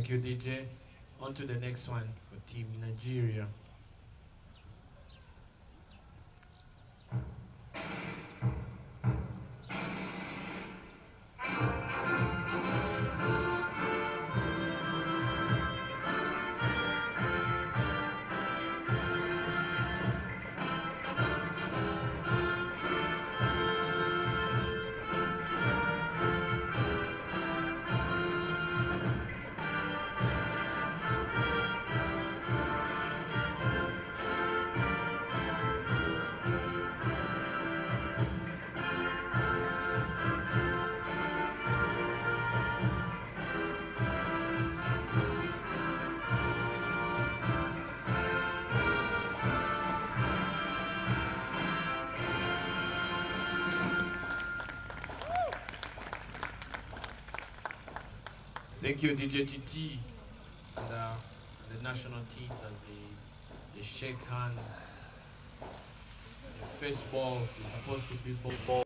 Thank you, DJ. On to the next one for Team Nigeria. Thank you, DJ TT, and the national teams as they shake hands. The first ball is supposed to be ball.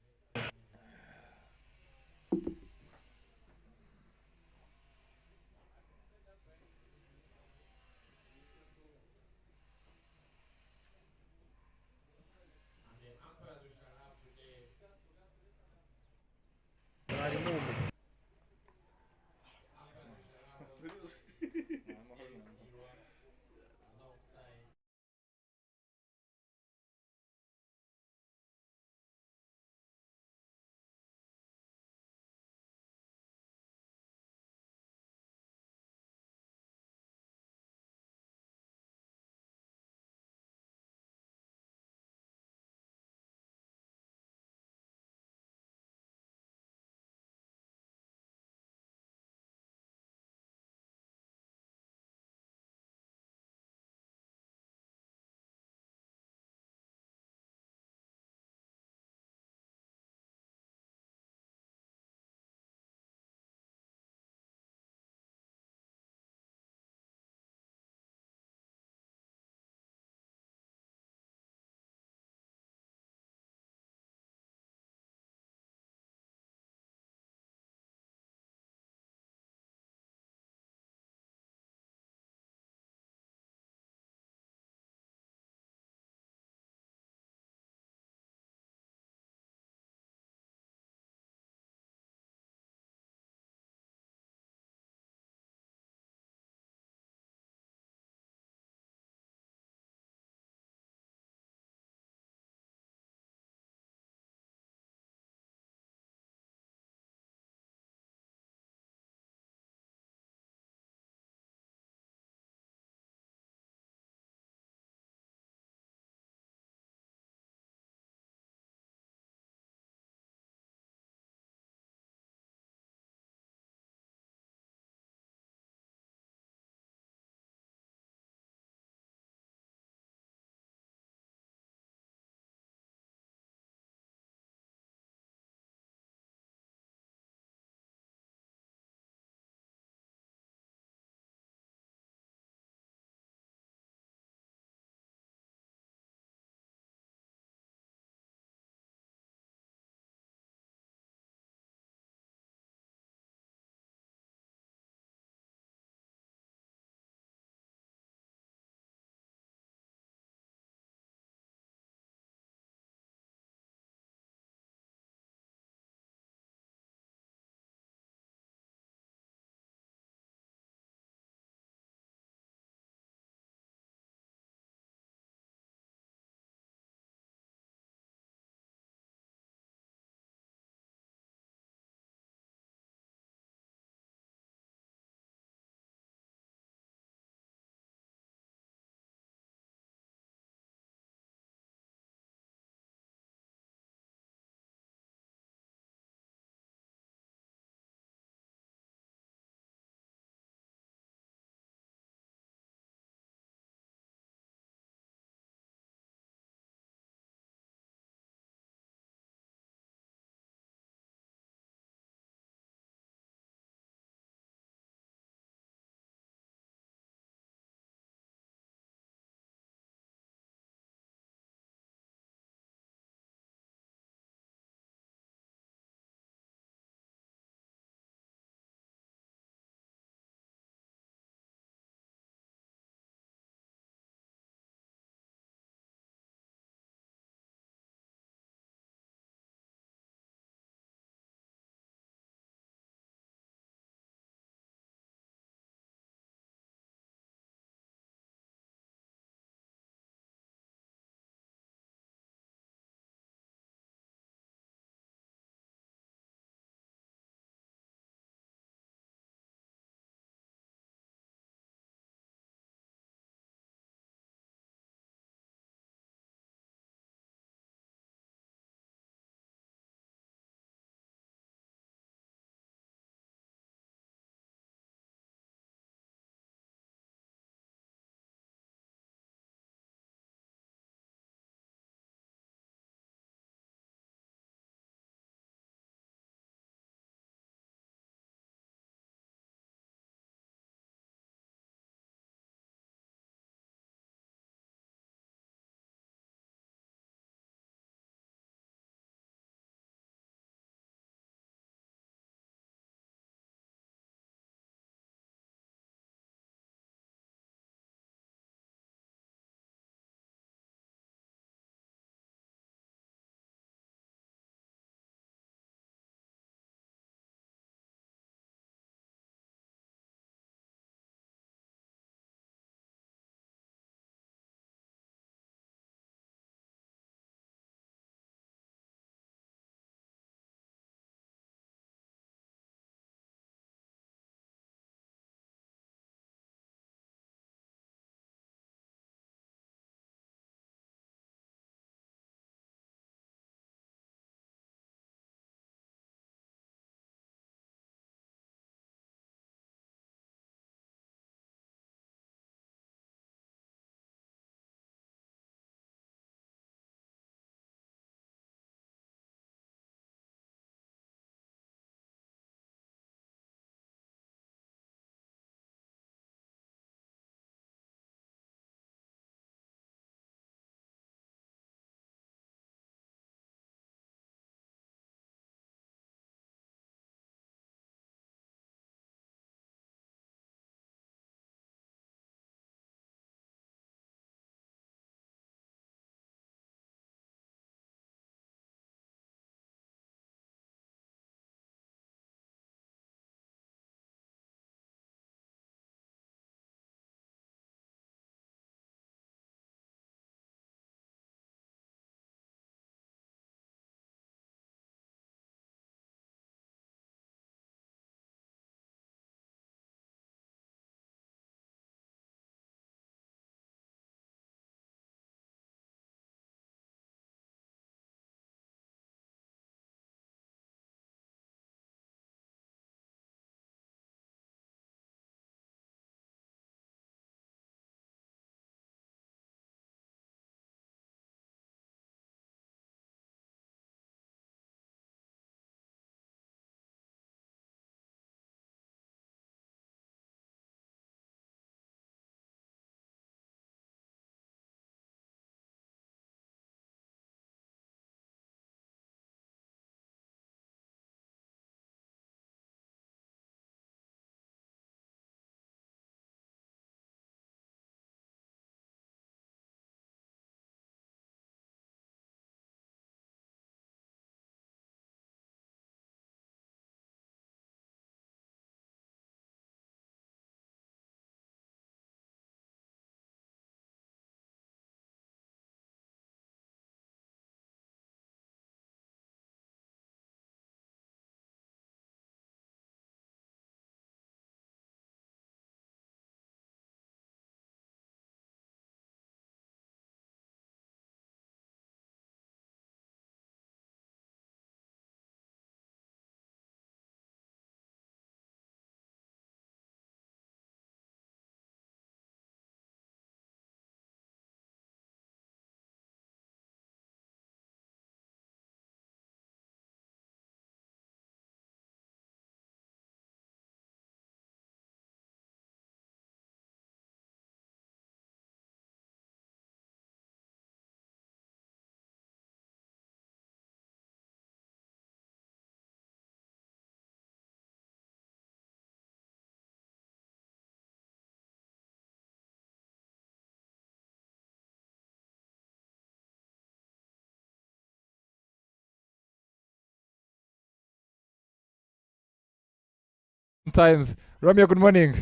times. Romeo, good morning.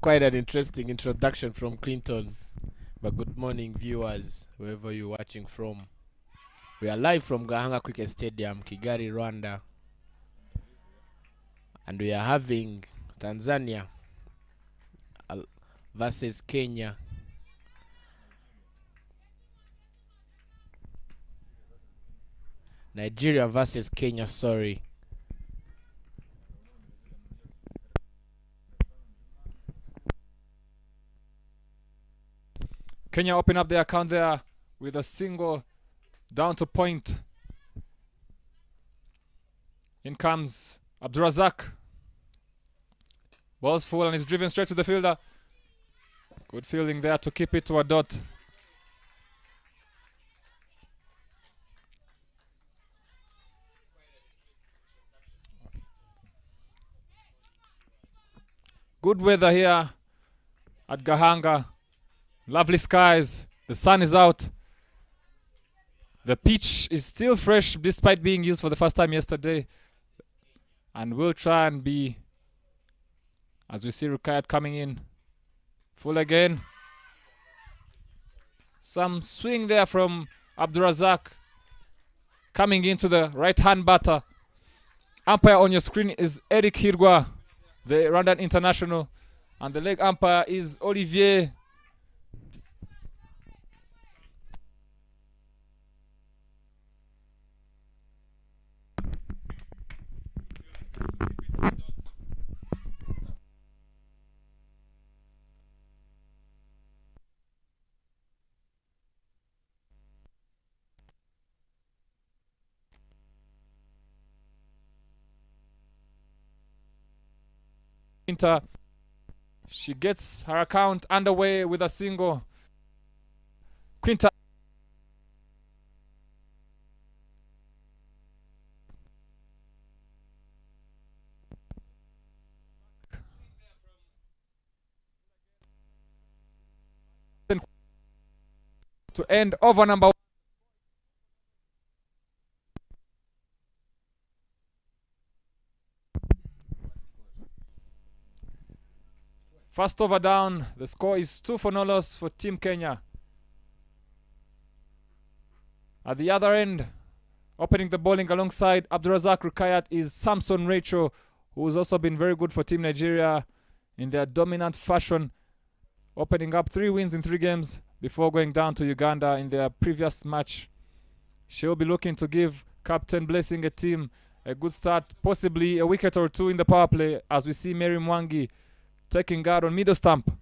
Quite an interesting introduction from Clinton. But good morning, viewers, wherever you're watching from. We are live from Gahanga Cricket Stadium, Kigali, Rwanda. And we are having Tanzania versus Kenya. Nigeria versus Kenya, sorry. Kenya open up their account there with a single down to point. In comes Abdurazak. Ball's full and is driven straight to the fielder. Good fielding there to keep it to a dot. Good weather here at Gahanga. Lovely skies. The sun is out. The pitch is still fresh despite being used for the first time yesterday. And we'll try and be, as we see Rukayat coming in. Full again. Some swing there from Abdurazak. Coming into the right-hand batter. Umpire on your screen is Eric Hirgwa, the Rwandan international. And the leg umpire is Olivier. She gets her account underway with a single. Quinta to end over number 1. First over down. The score is 2 for no loss for Team Kenya. At the other end, opening the bowling alongside Abdurazak Rukayat is Samson Rachel, who has also been very good for Team Nigeria in their dominant fashion, opening up 3 wins in 3 games before going down to Uganda in their previous match. She'll be looking to give Captain Blessing a team a good start, possibly a wicket or 2 in the power play, as we see Mary Mwangi taking guard on middle stump.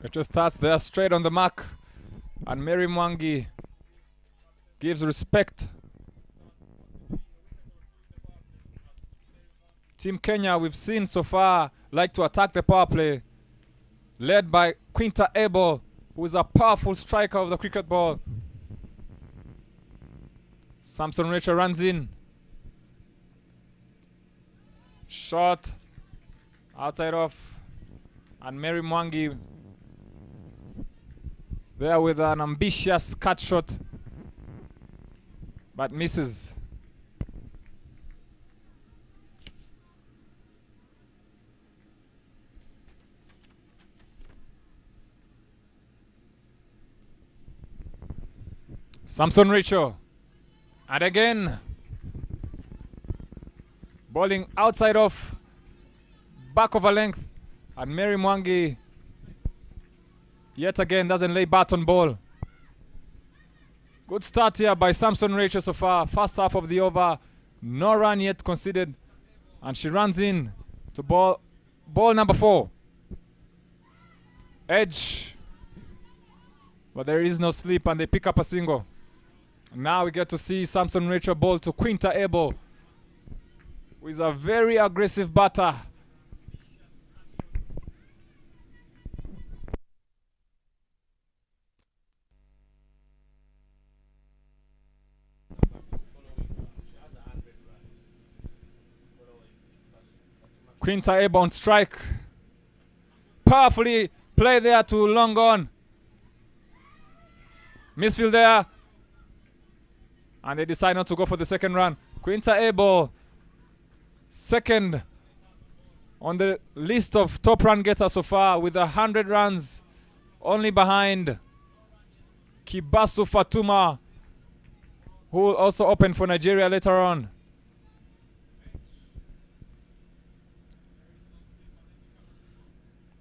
It just starts there straight on the mark, and Mary Mwangi gives respect. Team Kenya, we've seen so far, like to attack the power play, led by Quinta Abel, who is a powerful striker of the cricket ball. Samson Rachel runs in. Shot outside off, and Mary Mwangi there with an ambitious cut shot, but misses. Samson Rachel, and again bowling outside off, back of a length, and Mary Mwangi yet again doesn't lay bat on ball. Good start here by Samson Rachel so far. First half of the over, no run yet conceded, and she runs in to ball number 4. Edge. But there is no sleep and they pick up a single. Now we get to see Samson Rachel ball to Quinta Abel, who is a very aggressive batter. Quinta Abel on strike. Powerfully play there to long on. Misfield there. And they decide not to go for the second run. Quinta Abel, second on the list of top run getters so far with 100 runs, only behind Kibasu Fatuma, who will also open for Nigeria later on.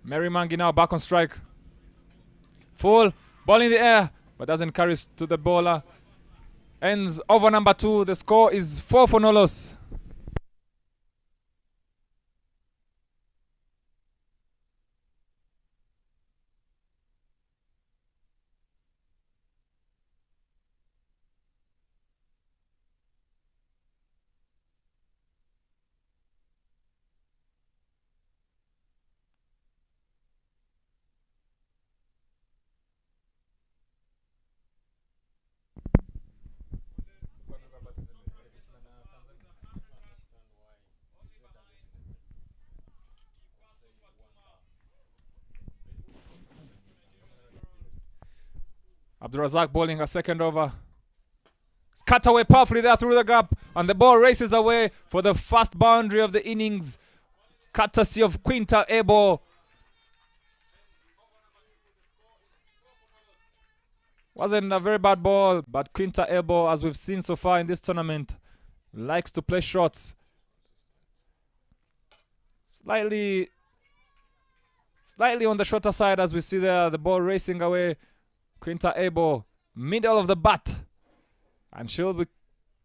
Mary Mangi now back on strike. Full, ball in the air, but doesn't carry to the bowler. Ends over number 2. The score is 4 for no loss. Abdurazak bowling a second over. It's cut away powerfully there through the gap, and the ball races away for the first boundary of the innings, courtesy of Quinta Abel. Wasn't a very bad ball, but Quinta Abel, as we've seen so far in this tournament, likes to play shots. Slightly on the shorter side, as we see there, the ball racing away. Quinta Abel, middle of the bat, and she'll be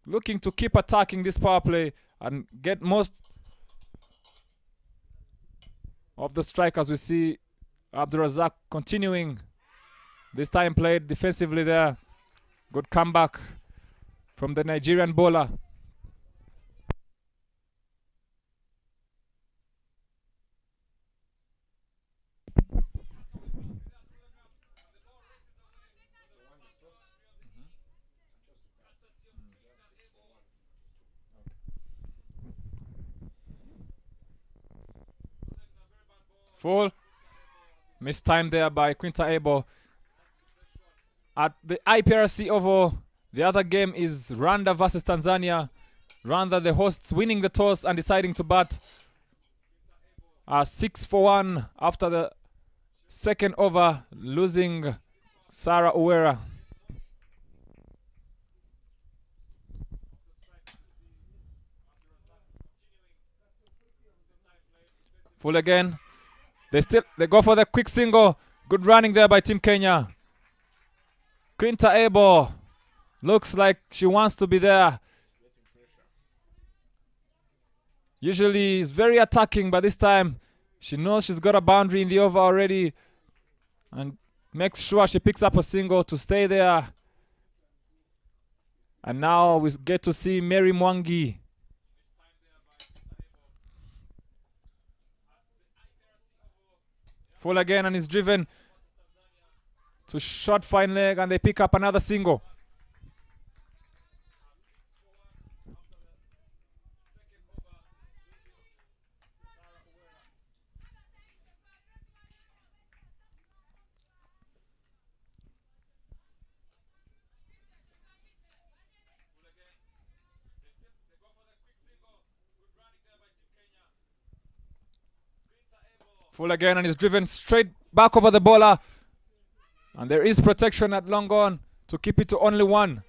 looking to keep attacking this power play and get most of the strike, as we see Abdurazak continuing. This time played defensively there. Good comeback from the Nigerian bowler. Full. Missed time there by Quinta Abel. At the IPRC Oval, the other game is Rwanda versus Tanzania. Rwanda, the hosts, winning the toss and deciding to bat 6-1 after the second over, losing Sarah Uwera. Full again. They go for the quick single. Good running there by Team Kenya. Quinta Abel looks like she wants to be there. Usually is very attacking, but this time she knows she's got a boundary in the over already and makes sure she picks up a single to stay there. And now we get to see Mary Mwangi. Full again, and is driven to short fine leg, and they pick up another single. Full again, and is driven straight back over the bowler. And there is protection at long on to keep it to only 1.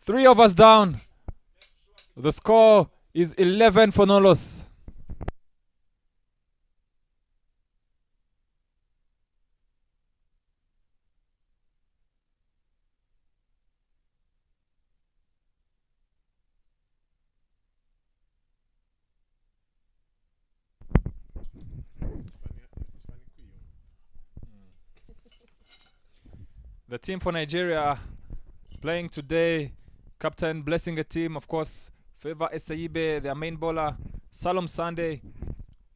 3 overs down. The score is 11 for no loss. The team for Nigeria playing today, captain blessing a team, of course, Favor Esaibe, their main bowler, Salom Sande,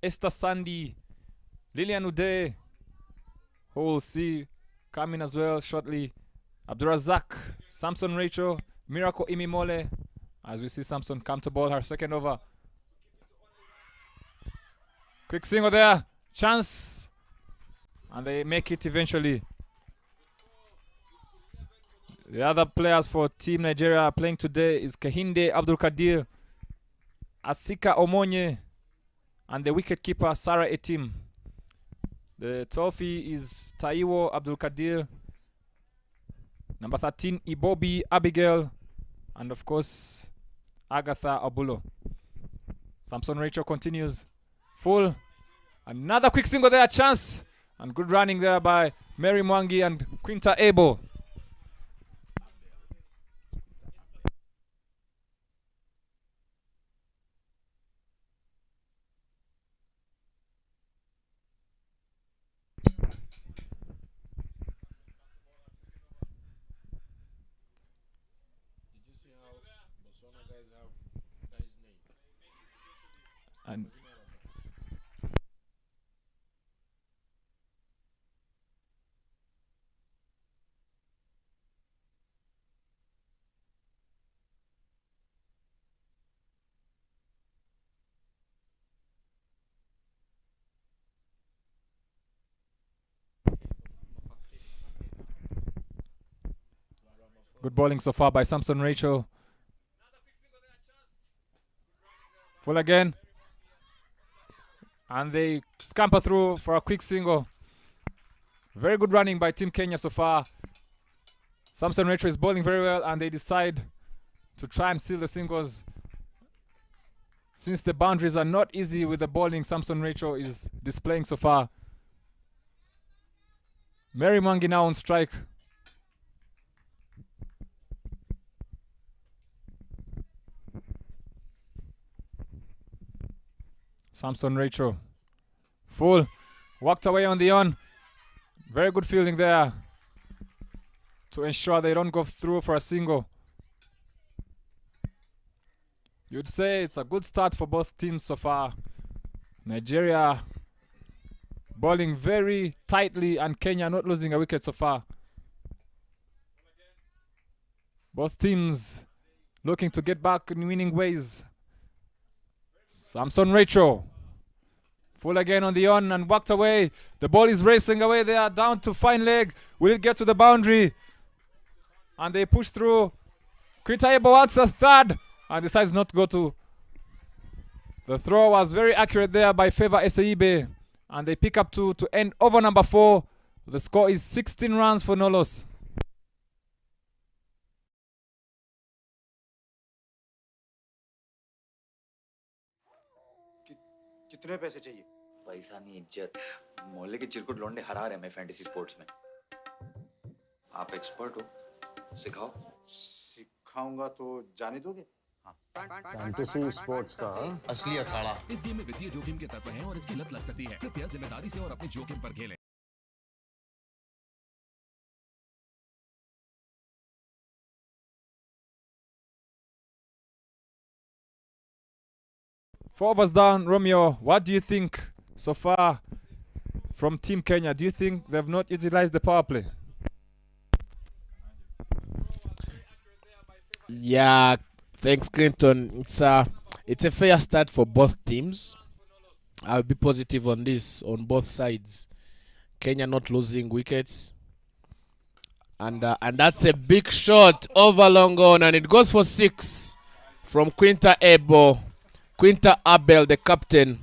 Esther Sandy, Lilian Ude, who we'll see coming as well shortly, Abdurazak, Samson Rachel, Miracle Imimole, as we see Samson come to bowl her second over. Quick single there, chance, and they make it eventually. The other players for Team Nigeria playing today is Kehinde Abdul Kadir, Asika Omonye, and the wicketkeeper Sarah Etim. The trophy is Taiwo Abdul Kadir, number 13 Ibobi Abigail, and of course Agatha Abulo. Samson Rachel continues. Full. Another quick single there, chance, and good running there by Mary Mwangi and Quinta Abel. And good bowling so far by Samson Rachel. Full again. And they scamper through for a quick single. Very good running by Team Kenya so far. Samson Rachel is bowling very well, and they decide to try and steal the singles. Since the boundaries are not easy with the bowling Samson Rachel is displaying so far. Mary Mwangi now on strike. Samson Rachel. Full. Walked away on the on. Very good fielding there to ensure they don't go through for a single. You'd say it's a good start for both teams so far. Nigeria bowling very tightly and Kenya not losing a wicket so far. Both teams looking to get back in winning ways. Samson Rachel. Full again on the on and walked away. The ball is racing away there, down to fine leg. Will it get to the boundary? And they push through. Quintaibo wants a third and decides not to go to. The throw was very accurate there by Favor Esaibe. And they pick up two to end over number 4. The score is 16 runs for no loss. कितने पैसे चाहिए? पैसा नहीं इज्जत। मोहल्ले के चिरकुट लौंडे हरा रहे हैं मैं फैंटेसी स्पोर्ट्स में। आप एक्सपर्ट हो, सिखाओ। सिखाऊंगा तो जाने दोगे? हाँ। फैंटेसी स्पोर्ट्स का असली अखाड़ा। इस गेम में वित्तीय जोखिम के तत्व हैं और इसकी लत लग सकती है। कृपया जिम्मेदारी से और अपने जोखिम पर खेलें। Four overs down, Romeo. What do you think so far from Team Kenya? Do you think they've not utilized the power play? Yeah, thanks, Clinton. It's a fair start for both teams. I'll be positive on this on both sides. Kenya not losing wickets, and that's a big shot over long on, and it goes for 6 from Quinta Abel. Quinta Abel, the captain,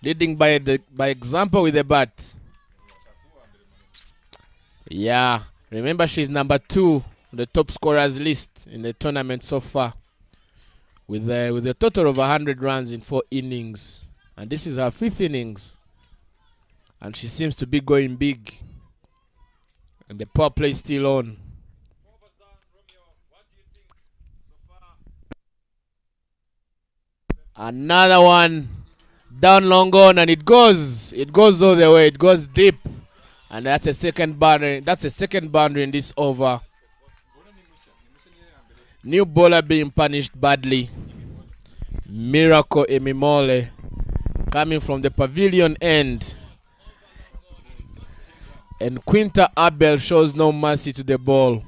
leading by example with the bat. Yeah, remember she's number 2 on the top scorers list in the tournament so far, with a total of 100 runs in 4 innings, and this is her 5th innings, and she seems to be going big. And the power play is still on. Another one down long on, and it goes all the way. It goes deep. And that's a second boundary. That's a second boundary in this over. New bowler being punished badly. Miracle Emimole coming from the pavilion end. And Quinta Abel shows no mercy to the ball.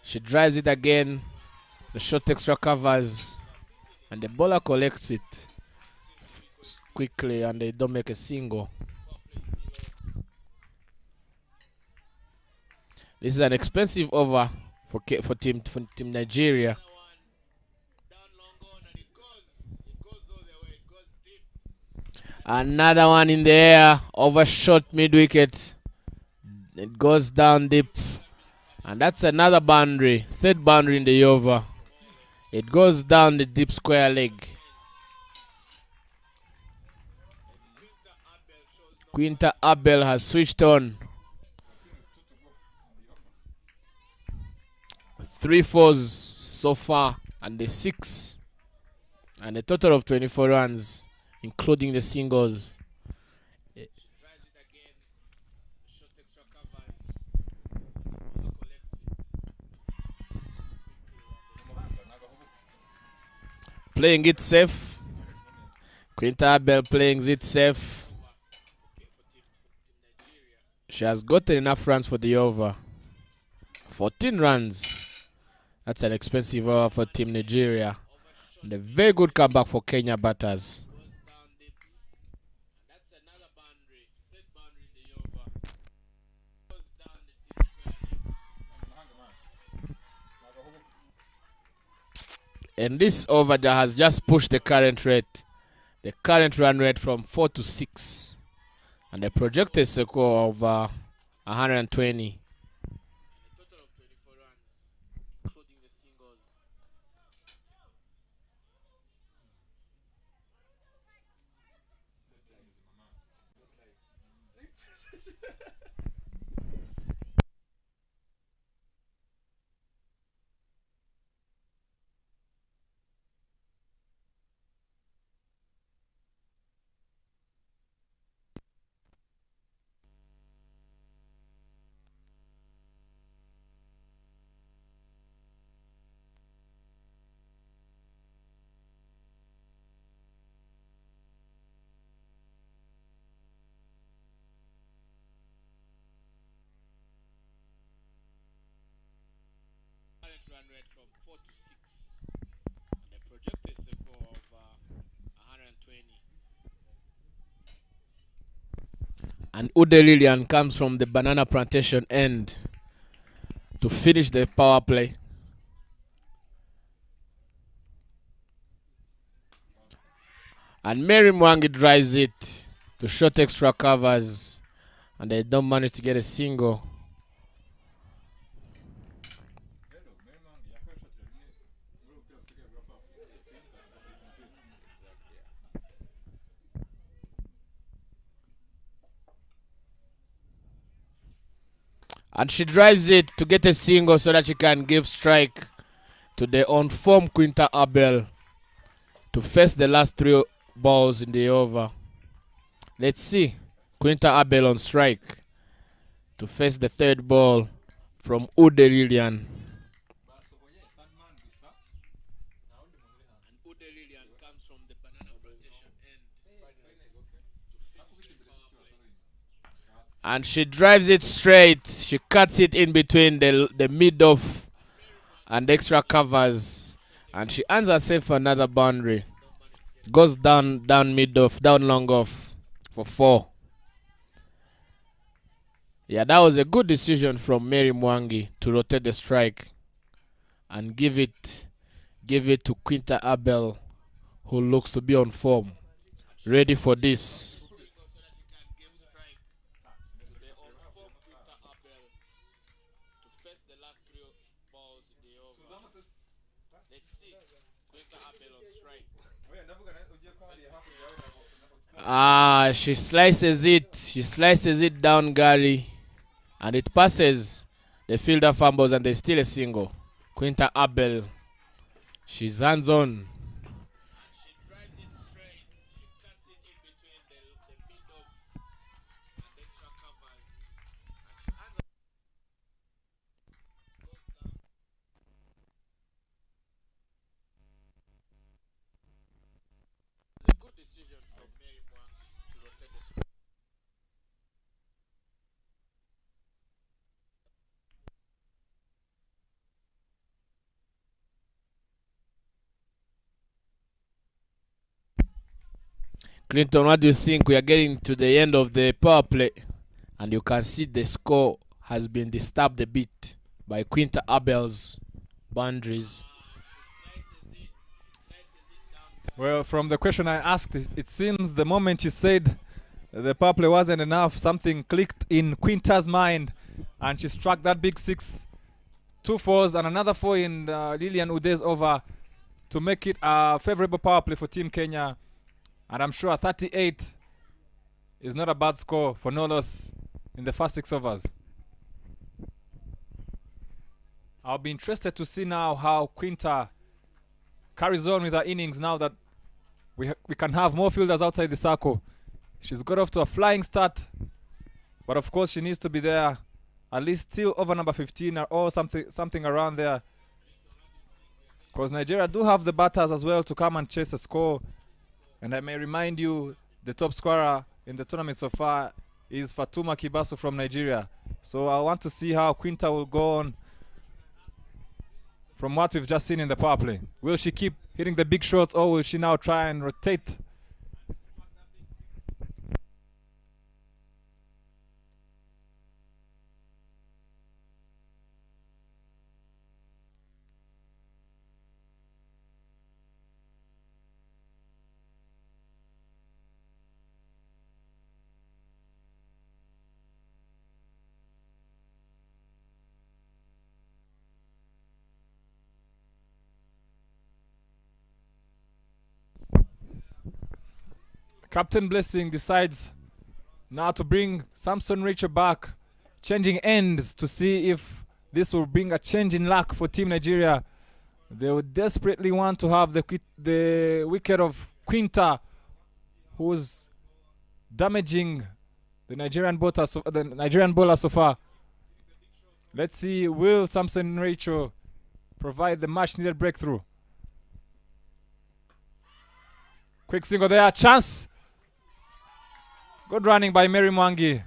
She drives it again. The short extra covers. And the bowler collects it quickly and they don't make a single. This is an expensive over for team Nigeria. Another one in the air, overshot mid wicket. It goes down deep. And that's another boundary, third boundary in the over. It goes down the deep square leg. Quinta Abel has switched on. 3 fours so far and the 6. And a total of 24 runs, including the singles. Playing it safe. Quinta Abel playing it safe. She has gotten enough runs for the over. 14 runs. That's an expensive over for Team Nigeria. And a very good comeback for Kenya batters. And this over that has just pushed the current run rate from 4 to 6. And the projected score of 120. Run rate from 4 to 6. And the projected score of 120. And Ude Lilian comes from the banana plantation end to finish the power play. And Mary Mwangi drives it to short extra covers. And they don't manage to get a single. And she drives it to get a single so that she can give strike to the on-form Quinta Abel to face the last 3 balls in the over. Let's see. Quinta Abel on strike to face the 3rd ball from Ude Lilian. And she drives it straight. She cuts it in between the mid-off and extra covers. And she earns herself another boundary. Goes down mid-off, down long off for 4. Yeah, that was a good decision from Mary Mwangi to rotate the strike and give it to Quinta Abel, who looks to be on form, ready for this. She slices it. She slices it down, Gary, and it passes. The fielder fumbles and there's still a single. Quinta Abel. She's hands on. Clinton, what do you think? We are getting to the end of the power play, and you can see the score has been disturbed a bit by Quinta Abel's boundaries. Well, from the question I asked, it seems the moment you said the power play wasn't enough, something clicked in Quinta's mind, and she struck that big six. 2 fours and another 4 in Lilian Ude's over to make it a favorable power play for Team Kenya. And I'm sure 38 is not a bad score for no loss in the first 6 overs. I'll be interested to see now how Quinta carries on with her innings now that we can have more fielders outside the circle. She's got off to a flying start, but of course she needs to be there at least till over number 15 or something around there, because Nigeria do have the batters as well to come and chase a score. And I may remind you, the top scorer in the tournament so far is Fatuma Kibasu from Nigeria. So I want to see how Quinta will go on from what we've just seen in the power play. Will she keep hitting the big shots, or will she now try and rotate? Captain Blessing decides now to bring Samson Rachel back, changing ends to see if this will bring a change in luck for Team Nigeria. They would desperately want to have the wicket of Quinta, who's damaging the Nigerian bowler so far. Let's see, will Samson Rachel provide the much needed breakthrough? Quick single there, chance. Good running by Mary Mwangi.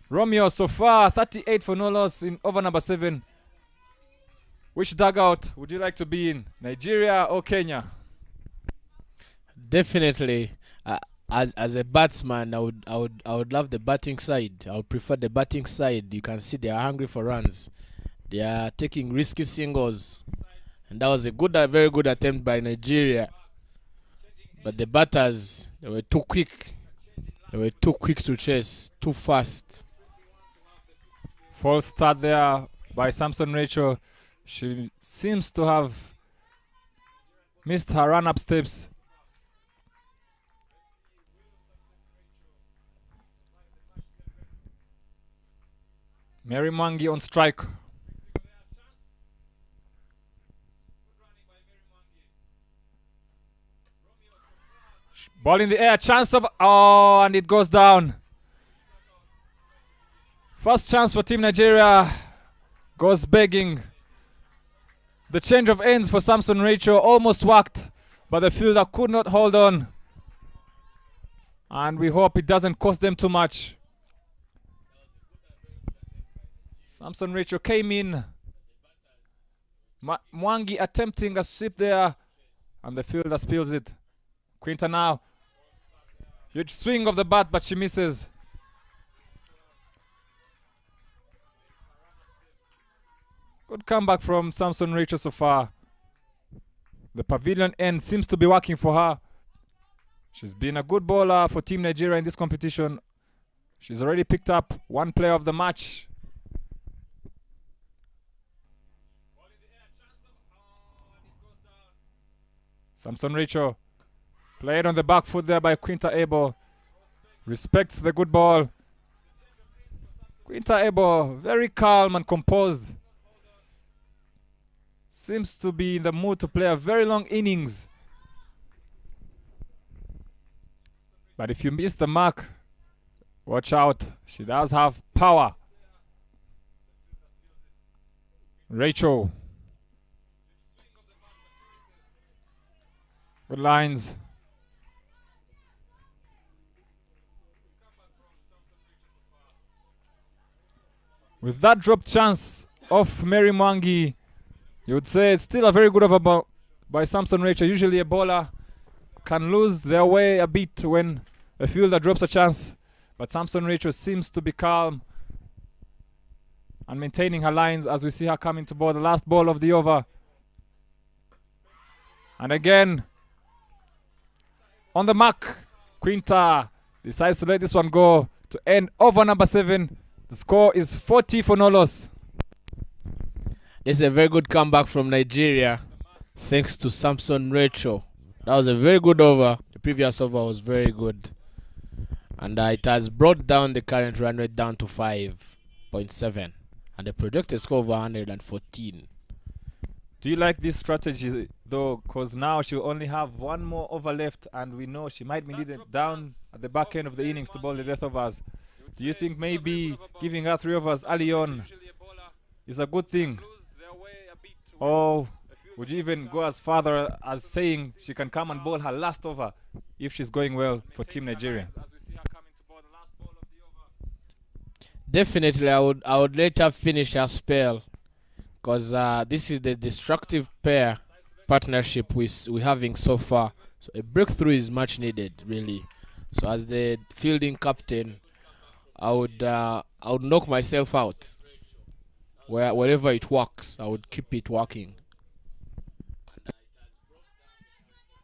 Romeo so far 38 for no loss in over number 7. Which dugout would you like to be in, Nigeria or Kenya? Definitely, as a batsman, I would love the batting side. I would prefer the batting side. You can see they are hungry for runs. They are taking risky singles, and that was a very good attempt by Nigeria. But the batters, they were too quick. They were too quick to chase, too fast. False start there by Samson Rachel. She seems to have missed her run-up steps. Mary Mwangi on strike. Ball in the air, chance of, oh, and it goes down. First chance for Team Nigeria goes begging. The change of ends for Samson Rachel almost worked, but the fielder could not hold on. And we hope it doesn't cost them too much. Samson Rachel came in. Mwangi attempting a sweep there, and the fielder spills it. Quinta now. Huge swing of the bat, but she misses. Good comeback from Samson Rachel so far. The pavilion end seems to be working for her. She's been a good bowler for Team Nigeria in this competition. She's already picked up 1 player of the match. Samson Rachel played on the back foot there by Quinta Abel. Respects the good ball. Quinta Ebo, very calm and composed. Seems to be in the mood to play a very long innings. But if you miss the mark, watch out. She does have power. Rachel. Good lines. With that drop chance of Mary Mwangi, you would say it's still a very good over by Samson Rachel. Usually a bowler can lose their way a bit when a fielder drops a chance. But Samson Rachel seems to be calm and maintaining her lines as we see her coming to bowl the last ball of the over. And again, on the mark, Quinta decides to let this one go to end over number 7. The score is 40 for no loss. This is a very good comeback from Nigeria, thanks to Samson Rachel. That was a very good over. The previous over was very good. And it has brought down the current run rate down to 5.7. And the projected score of 114. Do you like this strategy though? Because now she'll only have one more over left, and we know she might be needed down at the back end of the innings to bowl the death overs. Do you think maybe giving her 3 overs early on is a good thing? Or would you even go as far as saying she can come and bowl her last over if she's going well for Team Nigeria? Definitely, I would let her finish her spell, because this is the destructive partnership we're having so far. So a breakthrough is much needed, really. So as the fielding captain, I would knock myself out. Wherever it works, I would keep it working.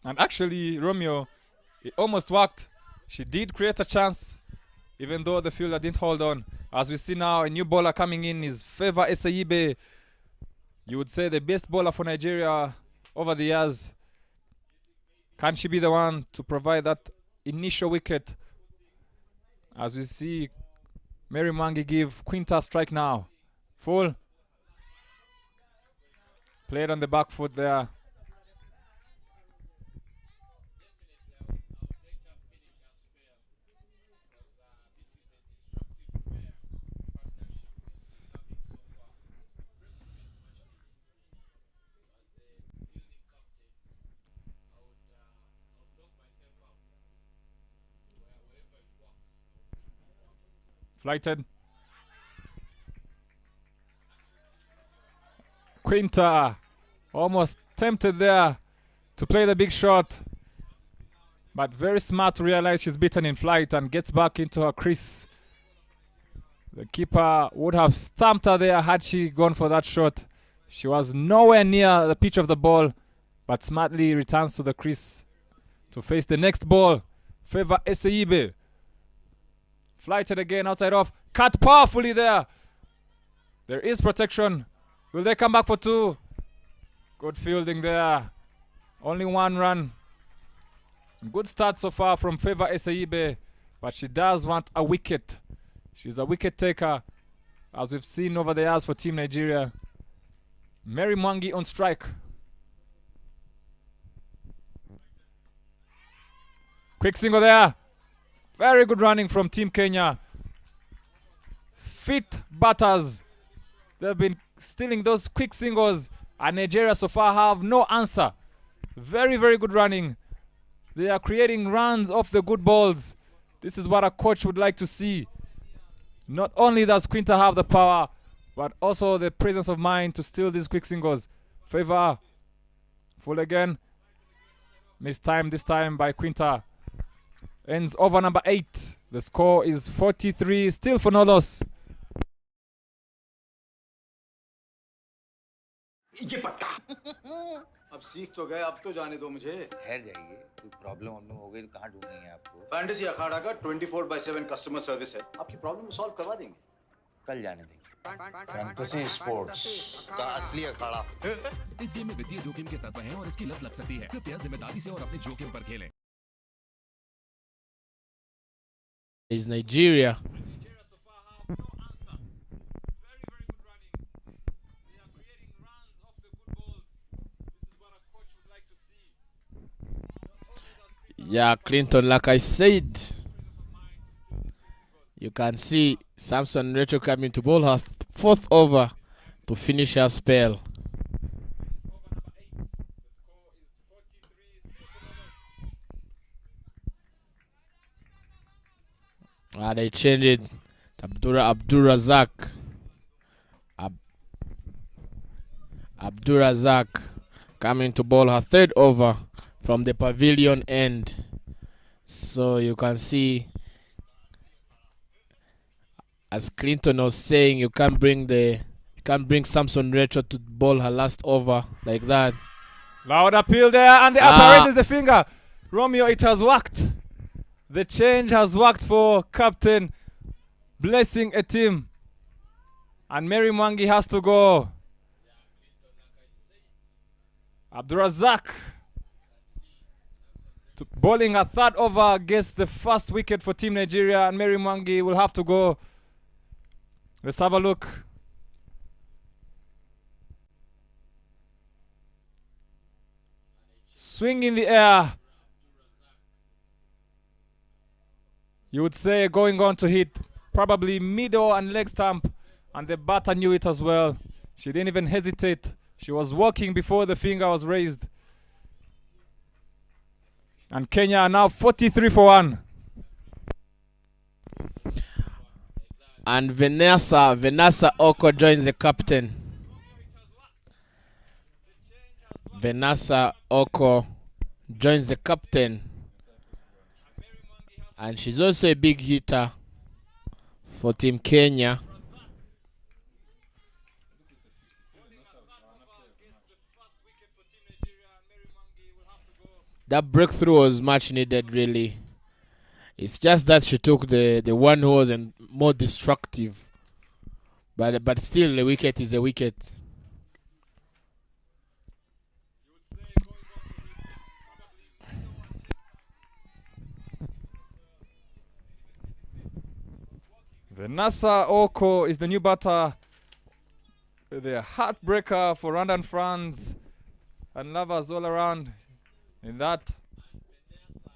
And actually, Romeo, it almost worked. She did create a chance, even though the fielder didn't hold on. As we see now, a new bowler coming in is Favour Esaibe. You would say the best bowler for Nigeria over the years. Can she be the one to provide that initial wicket? As we see Mary Mwangi give Quinta a strike now. Full. Played on the back foot there. Flighted. Quinta almost tempted there to play the big shot, but very smart to realize she's beaten in flight and gets back into her crease. The keeper would have stamped her there had she gone for that shot. She was nowhere near the pitch of the ball, but smartly returns to the crease to face the next ball. Favour Esaibe. Flighted again outside off. Cut powerfully there. There is protection. Will they come back for 2? Good fielding there. Only 1 run. Good start so far from Favour Esaibe, but she does want a wicket. She's a wicket taker, as we've seen over the years for Team Nigeria. Mary Mwangi on strike. Quick single there. Very good running from Team Kenya. Fit batters. They've been stealing those quick singles, and Nigeria so far have no answer. Very, very good running. They are creating runs off the good balls. This is what a coach would like to see. Not only does Quinta have the power, but also the presence of mind to steal these quick singles. Favour. Full again. Missed time this time by Quinta. Ends over number 8. The score is 43, still for no loss. अब सीख तो गए, अब तो जाने दो मुझे। ठहर जाइए, कोई प्रॉब्लम हो गई तो कहाँ ढूंढेंगे आपको? फैंटेसी अखाड़ा का 24/7 कस्टमर सर्विस है, आपकी प्रॉब्लम सॉल्व करवा देंगे। कल जाने देंगे। फैंटेसी स्पोर्ट्स का असली अखाड़ा। इस गेम में वित्तीय जोखिम के तत्व हैं और इसकी लत लग सकती है। कृपया जिम्मेदारी से और अपने जोखिम पर खेलें। Is Nigeria. Yeah, Clinton, like I said, you can see Samson Rachel coming to bowl her fourth over to finish her spell. They changed it. Abdurazak. Abdurazak coming to bowl her third over from the pavilion end. So you can see, as Clinton was saying, you can't bring Samson Rachel to bowl her last over like that. Loud appeal there, and the upper raises the finger. Romeo, it has worked. The change has worked for Captain Blessing a team. And Mary Mwangi has to go. Abdurazak bowling a third over gets the first wicket for Team Nigeria, and Mary Mwangi will have to go. Let's have a look. Swing in the air. You would say going on to hit probably middle and leg stump, and the batter knew it as well. She didn't even hesitate. She was walking before the finger was raised. And Kenya are now 43 for 1. And Vanessa Oko joins the captain. Vanessa Oko joins the captain. And she's also a big hitter for Team Kenya. That breakthrough was much needed, really. It's just that she took the one who was more destructive. But still, the wicket is a wicket. Vanessa Oko is the new batter. The heartbreaker for Rwandan fans and lovers all around in that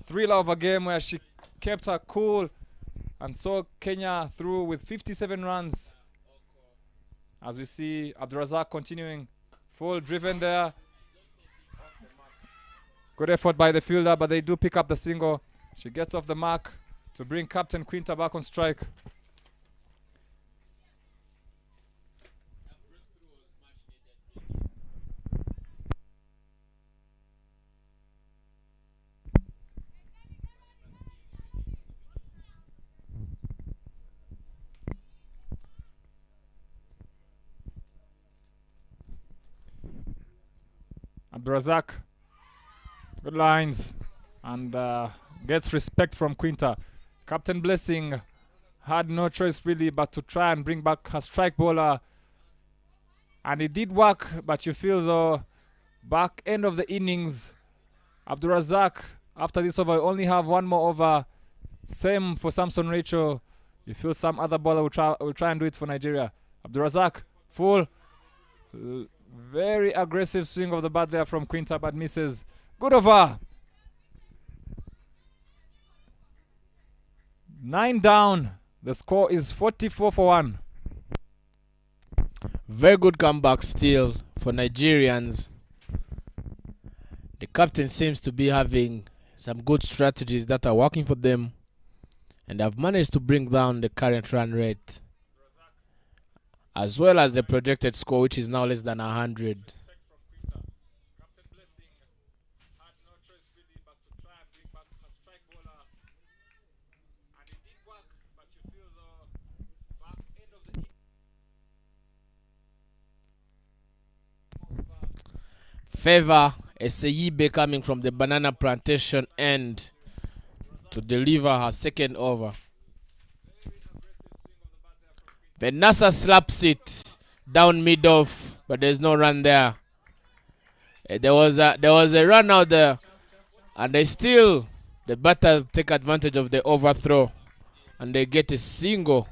thriller of a game where she kept her cool and saw Kenya through with 57 runs. As we see Abdurazak continuing full driven there. Good effort by the fielder, but they do pick up the single. She gets off the mark to bring Captain Quinta back on strike. Abdurazak, good lines, and gets respect from Quinta. Captain Blessing had no choice really but to try and bring back her strike bowler, and it did work. But you feel though, back end of the innings, Abdurazak after this over only have one more over. Same for Samson Rachel. You feel some other bowler will try and do it for Nigeria. Abdurazak full. Very aggressive swing of the bat there from Quinta, but misses. Good over. 9 down. The score is 44 for 1. Very good comeback still for Nigerians. The captain seems to be having some good strategies that are working for them, and have managed to bring down the current run rate, as well as the projected score, which is now less than 100. Favor Eseyibe coming from the banana plantation end to deliver her second over. Vanessa slaps it down mid-off, but there's no run there. There was a run out there, and the batters take advantage of the overthrow, and they get a single.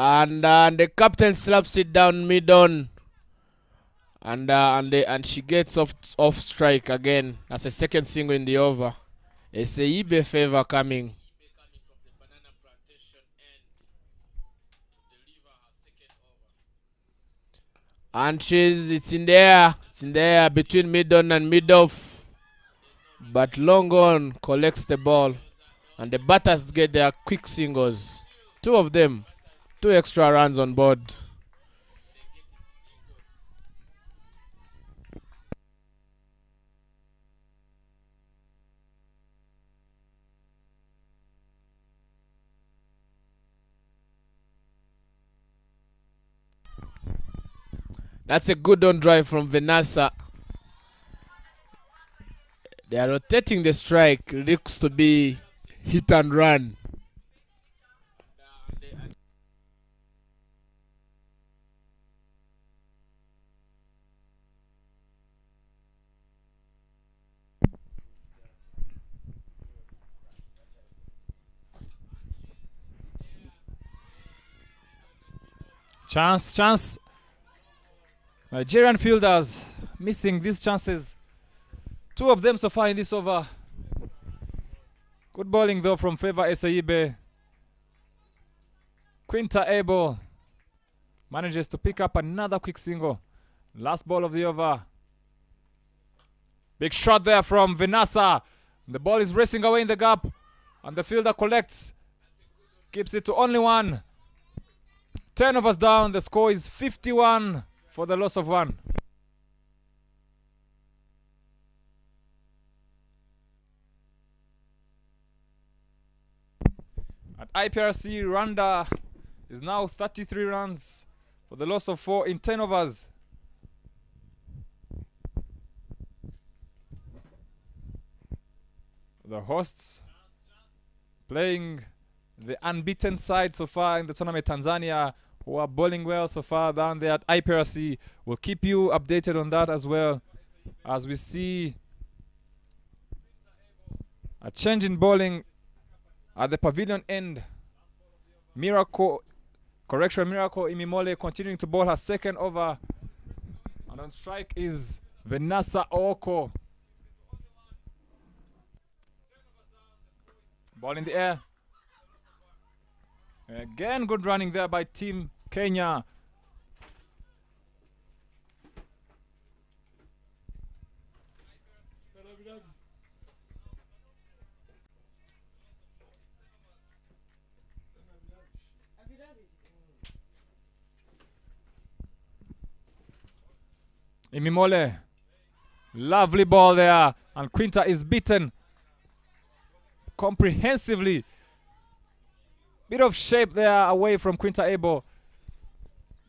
And the captain slaps it down mid-on. And she gets off strike again. That's a second single in the over. A Seibe favor coming. And it's in there. It's in there between mid-on and mid-off. But long on collects the ball. And the batters get their quick singles. Two of them. 2 extra runs on board. That's a good on drive from Vanessa. They are rotating the strike. Looks to be hit and run. Chance. Nigerian fielders missing these chances. 2 of them so far in this over. Good bowling though from Favor Esaibe. Quinta Abel manages to pick up another quick single. Last ball of the over. Big shot there from Vanessa. The ball is racing away in the gap. And the fielder collects. Keeps it to only 1. 10 overs down. The score is 51 for the loss of 1. At IPRC, Rwanda is now 33 runs for the loss of 4 in 10 overs. The hosts playing the unbeaten side so far in the tournament, Tanzania, who are bowling well so far down there at IPRC. We'll keep you updated on that as well, as we see a change in bowling at the pavilion end. Miracle Imimole continuing to bowl her second over. And on strike is Vanessa Oko. Ball in the air. Again, good running there by Team Kenya. Imimole. Lovely ball there. And Quinta is beaten comprehensively. Bit of shape there away from Quinta Abel.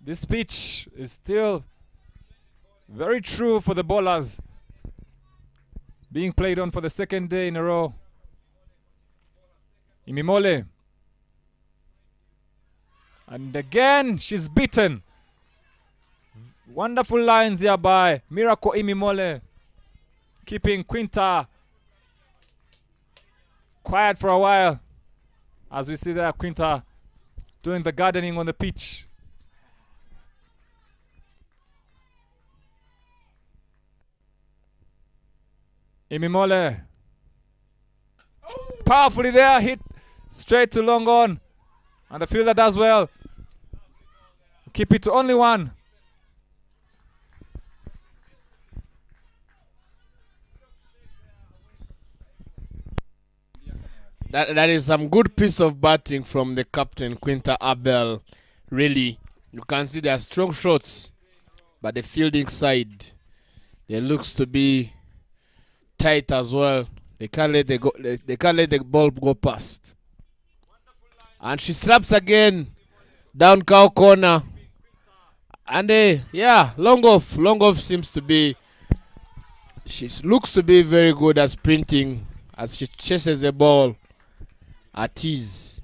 This pitch is still very true for the bowlers. Being played on for the second day in a row. Imimole. And again, she's beaten. Wonderful lines here by Miracle Imimole. Keeping Quinta quiet for a while. As we see there, Quinta doing the gardening on the pitch. Imimole. Powerfully there, hit straight to long on. And the fielder does well. Keep it to only 1. That is some good piece of batting from the captain, Quinta Abel. Really, you can see there are strong shots, but the fielding side, it looks to be tight as well. They can't let the ball go past. And she slaps again down cow corner. And yeah, long off seems to be. She looks to be very good at sprinting as she chases the ball at ease.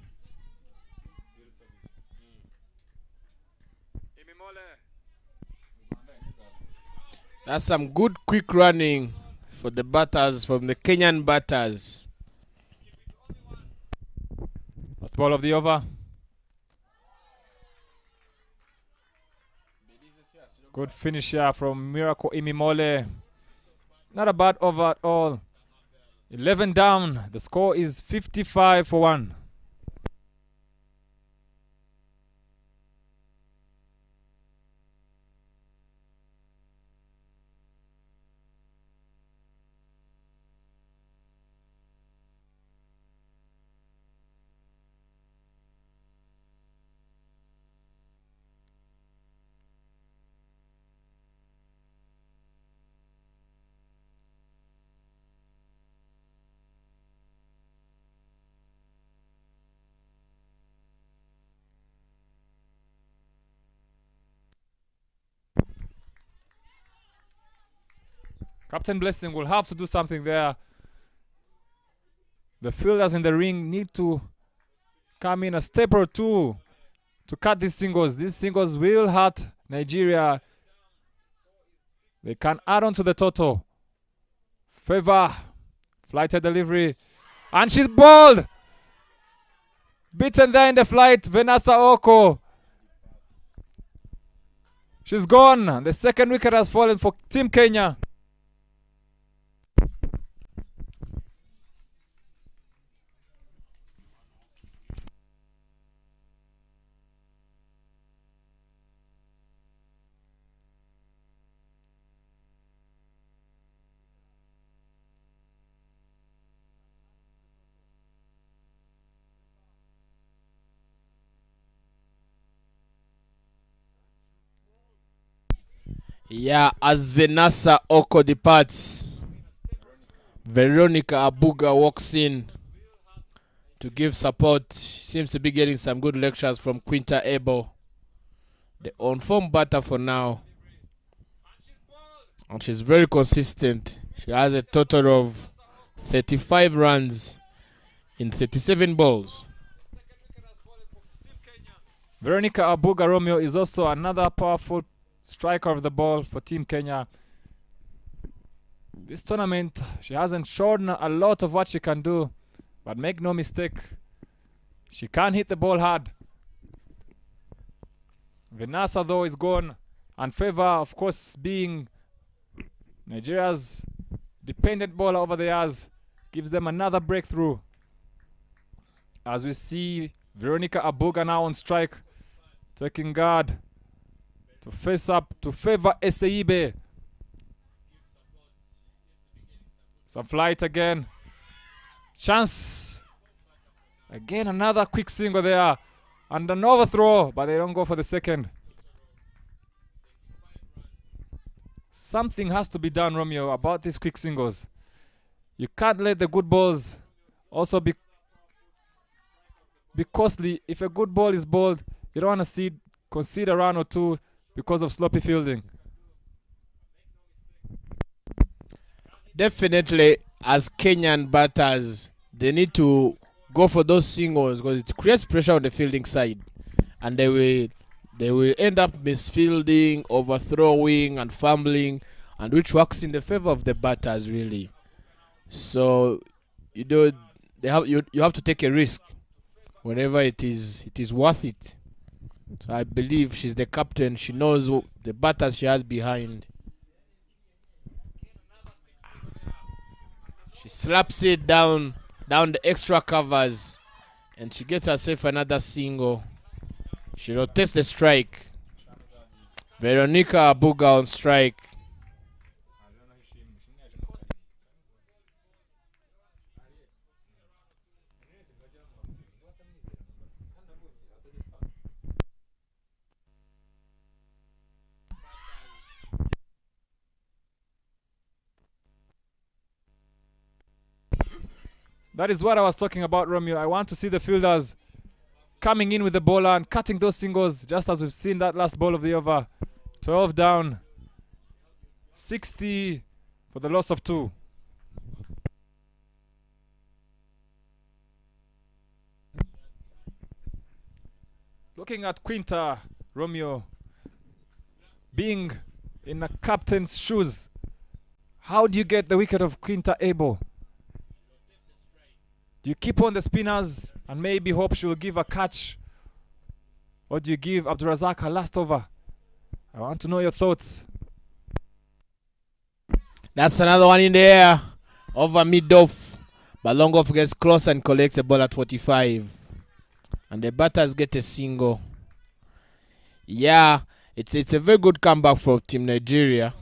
That's some good quick running for the batters, from the Kenyan batters. Last ball of the over. Good finish here from Miracle Imimole. Not a bad over at all. 11 down. The score is 55-1. Captain Blessing will have to do something there. The fielders in the ring need to come in a step or two to cut these singles. These singles will hurt Nigeria. They can add on to the total. Favor. Flighted delivery. And she's bowled. Beaten there in the flight. Vanessa Oko. She's gone. The second wicket has fallen for Team Kenya. Yeah, as Vanessa Oko departs, Veronica Abuga walks in to give support. She seems to be getting some good lectures from Quinta Abel, the on-form batter for now. And she's very consistent. She has a total of 35 runs in 37 balls. Veronica Abuga Romeo is also another powerful striker of the ball for Team Kenya. This tournament, she hasn't shown a lot of what she can do, but make no mistake, she can hit the ball hard. Vanessa though is gone, and Favor, of course, being Nigeria's dependent bowler over the years, gives them another breakthrough. As we see Veronica Abuga now on strike, taking guard to face up to Favor Eseibe. Some flight again. Chance. Again, another quick single there. And an overthrow, but they don't go for the second. Something has to be done, Romeo, about these quick singles. You can't let the good balls also be costly. If a good ball is bowled, you don't want to concede a run or two because of sloppy fielding. Definitely, as Kenyan batters, they need to go for those singles because it creates pressure on the fielding side, and they will end up misfielding, overthrowing, and fumbling, and which works in the favor of the batters really. So you have to take a risk whenever it is worth it. So I believe she's the captain. She knows the batters she has behind. She slaps it down the extra covers, and she gets herself another single. She rotates the strike. Veronica Abuga on strike. That is what I was talking about, Romeo. I want to see the fielders coming in with the bowler and cutting those singles, just as we've seen that last ball of the over. 12 down. 60 for the loss of 2. Looking at Quinta, Romeo, being in a captain's shoes, how do you get the wicket of Quinta Abel? Do you keep on the spinners and maybe hope she will give a catch? Or do you give Abdurazak her last over? I want to know your thoughts. That's another one in the air. Over mid-off. But long-off gets close and collects the ball at 45. And the batters get a single. Yeah, it's a very good comeback for Team Nigeria.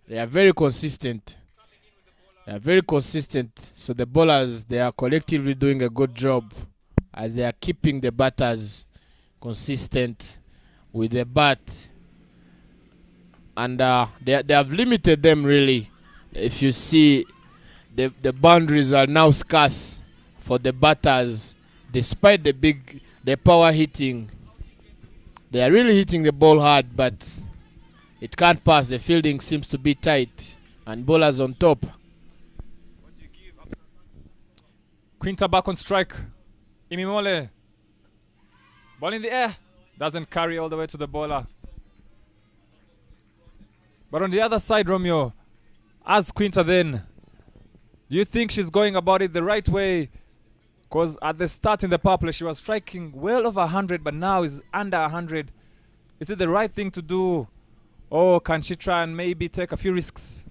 They are very consistent. So the bowlers, they are collectively doing a good job as they are keeping the batters consistent with the bat. And they have limited them really. If you see, the boundaries are now scarce for the batters. Despite the power hitting, they are really hitting the ball hard, but it can't pass. The fielding seems to be tight, and bowlers on top. Quinta back on strike. Imimole. Ball in the air. Doesn't carry all the way to the bowler. But on the other side, Romeo, as Quinta then, do you think she's going about it the right way? Because at the start in the power play, she was striking well over 100, but now is under 100. Is it the right thing to do? Or can she try and maybe take a few risks?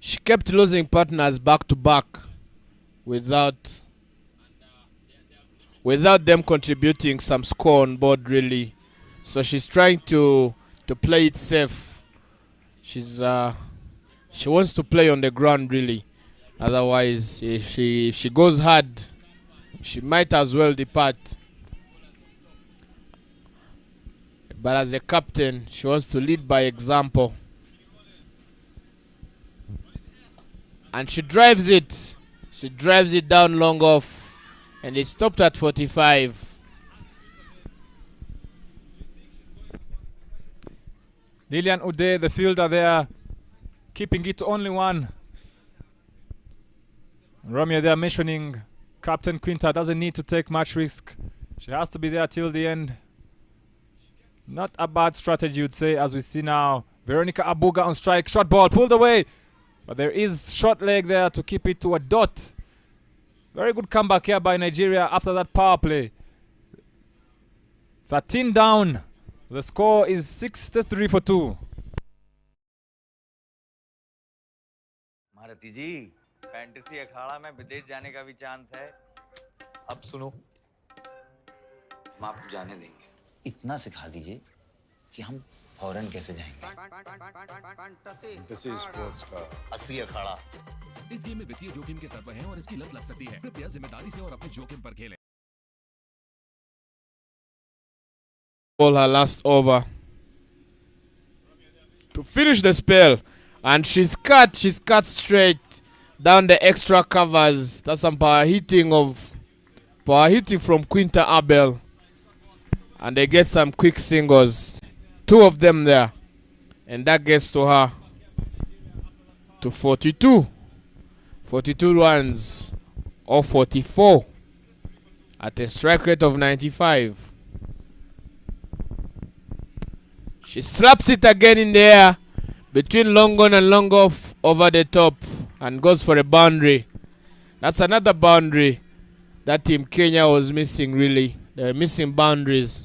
She kept losing partners back to back without them contributing some score on board really. So she's trying to play it safe. She wants to play on the ground really. Otherwise, if she goes hard, she might as well depart. But as the captain, she wants to lead by example. And she drives it. She drives it down long off. And it stopped at 45. Lilian Ude, the fielder there, keeping it to only one. Romeo, they are mentioning Captain Quinta doesn't need to take much risk. She has to be there till the end. Not a bad strategy, you'd say, as we see now. Veronica Abuga on strike. Short ball, pulled away. But there is short leg there to keep it to a dot. Very good comeback here by Nigeria after that power play. 13 down. The score is 63 for 2. मारती जी, fantasy अखाड़ा में विदेश जाने का भी chance है। अब सुनो, हम आपको जाने देंगे। इतना सिखा दीजिए कि हम फौरन कैसे जाएंगे। फैंटेसी स्पोर्ट्स का असली अखाड़ा। इस गेम में वित्तीय जोखिम के तत्व हैं और इसकी लत लग सकती है। कृपया जिम्मेदारी से और अपने जोखिम पर खेलें। Ball her last over to finish the spell, and she's cut straight down the extra covers. That's some power hitting from Quinta Abel, and they get some quick singles, 2 of them there, and that gets to her to 42 runs or 44 at a strike rate of 95. She slaps it again in the air between long on and long off over the top and goes for a boundary. That's another boundary that Team Kenya was missing really. They were missing boundaries.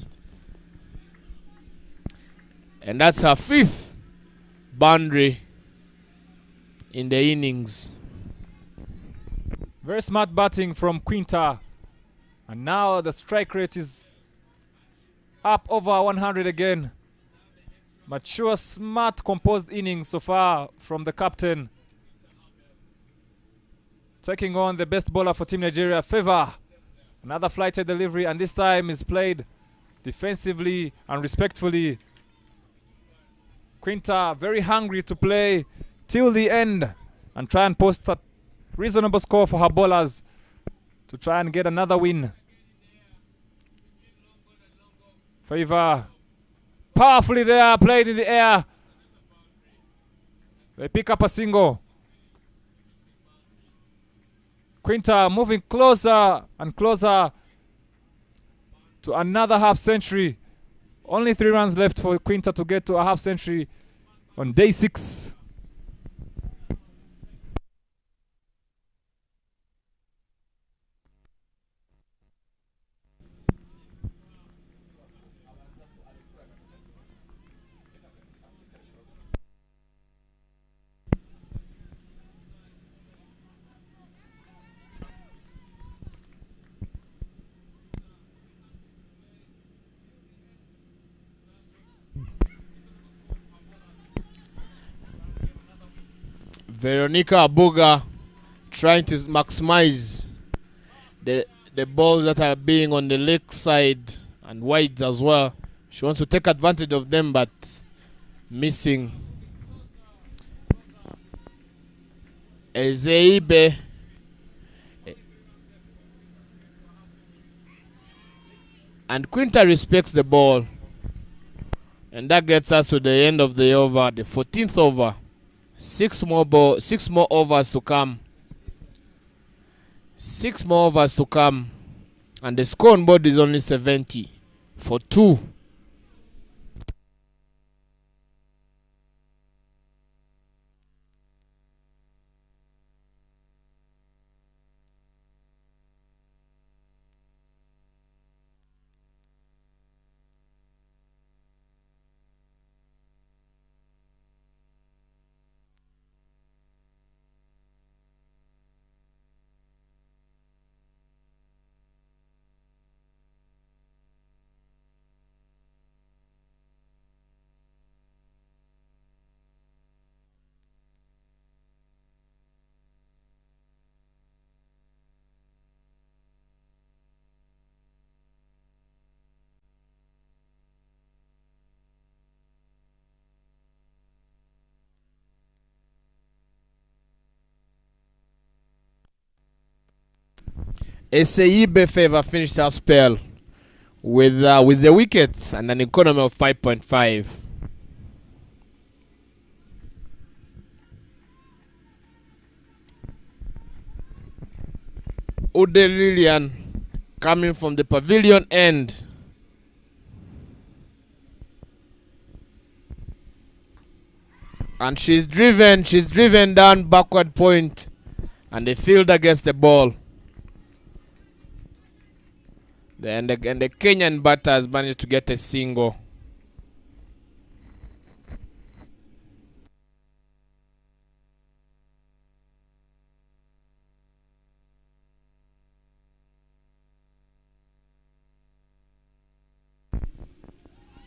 And that's her 5th boundary in the innings. Very smart batting from Quinta. And now the strike rate is up over 100 again. Mature, smart, composed innings so far from the captain. Taking on the best bowler for Team Nigeria, Favor. Another flighted delivery, and this time is played defensively and respectfully. Quinta very hungry to play till the end and try and post a reasonable score for her bowlers to try and get another win. Favor powerfully there, played in the air. They pick up a single. Quinta moving closer and closer to another half century. Only 3 runs left for Quinta to get to a half century on day 6. Veronica Abuga trying to maximize the balls that are being on the leg side and wides as well. She wants to take advantage of them, but missing. Ezeibe and Quinta respects the ball, and that gets us to the end of the over, the 14th over. 6 more overs to come. 6 more overs to come, and the score on board is only 70 for 2. Eseibe Favor finished her spell with the wicket and an economy of 5.5. Ude Lillian coming from the pavilion end. And she's driven down backward point, and the fielder gets the ball. And the Kenyan batter has managed to get a single.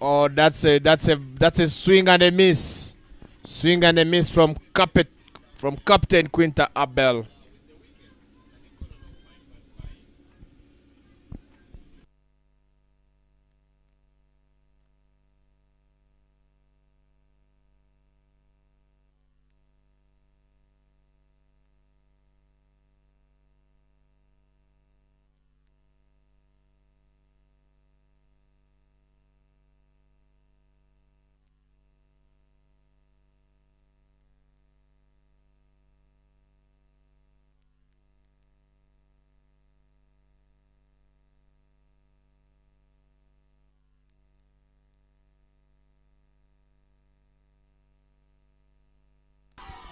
Oh, that's a swing and a miss. Swing and a miss from Captain Quinta Abel.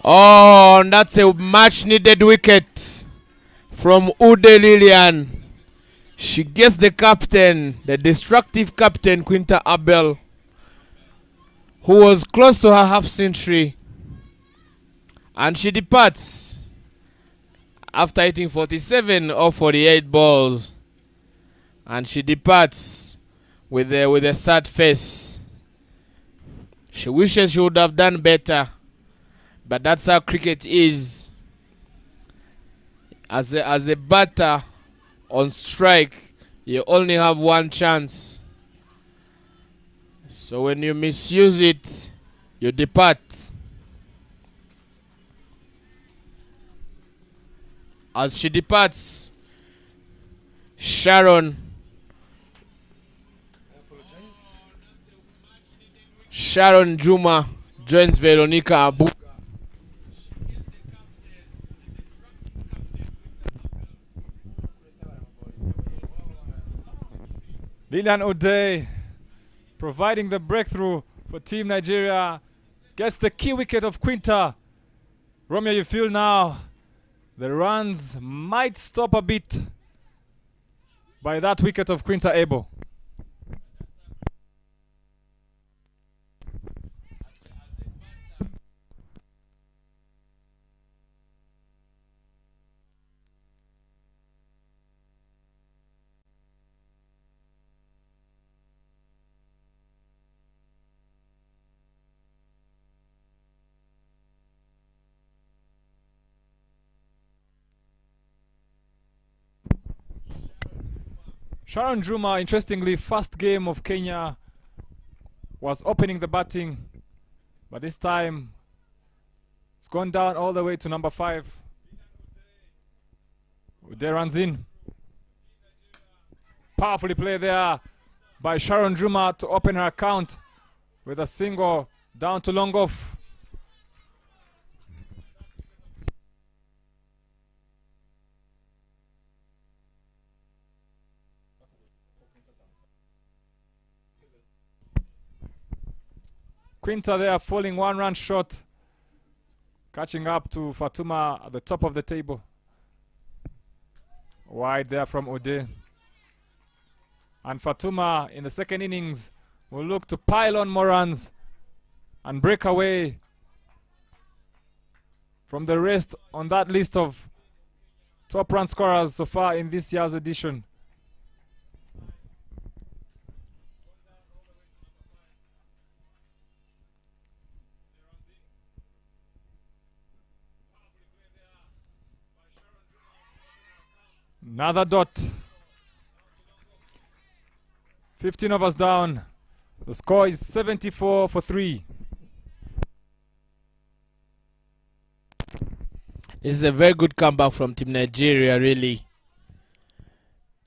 Oh, and that's a much needed wicket from Ude Lillian. She gets the captain, the destructive captain Quinta Abel, who was close to her half century, and she departs after hitting 47 or 48 balls, and she departs with a sad face. She wishes she would have done better. But that's how cricket is. As a batter on strike, you only have one chance. So when you misuse it, you depart. As she departs, Sharon Juma joins Veronica Abu. Lilian O'Day providing the breakthrough for Team Nigeria. Gets the key wicket of Quinta. Romeo, you feel now the runs might stop a bit by that wicket of Quinta Abel. Sharon Juma, interestingly, first game of Kenya was opening the batting, but this time it's gone down all the way to number 5. Ude runs in. Powerfully played there by Sharon Juma to open her account with a single down to long off. Quinta there falling 1 run short, catching up to Fatuma at the top of the table. Wide there from Ude. And Fatuma in the second innings will look to pile on more runs and break away from the rest on that list of top run scorers so far in this year's edition. Another dot. 15 overs down. The score is 74 for 3. This is a very good comeback from Team Nigeria, really.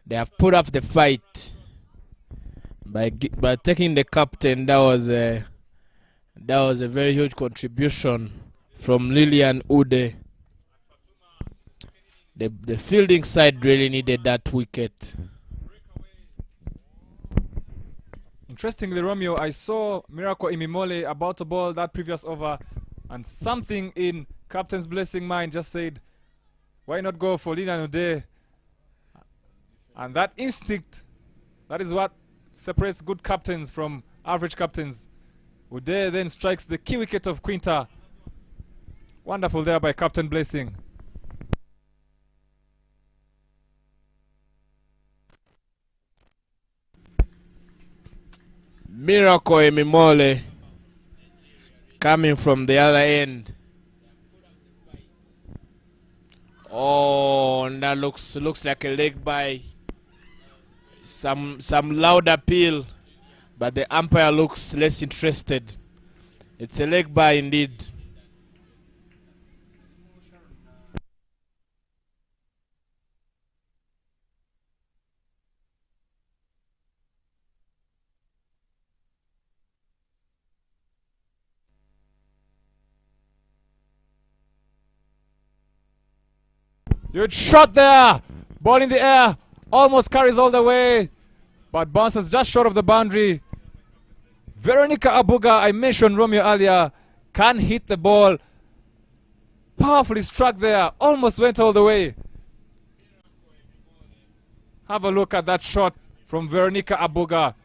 They have put up the fight by taking the captain. That was a very huge contribution from Lilian Ude. The fielding side really needed that wicket. Interestingly, Romeo, I saw Miracle Imimole about to bowl that previous over, and something in Captain's Blessing mind just said, why not go for Lilian Ude? And that instinct, that is what separates good captains from average captains. Ude then strikes the key wicket of Quinta. Wonderful there by Captain Blessing. Miracle Emimole coming from the other end. Oh, and that looks like a leg by. Some loud appeal, but the umpire looks less interested. It's a leg by indeed. Huge shot there. Ball in the air. Almost carries all the way, but bounces just short of the boundary. Veronica Abuga, I mentioned Romeo earlier, can hit the ball. Powerfully struck there. Almost went all the way. Have a look at that shot from Veronica Abuga.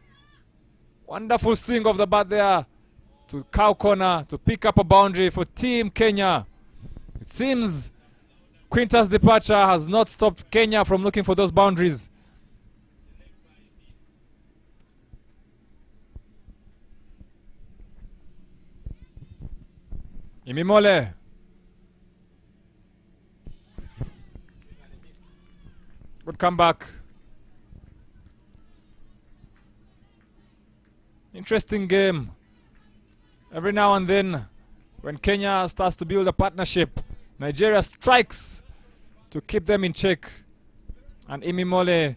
Wonderful swing of the bat there to cow corner to pick up a boundary for Team Kenya. It seems Quinta's departure has not stopped Kenya from looking for those boundaries. Imimole. Good comeback. Interesting game. Every now and then, when Kenya starts to build a partnership, Nigeria strikes to keep them in check. And Imimole,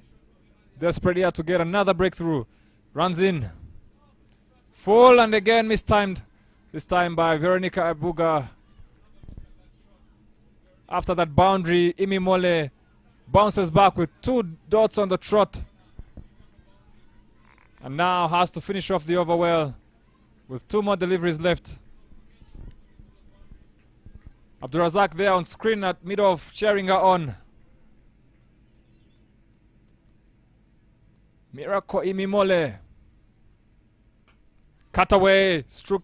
desperate here to get another breakthrough, runs in. Full and again mistimed, this time by Veronica Abuga. After that boundary, Imimole bounces back with 2 dots on the trot. And now has to finish off the over well with 2 more deliveries left. Abdurazak there on screen at mid-off, cheering her on. Miracle Imimole. Cut away, struck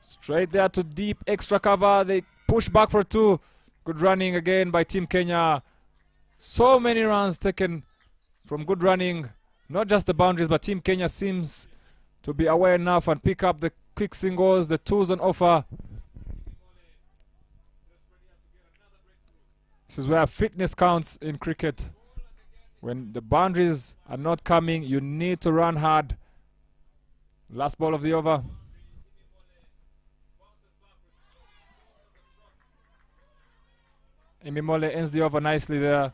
straight there to deep extra cover. They push back for 2. Good running again by Team Kenya. So many runs taken from good running. Not just the boundaries, but Team Kenya seems to be aware enough and pick up the quick singles, the 2s on offer. This is where fitness counts in cricket. When the boundaries are not coming, you need to run hard. Last ball of the over. Imimole ends the over nicely there.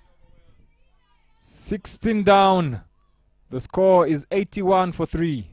16 down. The score is 81-3.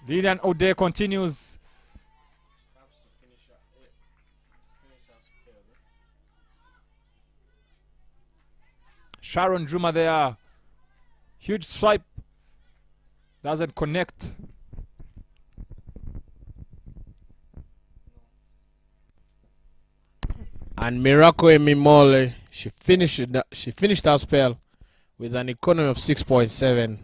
Lilian O'Day continues. Sharon Juma there. Huge swipe. Doesn't connect. And Miracle Emimole, she finished her spell with an economy of 6.7.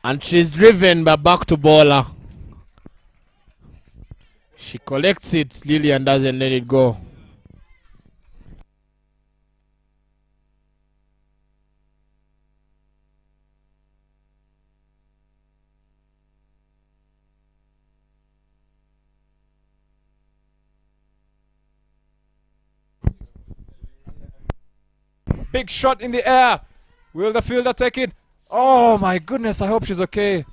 And she's driven by back to baller. She collects it, Lillian doesn't let it go. Big shot in the air. Will the fielder take it? Oh my goodness, I hope she's okay.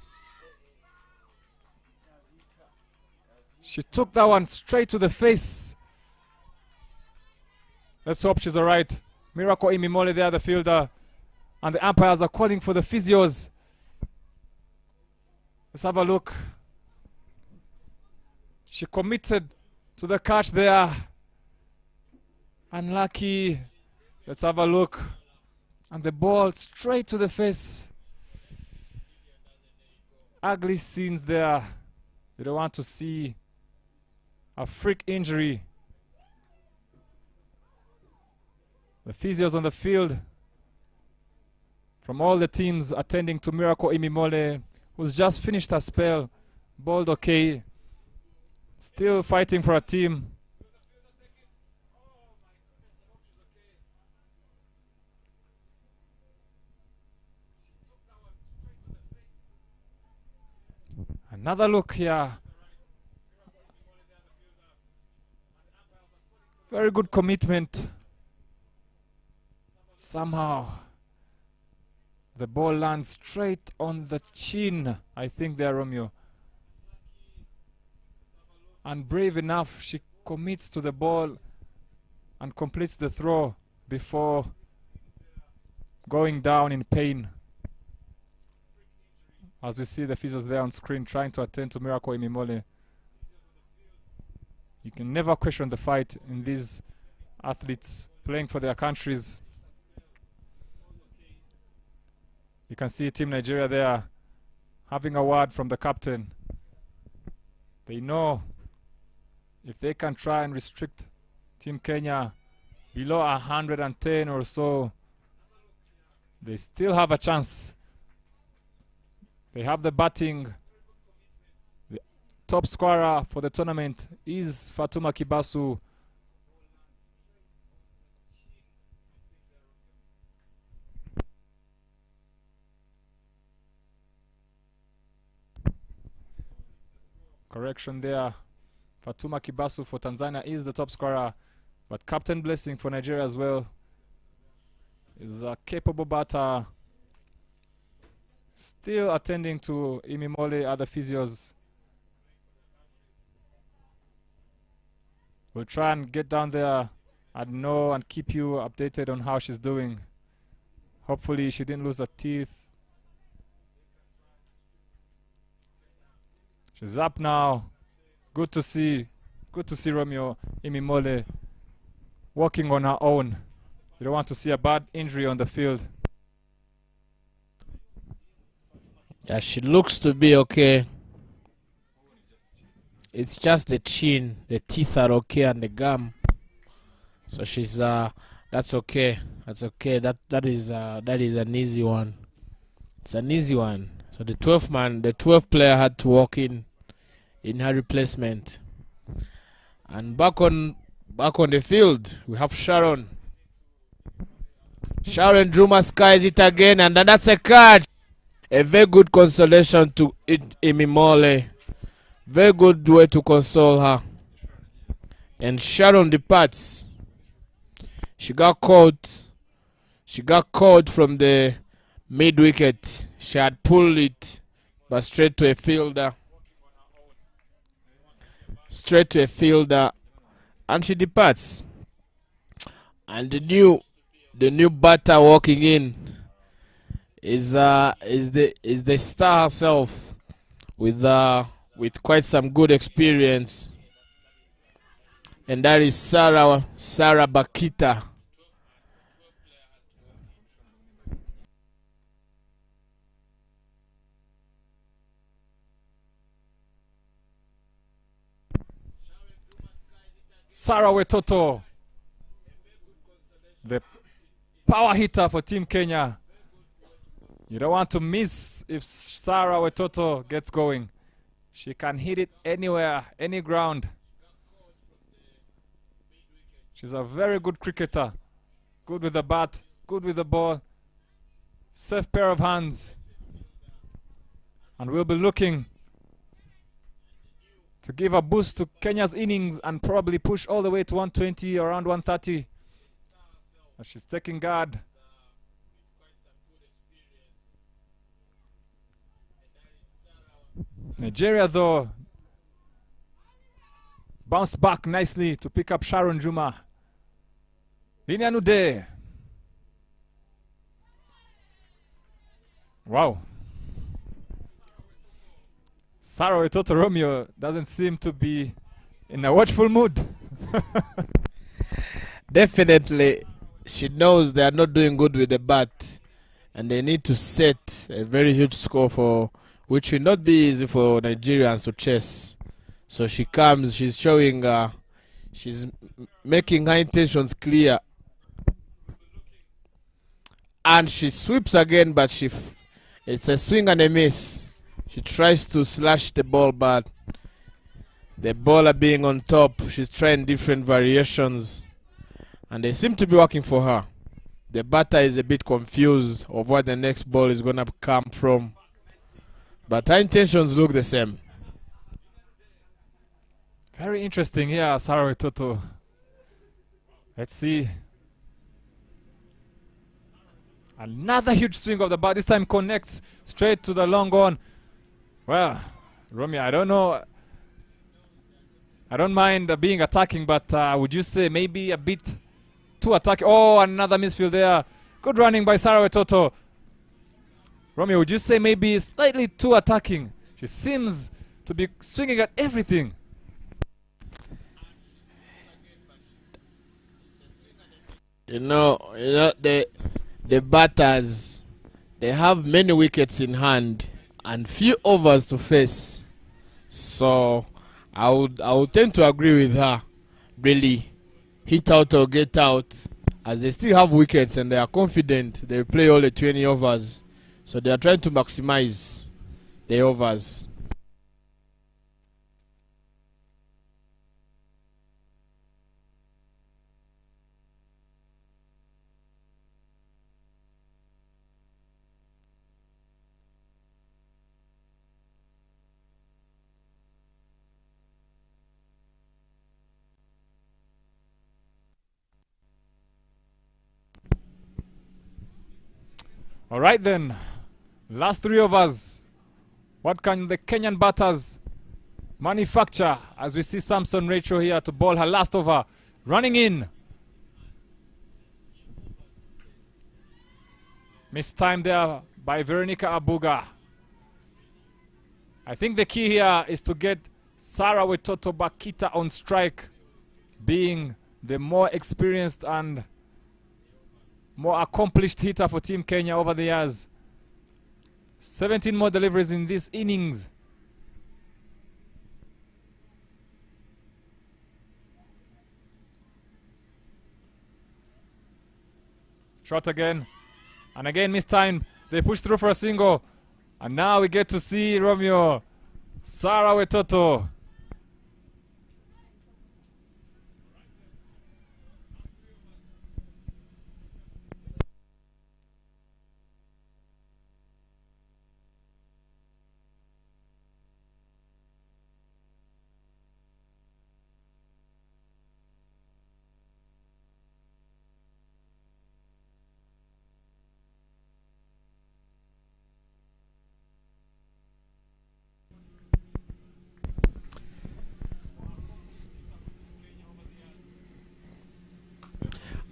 She took that one straight to the face. Let's hope she's alright. Miracle Imimole there, the fielder. And the umpires are calling for the physios. Let's have a look. She committed to the catch there. Unlucky. Let's have a look. And the ball straight to the face. Ugly scenes there. You don't want to see a freak injury. The physios on the field from all the teams attending to Miracle Imimole, who's just finished her spell. Balled okay. Still fighting for a team. Another look here. Very good commitment. Somehow the ball lands straight on the chin, I think there, Romeo. And brave enough, she commits to the ball and completes the throw before going down in pain. As we see the physios there on screen trying to attend to Miracle Imimole. You can never question the fight in these athletes playing for their countries. You can see Team Nigeria there having a word from the captain. They know if they can try and restrict Team Kenya below 110 or so, they still have a chance. They have the batting. The top scorer for the tournament is Fatuma Kibasu. Correction there. Fatuma Kibasu for Tanzania is the top scorer, but Captain Blessing for Nigeria as well is a capable batter. Still attending to Imimole, other physios. We'll try and get down there and know and keep you updated on how she's doing. Hopefully she didn't lose her teeth. She's up now. Good to see Romeo Imimole walking on her own. You don't want to see a bad injury on the field. Yeah, she looks to be okay. It's just the chin. The teeth are okay and the gum. So she's that's okay. That's okay. That is an easy one. It's an easy one. So the 12th player had to walk in her replacement. And back on the field, we have Sharon. Sharon Juma skies it again, and then that's a catch. A very good consolation to Imimole. Very good way to console her. And Sharon departs. She got caught. She got caught from the mid wicket. She had pulled it, but straight to a fielder. Straight to a fielder, and she departs. And the new batter walking in is the star herself with quite some good experience, and that is Sarah Bakita. Sarah Wetoto, the power hitter for Team Kenya. You don't want to miss if Sarah Wetoto gets going. She can hit it anywhere, any ground. She's a very good cricketer. Good with the bat, good with the ball. Safe pair of hands. And we'll be looking to give a boost to Kenya's innings and probably push all the way to 120, around 130. As she's taking guard. Nigeria, though, bounced back nicely to pick up Sharon Juma. Linia Nude. Wow. Sarah Wetoto Romeo doesn't seem to be in a watchful mood. Definitely, she knows they are not doing good with the bat, and they need to set a very huge score for which will not be easy for Nigerians to chase. So she comes, she's showing, she's making her intentions clear, and she sweeps again, but it's a swing and a miss. She tries to slash the ball, but the bowler being on top, she's trying different variations, and they seem to be working for her. The batter is a bit confused of where the next ball is going to come from, but her intentions look the same. Very interesting here, Sarah Wetoto. Let's see. Another huge swing of the bat. This time connects straight to the long on. Well, Romeo, I don't know. I don't mind being attacking, but would you say maybe a bit too attacking? Oh, another misfield there. Good running by Sarah Wetoto. Romeo, would you say maybe slightly too attacking? She seems to be swinging at everything. You know the batters, they have many wickets in hand and few overs to face. So I would tend to agree with her. Really, hit out or get out, as they still have wickets and they are confident they play all the 20 overs. So they are trying to maximize the overs. All right then. Last 3 overs. What can the Kenyan batters manufacture as we see Samson Rachel here to bowl her last over. Running in. Missed time there by Veronica Abuga. I think the key here is to get Sarah Wetoto Bakita on strike, being the more experienced and more accomplished hitter for Team Kenya over the years. 17 more deliveries in this innings. Shot again. And again, missed time. They push through for a single. And now we get to see Romeo. Sarah Wetoto.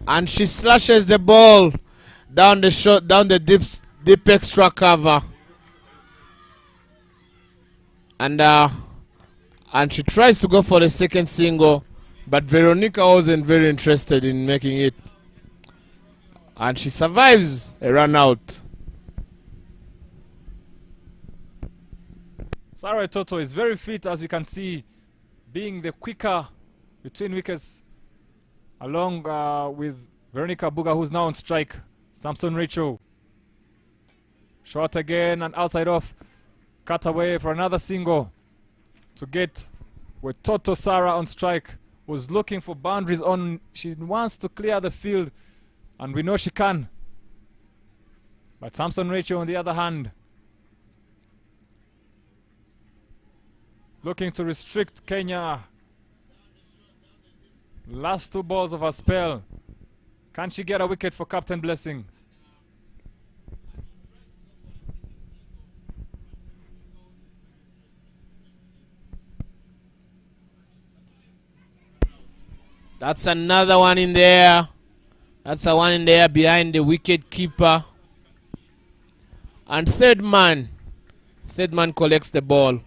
And she slashes the ball down the shot, down the deep extra cover. And she tries to go for the second single, but Veronica wasn't very interested in making it. And she survives a run out. Sarah Wetoto is very fit, as you can see, being the quicker between wickets, along with Veronica Buga, who's now on strike. Samson Rachel. Shot again and outside off. Cut away for another single to get Wetoto Sarah on strike, who's looking for boundaries on. She wants to clear the field, and we know she can. But Samson Rachel, on the other hand, looking to restrict Kenya. Last 2 balls of her spell. Can she get a wicket for Captain Blessing? That's another one in there. That's a one in there behind the wicket keeper. And third man collects the ball.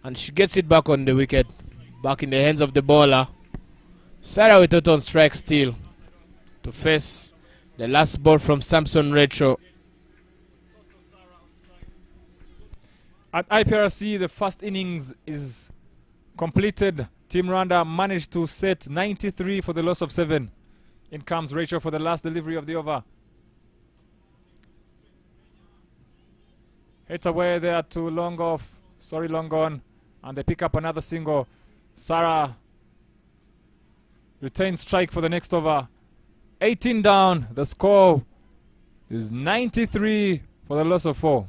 And she gets it back on the wicket. Back in the hands of the bowler. Sarah Wetoto on strike still to face the last ball from Samson Rachel. At IPRC, the first innings is completed. Team Rwanda managed to set 93 for the loss of 7. In comes Rachel for the last delivery of the over. Hit away there to long off. Sorry, long gone. And they pick up another single. Sarah retains strike for the next over. 18 down. The score is 93 for the loss of 4.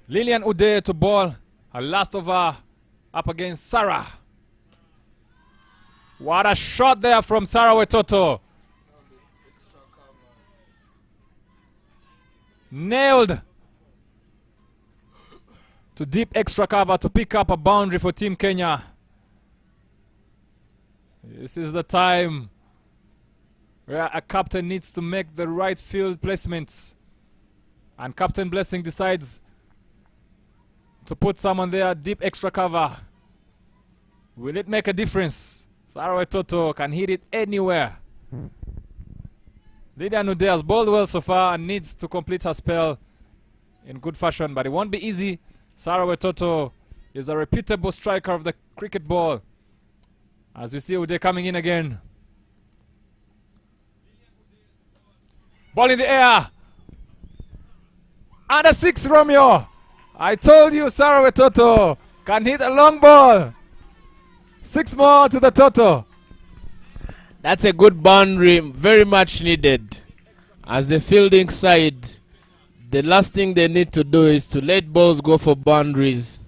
Lillian Ude to ball. Her last over up against Sarah. What a shot there from Sarah Wetoto. Nailed to deep extra cover to pick up a boundary for Team Kenya. This is the time where a captain needs to make the right field placements. And Captain Blessing decides to put someone there, deep extra cover. Will it make a difference? Sarah Wetoto can hit it anywhere. Lydia Nude has bowled well so far and needs to complete her spell in good fashion, but it won't be easy. Sarah Wetoto is a reputable striker of the cricket ball. As we see Uday coming in again. Ball in the air. Under 6, Romeo. I told you Sarah Toto can hit a long ball. 6 more to the Toto. That's a good boundary, very much needed. As the fielding side, the last thing they need to do is to let balls go for boundaries.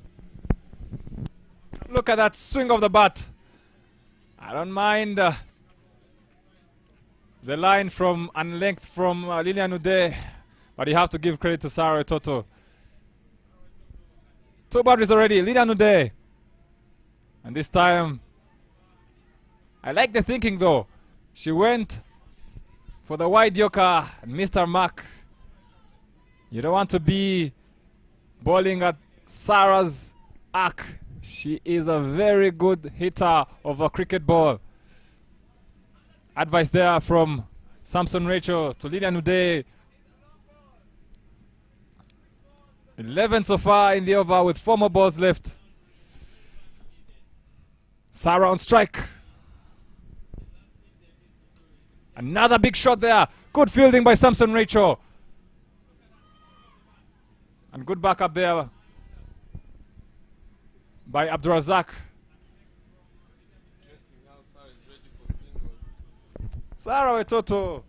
Look at that swing of the bat. I don't mind the line from and length from Lilian Uday, but you have to give credit to Sarah Toto. 2 boundaries already, Lilian Uday. And this time, I like the thinking though. She went for the wide yorker and Mr. Mark. You don't want to be bowling at Sarah's arc. She is a very good hitter of a cricket ball. Advice there from Samson Rachel to Lilian Uday. 11 so far in the over with 4 more balls left. Sarah on strike. Another big shot there. Good fielding by Samson Rachel. And good backup there by Abdurazak. Sarah Toto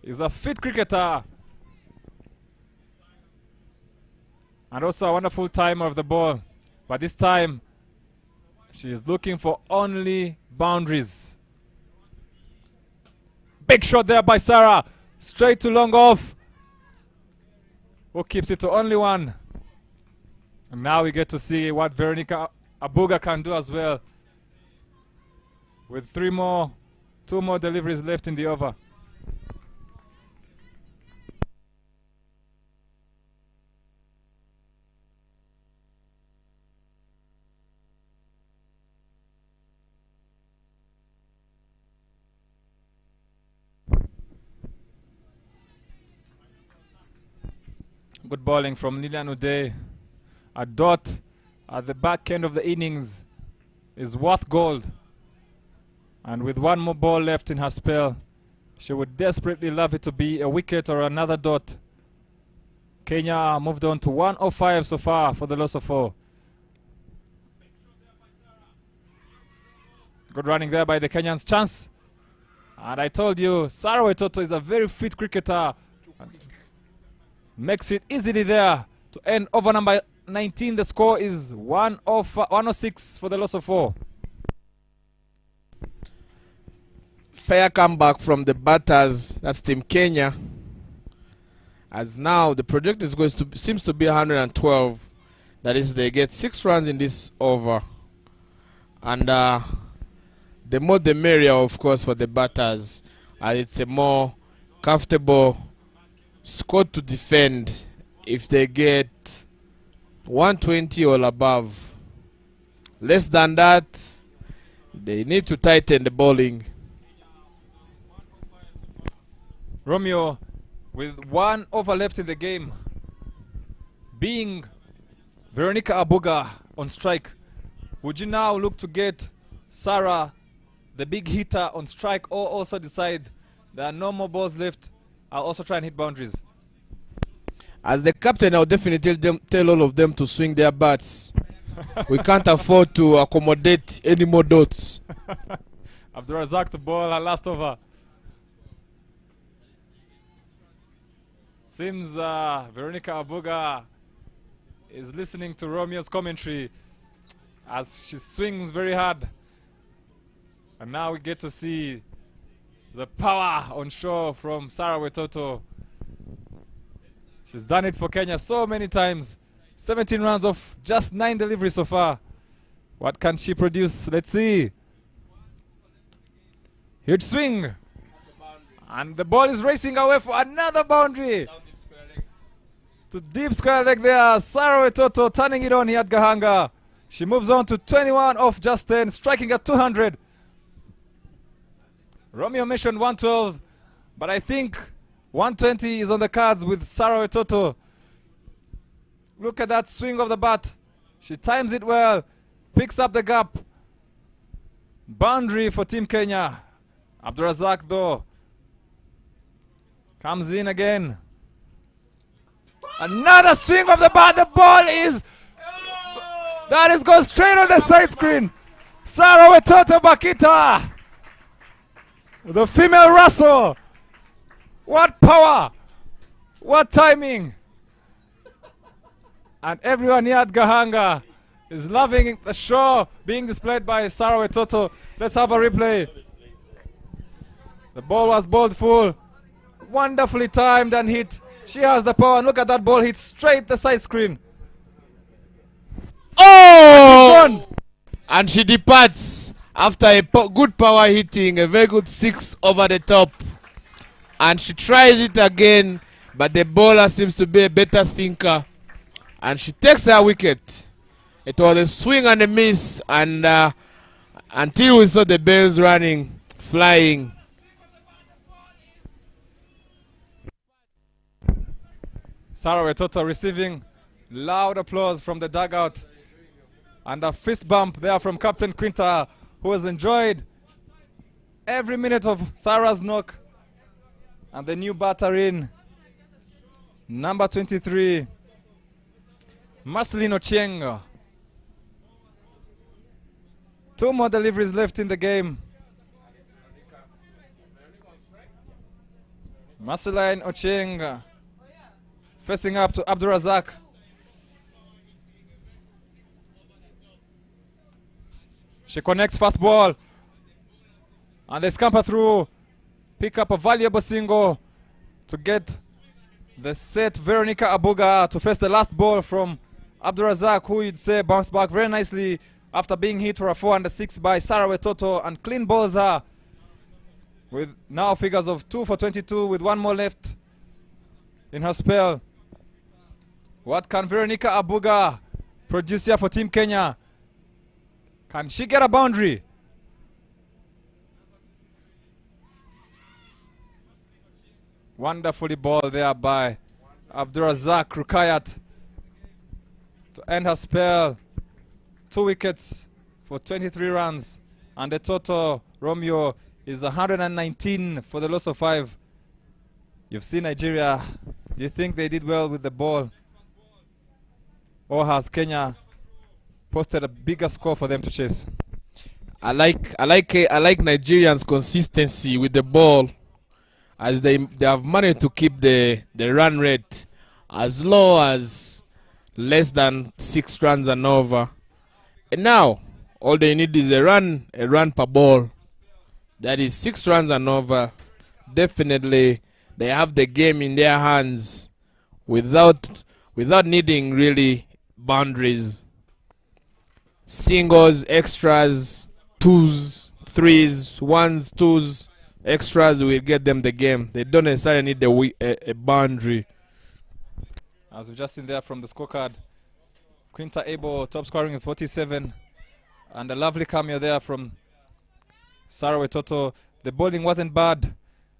is a fit cricketer and also a wonderful timer of the ball. But this time, she is looking for only boundaries. Big shot there by Sarah. Straight to long off. Who keeps it to only 1. And now we get to see what Veronica Abuga can do as well. With 2 more deliveries left in the over. Good bowling from Lilian Uday. A dot at the back end of the innings is worth gold. And with 1 more ball left in her spell, she would desperately love it to be a wicket or another dot. Kenya moved on to 105 so far for the loss of 4. Good running there by the Kenyans. Chance. And I told you, Sarah Toto is a very fit cricketer. Makes it easily there to end over number 19. The score is 106 for the loss of 4. Fair comeback from the batters. That's Team Kenya. As now the project is going to seems to be 112. That is, they get 6 runs in this over, and the more the merrier, of course, for the batters. It's a more comfortable score to defend if they get 120 or above. Less than that, they need to tighten the bowling. Romeo, with 1 over left in the game, being Veronica Abuga on strike, would you now look to get Sarah, the big hitter, on strike, or also decide there are no more balls left? I'll also try and hit boundaries. As the captain, I'll definitely tell all of them to swing their bats. We can't afford to accommodate any more dots. Abdurazak to ball her last over. Seems Veronica Abuga is listening to Romeo's commentary as she swings very hard. And now we get to see the power on show from Sarah Wetoto. She's done it for Kenya so many times. 17 runs off just 9 deliveries so far. What can she produce? Let's see. Huge swing. And the ball is racing away for another boundary. To deep square leg there. Sarah Wetoto turning it on here at Gahanga. She moves on to 21 off just 10, striking at 200. Romeo mentioned 112, but I think 120 is on the cards with Sarah Wetoto. Look at that swing of the bat. She times it well. Picks up the gap. Boundary for Team Kenya. Abdurazak though comes in again. Another swing of the bat. The ball is... That is goes straight on the side screen. Sarah Wetoto Bakita. The female Russell. What power. What timing. And everyone here at Gahanga is loving the show being displayed by Sarah Wetoto. Let's have a replay. The ball was bowled full. Wonderfully timed and hit. She has the power. And look at that ball hit straight the side screen. Oh! And she departs after a good power hitting, a very good 6 over the top. And she tries it again, but the bowler seems to be a better thinker. And she takes her wicket. It was a swing and a miss, and until we saw the bells running, flying. Sarah Wetoto receiving loud applause from the dugout. And a fist bump there from Captain Quinta, who has enjoyed every minute of Sarah's knock. And the new batter in, number 23, Marceline Ochieng. 2 more deliveries left in the game. Marceline Ochieng facing up to Abdurazak. She connects fast ball. And they scamper through. Pick up a valuable single to get the set Veronica Abuga to face the last ball from Abdurazak, who you'd say bounced back very nicely after being hit for a 4 and a 6 by Sarah Wetoto, and clean balls her with now figures of 2 for 22 with 1 more left in her spell. What can Veronica Abuga produce here for Team Kenya? Can she get a boundary? Wonderfully ball there by Abdurazak Rukayat to end her spell. 2 wickets for 23 runs, and the total, Romeo, is 119 for the loss of 5. You've seen Nigeria. Do you think they did well with the ball, or has Kenya posted a bigger score for them to chase? I like Nigerians' consistency with the ball, as they have managed to keep the run rate as low as less than 6 runs and over. And now all they need is a run per ball. That is 6 runs and over. Definitely they have the game in their hands without needing really boundaries. Singles, extras, 2s, 3s, 1s, 2s, extras will get them the game. They don't necessarily need a boundary. As we've just seen there from the scorecard, Quinta Abo top scoring with 47, and a lovely cameo there from Sarah Wetoto. The bowling wasn't bad.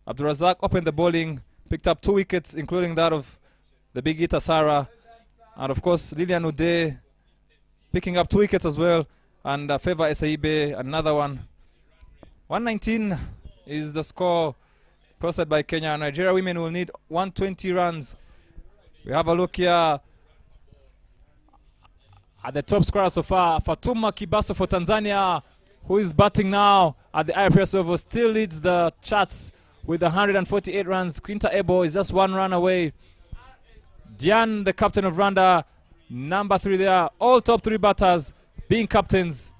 Abdurazak opened the bowling, picked up 2 wickets, including that of the big hitter Sarah, and of course Lilian Ude picking up 2 wickets as well, and Favour Esaibe another one. 119 is the score posted by Kenya. Nigeria women will need 120 runs. We have a look here at the top scorer so far. Fatuma Kibaso for Tanzania, who is batting now at the IFS Oval, still leads the charts with 148 runs. Quinta Ebo is just 1 run away. Dian, the captain of Rwanda, number 3 there. All top 3 batters being captains.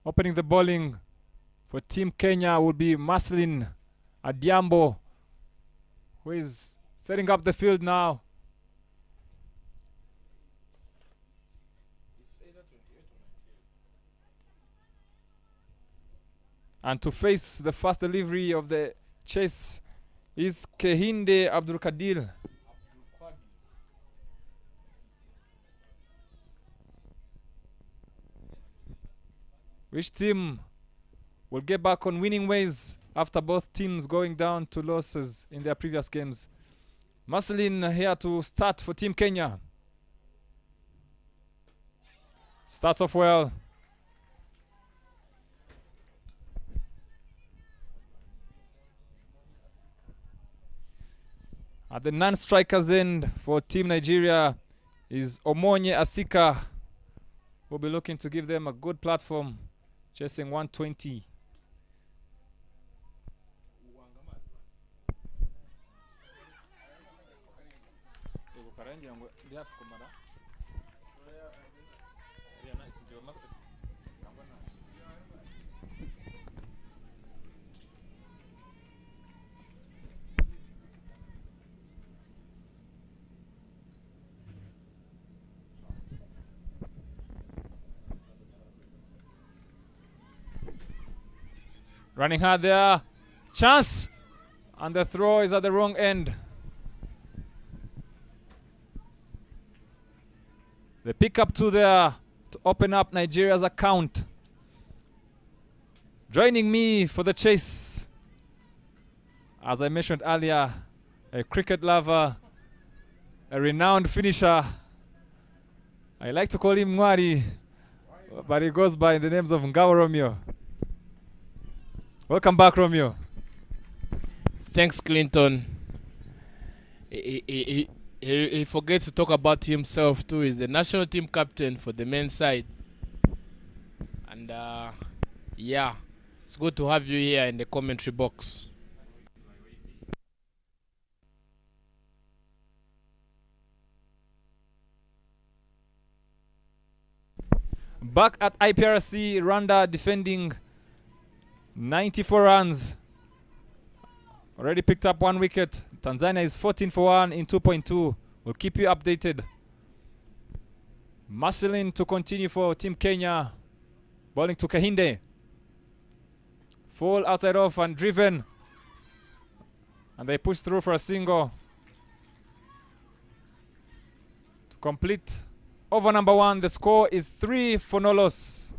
Opening the bowling for Team Kenya will be Maslin Adiambo, who is setting up the field now. And to face the fast delivery of the chase is Kehinde Abdulkadir. Which team will get back on winning ways after both teams going down to losses in their previous games? Maslin here to start for Team Kenya. Starts off well. At the non-strikers end for Team Nigeria is Omonye Asika, who will be looking to give them a good platform, chasing 120. Running hard there. Chance. And the throw is at the wrong end. They pick up two there to open up Nigeria's account. Joining me for the chase, as I mentioned earlier, a cricket lover, a renowned finisher. I like to call him Mwari, but he goes by the names of Ngawa Romeo. Welcome back, Romeo. Thanks, Clinton. He forgets to talk about himself too. He's the national team captain for the men's side. And yeah, it's good to have you here in the commentary box. Back at IPRC, Rwanda defending 94 runs. Already picked up 1 wicket. Tanzania is 14 for 1 in 2.2. We'll keep you updated. Maslin to continue for Team Kenya. Bowling to Kehinde. Full outside off and driven. And they push through for a single. To complete over number 1, the score is 3 for no loss.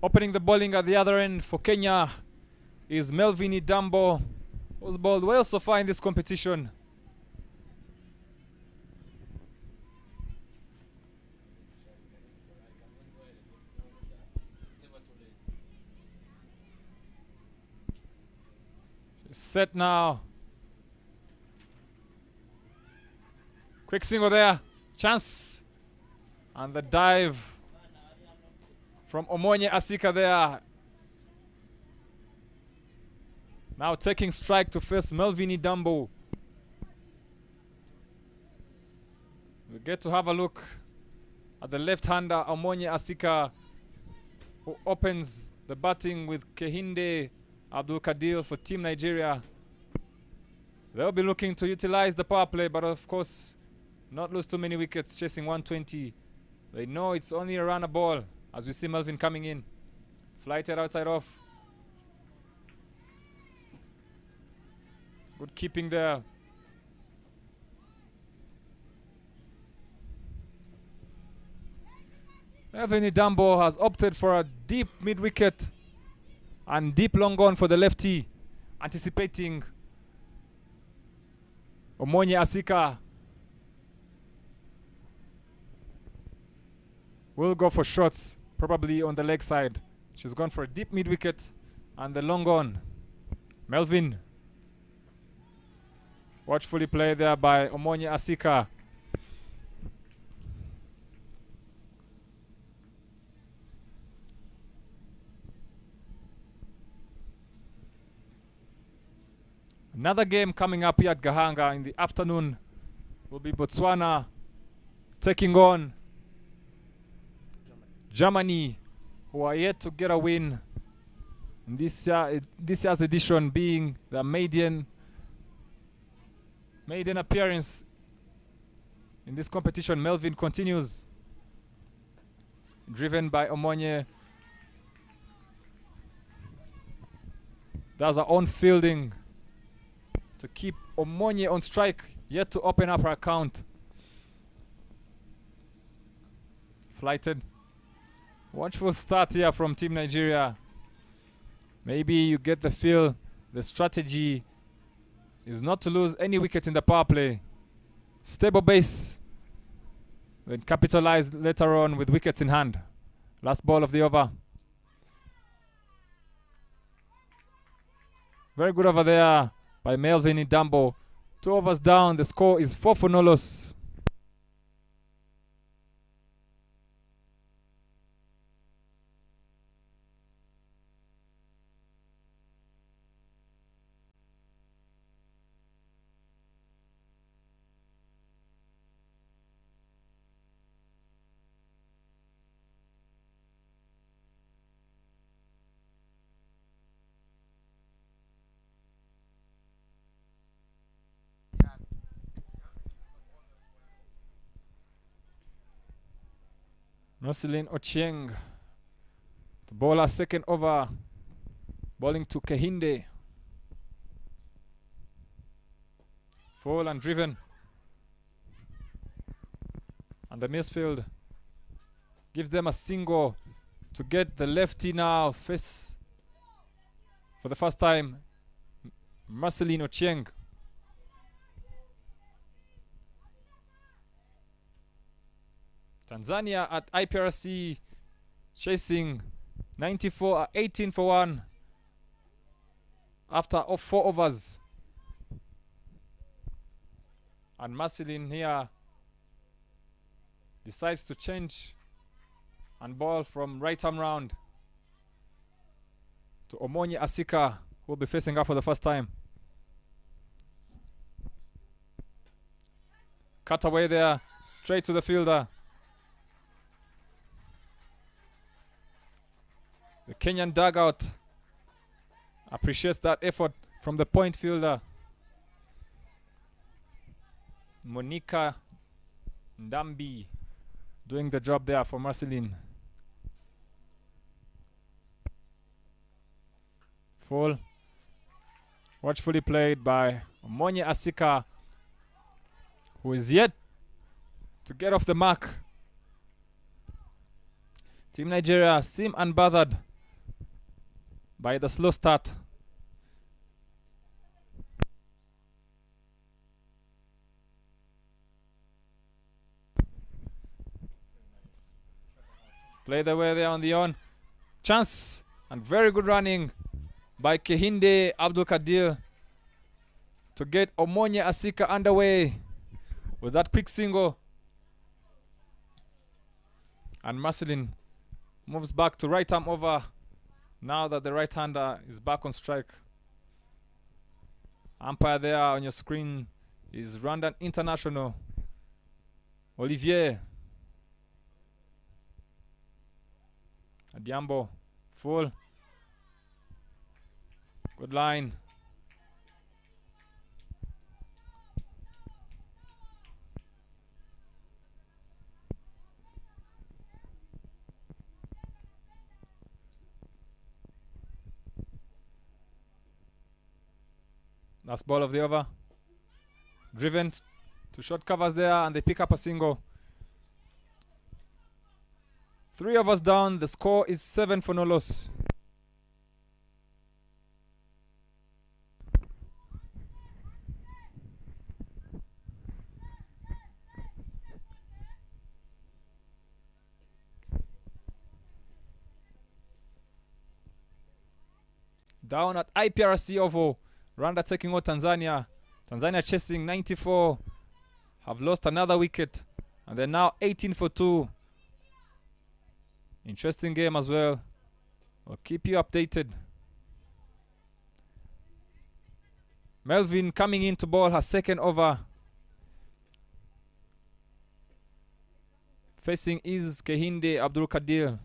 Opening the bowling at the other end for Kenya is Melvin Idambo, who's bowled well so far in this competition. She's set now. Quick single there. Chance. And the dive from Omonye Asika there. Now taking strike to face Melvin Idambo. We get to have a look at the left-hander Omonye Asika, who opens the batting with Kehinde Abdulkadir for Team Nigeria. They'll be looking to utilize the power play, but of course not lose too many wickets, chasing 120. They know it's only a runner ball. As we see Melvin coming in. Flighted outside off. Good keeping there. Melvin Idambo has opted for a deep mid-wicket and deep long on for the lefty, anticipating Omonye Asika will go for shots, probably on the leg side. She's gone for a deep mid wicket and the long on. Melvin. Watchfully played there by Omonye Asika. Another game coming up here at Gahanga in the afternoon will be Botswana taking on Germany, who are yet to get a win in this year's edition, being the maiden appearance in this competition. Melvin continues, driven by Omonye. Does her own fielding to keep Omonye on strike, yet to open up her account. Flighted. Watchful start here from Team Nigeria. Maybe you get the feel the strategy is not to lose any wicket in the power play. Stable base, then capitalize later on with wickets in hand. Last ball of the over. Very good over there by Melvin Idambo. 2 overs down. The score is 4 for no loss. Roselyn Ochieng to bowl her second over, bowling to Kehinde. Full and driven. And the Millsfield gives them a single to get the lefty now face for the first time. Roselyn Ochieng. Tanzania at IPRC chasing 94 at 18 for 1 after 4 overs. And Marcelin here decides to change and ball from right arm round to Omonye Asika, who will be facing her for the first time. Cut away there, straight to the fielder. The Kenyan dugout appreciates that effort from the point fielder. Monica Ndambi doing the job there for Marceline. Full. Watchfully played by Omonye Asika, who is yet to get off the mark. Team Nigeria seem unbothered by the slow start. Play the way there on the on. Chance and very good running by Kehinde Abdul Kadir to get Omonye Asika underway with that quick single. And Marcelin moves back to right arm over now that the right-hander is back on strike. Umpire there on your screen is Rwandan international Olivier Adiambo. Full. Good line. Last ball of the over. Driven to short covers there, and they pick up a single. 3 overs down. The score is 7 for no loss. down at IPRC Ovo. Rwanda taking out Tanzania. Tanzania chasing 94. Have lost another wicket. And they're now 18 for 2. Interesting game as well. We'll keep you updated. Melvin coming in to bowl her second over. Facing is Kehinde Abdul Kadir.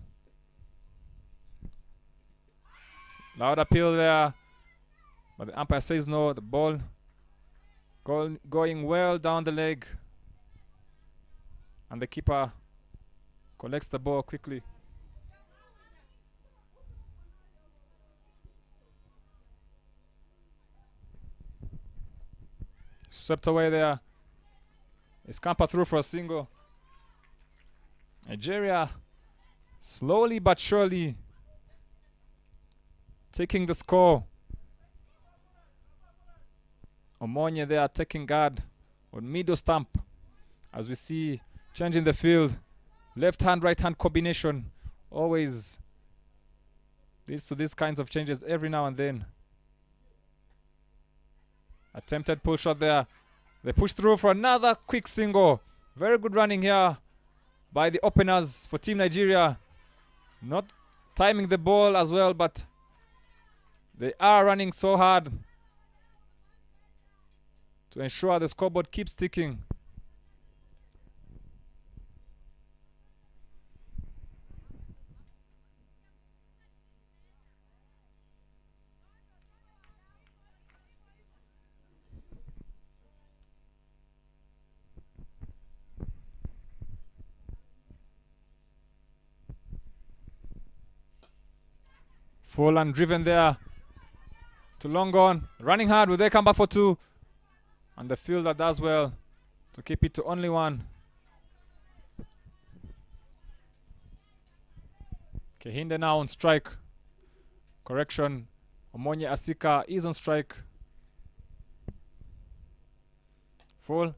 Loud appeal there, but the umpire says no. The ball going well down the leg, and the keeper collects the ball quickly. Swept away there. It's Scamper through for a single. Nigeria slowly but surely taking the score. Omonye there taking guard on middle stump. As we see changing the field. Left hand, right hand combination always leads to these kinds of changes every now and then. Attempted pull shot there. They push through for another quick single. Very good running here by the openers for Team Nigeria. Not timing the ball as well, but they are running so hard to ensure the scoreboard keeps ticking. Full and driven there to long on. Running hard. Will they come back for 2? And the fielder does well to keep it to only 1. Kehinde now on strike. Correction. Omonye Asika is on strike. Full.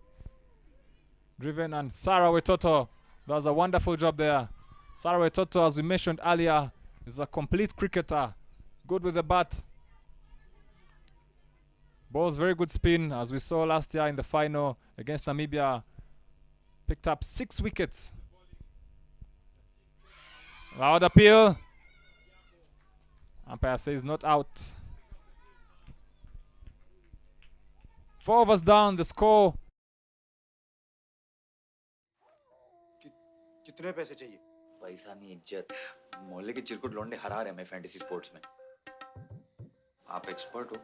Driven and Sarah Wetoto does a wonderful job there. Sarah Wetoto, as we mentioned earlier, is a complete cricketer. Good with the bat. Bowls very good spin, as we saw last year in the final against Namibia. Picked up 6 wickets. Loud appeal. Umpire says not out. 4 overs down, the score. कितने पैसे चाहिए? पैसा नहीं, इज्जत। मोहल्ले के चिरकुट लौंडे हरा रहे हैं फैंटेसी स्पोर्ट्स में। आप एक्सपर्ट हो,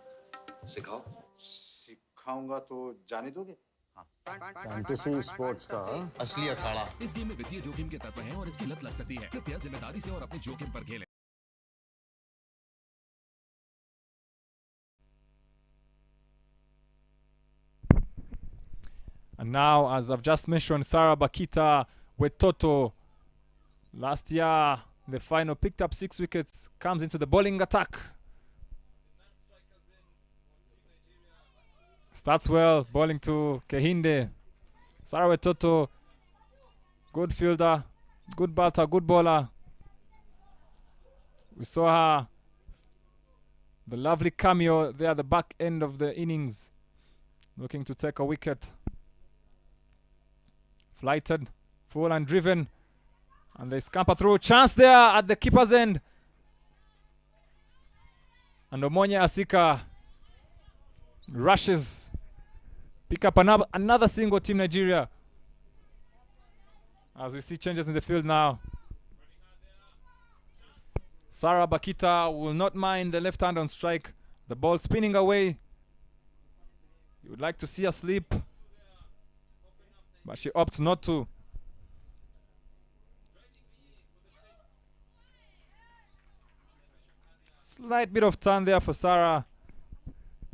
सिखाओ। सिखाऊंगा तो जाने दोगे? हाँ। फैंटेसी स्पोर्ट्स का असली अखाड़ा। इस गेम में वित्तीय जोखिम के तत्व हैं और इसकी लत लग सकती है। कृपया जिम्मेदारी से और अपने जोखिम पर खेलें। And now, as I've just mentioned, Sarah Bakita Wetoto, last year, the final picked up 6 wickets, comes into the bowling attack. Starts well, bowling to Kehinde. Sarah Wetoto, good fielder, good batter, good bowler. We saw her, the lovely cameo there at the back end of the innings, looking to take a wicket. Flighted, full and driven, and they scamper through. Chance there at the keeper's end, and Omonye Asika rushes, pick up another single. Team Nigeria, as we see changes in the field now. Sarah Bakita will not mind the left hand on strike. The ball spinning away. You would like to see her sleep, but she opts not to. Slight bit of turn there for Sarah,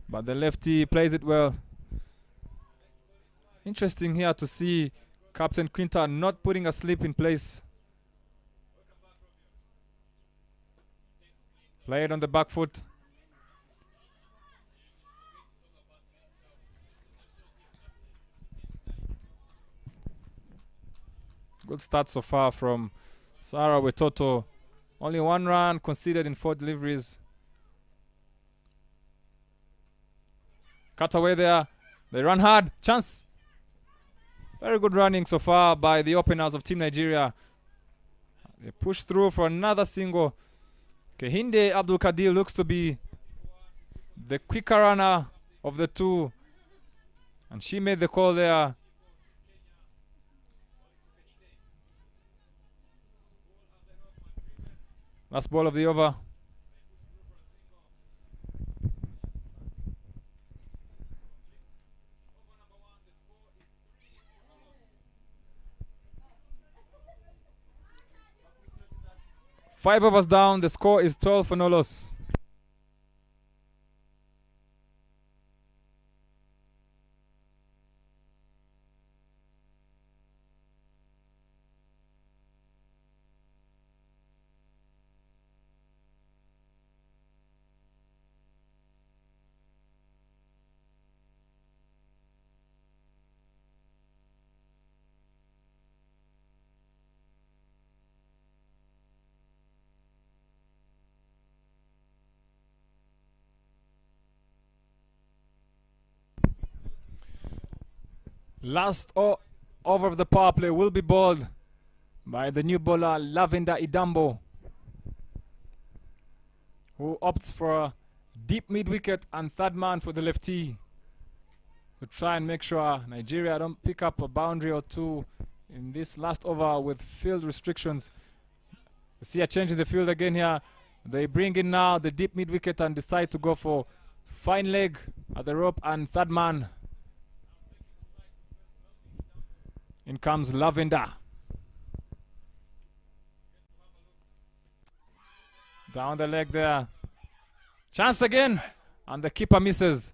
but the lefty plays it well. Interesting here to see Captain Quinta not putting a slip in place. Play it on the back foot. Good start so far from Sarah Wetoto. Only 1 run conceded in 4 deliveries. cut away there. They run hard. Chance. Very good running so far by the openers of Team Nigeria. They push through for another single. Kehinde Abdul Kadir looks to be the quicker runner of the two. And she made the call there. Last ball of the over. Five overs down. The score is 12 for no loss. Last over of the power play will be bowled by the new bowler Lavender Idambo, who opts for a deep mid-wicket and third man for the lefty to try and make sure Nigeria don't pick up a boundary or two in this last over with field restrictions. We see a change in the field again here. They bring in now the deep mid-wicket and decide to go for fine leg at the rope and third man. In comes Lavender. Down the leg there. Chance again. And the keeper misses.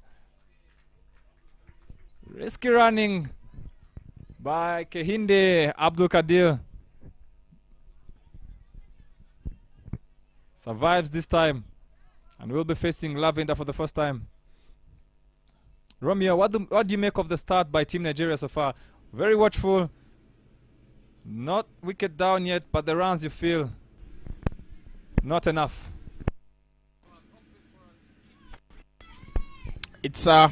Risky running by Kehinde Abdul Kadir. Survives this time. And will be facing Lavender for the first time. Romeo, what do you make of the start by Team Nigeria so far? Very watchful. Not wicket down yet, but the runs you feel not enough. It's a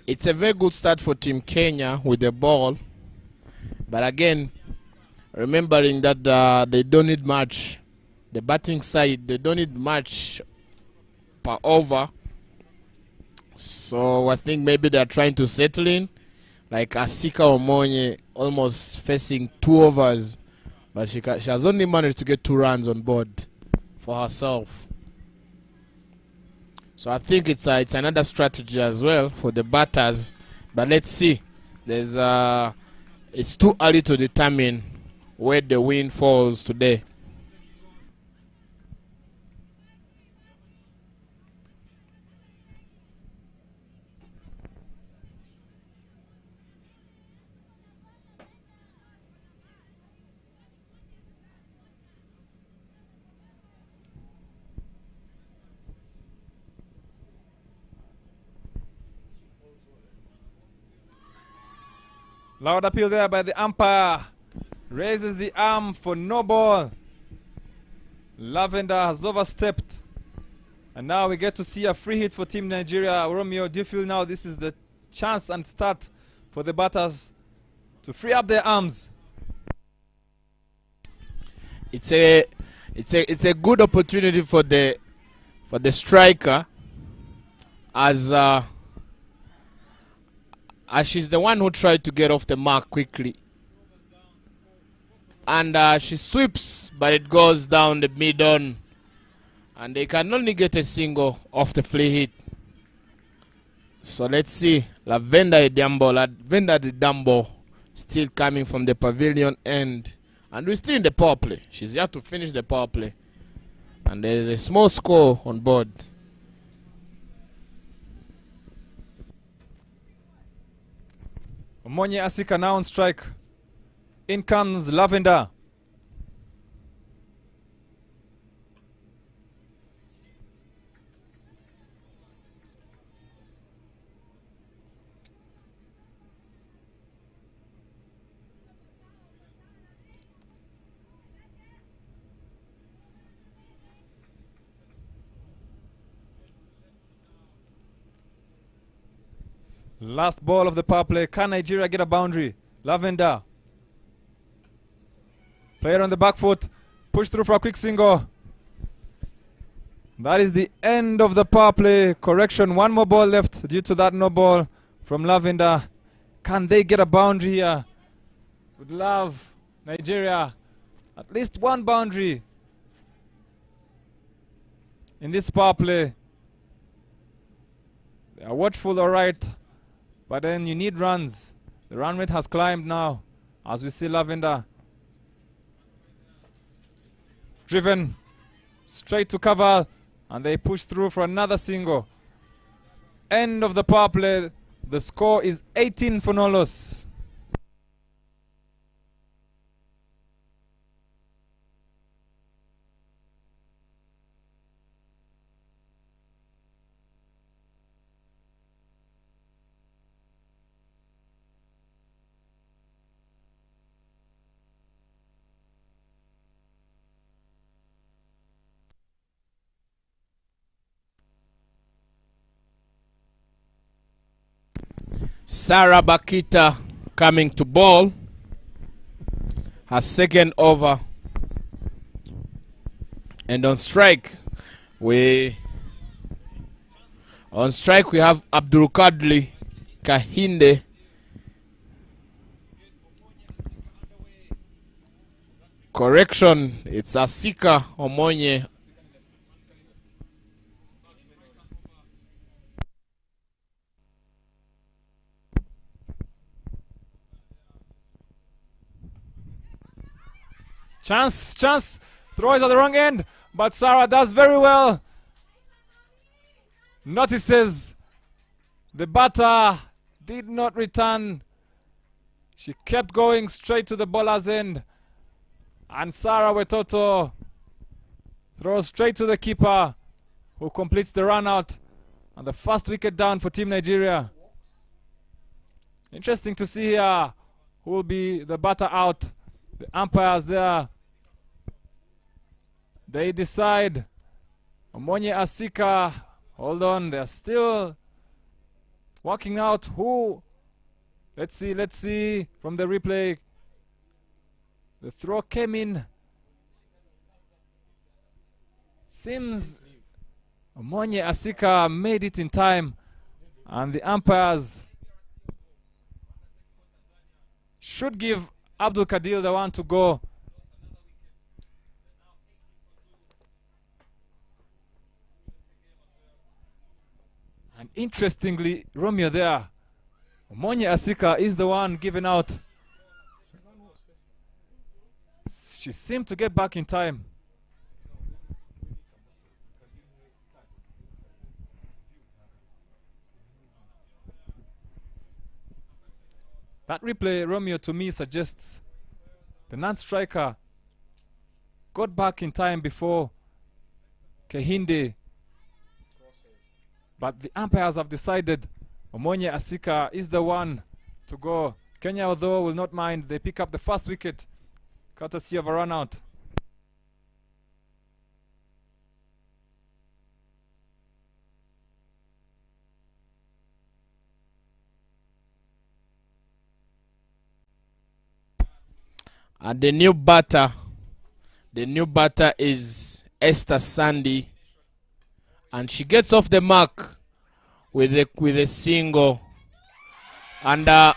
very good start for Team Kenya with the ball, but again, remembering that they don't need much. The batting side, they don't need much per over. So I think maybe they're trying to settle in. Like Asika Omonye almost facing 2 overs, but she has only managed to get 2 runs on board for herself. So I think it's another strategy as well for the batters. But let's see. It's too early to determine where the wind falls today. Loud appeal there by the umpire. Raises the arm for no ball. Lavender has overstepped. And now we get to see a free hit for Team Nigeria. Romeo, do you feel now this is the chance and start for the batters to free up their arms? It's a good opportunity for the striker, as she's the one who tried to get off the mark quickly. And she sweeps, but it goes down the mid-on. And they can only get a single off the free hit. So let's see. Lavender Idambo still coming from the pavilion end. And we're still in the power play. She's yet to finish the power play. And there's a small score on board. Omonye Asika now on strike. In comes Lavender. Last ball of the power play. Can Nigeria get a boundary? Lavender. Player on the back foot. Push through for a quick single. That is the end of the power play. Correction, one more ball left due to that no ball from Lavender. Can they get a boundary here? Would love Nigeria. At least one boundary in this power play. They are watchful, all right. But then you need runs. The run rate has climbed now as we see Lavender. Driven straight to cover, and they push through for another single. End of the power play. The score is 18 for no loss. Sarah Bakita coming to ball. Her second over. And on strike we have Abdul Kadri Kahinde. Correction, it's Asika Omonye. Chance. Throw is at the wrong end, but Sarah does very well. Notices the batter did not return. She kept going straight to the bowler's end. And Sarah Wetoto throws straight to the keeper, who completes the run out. And the first wicket down for Team Nigeria. Interesting to see here who will be the batter out. The umpires there, they decide. Omonye Asika, hold on, they're still working out who. Let's see from the replay. The throw came in. Seems Omonye Asika made it in time, and the umpires should give Abdul Kadil the one to go. And interestingly, Romeo there, Omonye Asika is the one given out. She seemed to get back in time. That replay, Romeo, to me suggests the non-striker got back in time before Kahinde. But the umpires have decided Omonye Asika is the one to go. Kenya, although, will not mind. They pick up the first wicket, courtesy of a run out. And the new batter is Esther Sandy, and she gets off the mark with a single, and a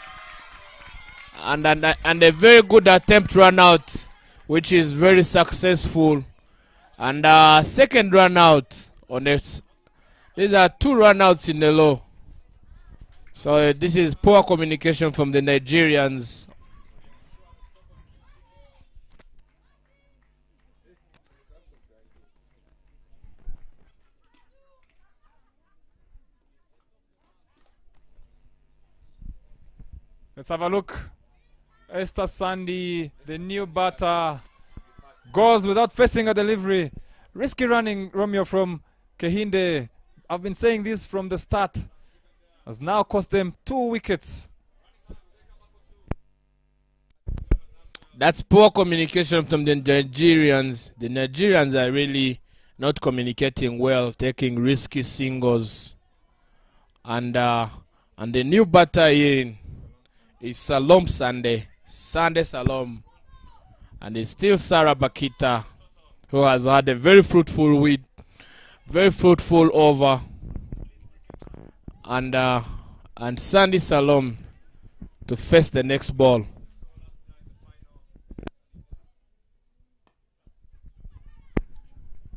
very good attempt run out, which is very successful, and second run out on it. These are two run outs in a row. So this is poor communication from the Nigerians. Let's have a look. Esther Sandy, the new batter, goes without facing a delivery. Risky running, Romeo, from Kahinde. I've been saying this from the start. Has now cost them 2 wickets. That's poor communication from the Nigerians. The Nigerians are really not communicating well, taking risky singles. And And the new batter in is Salom Sande Salom. And it's still Sarah Bakita, who has had a very fruitful week, very fruitful over. And Sandy Salom to face the next ball.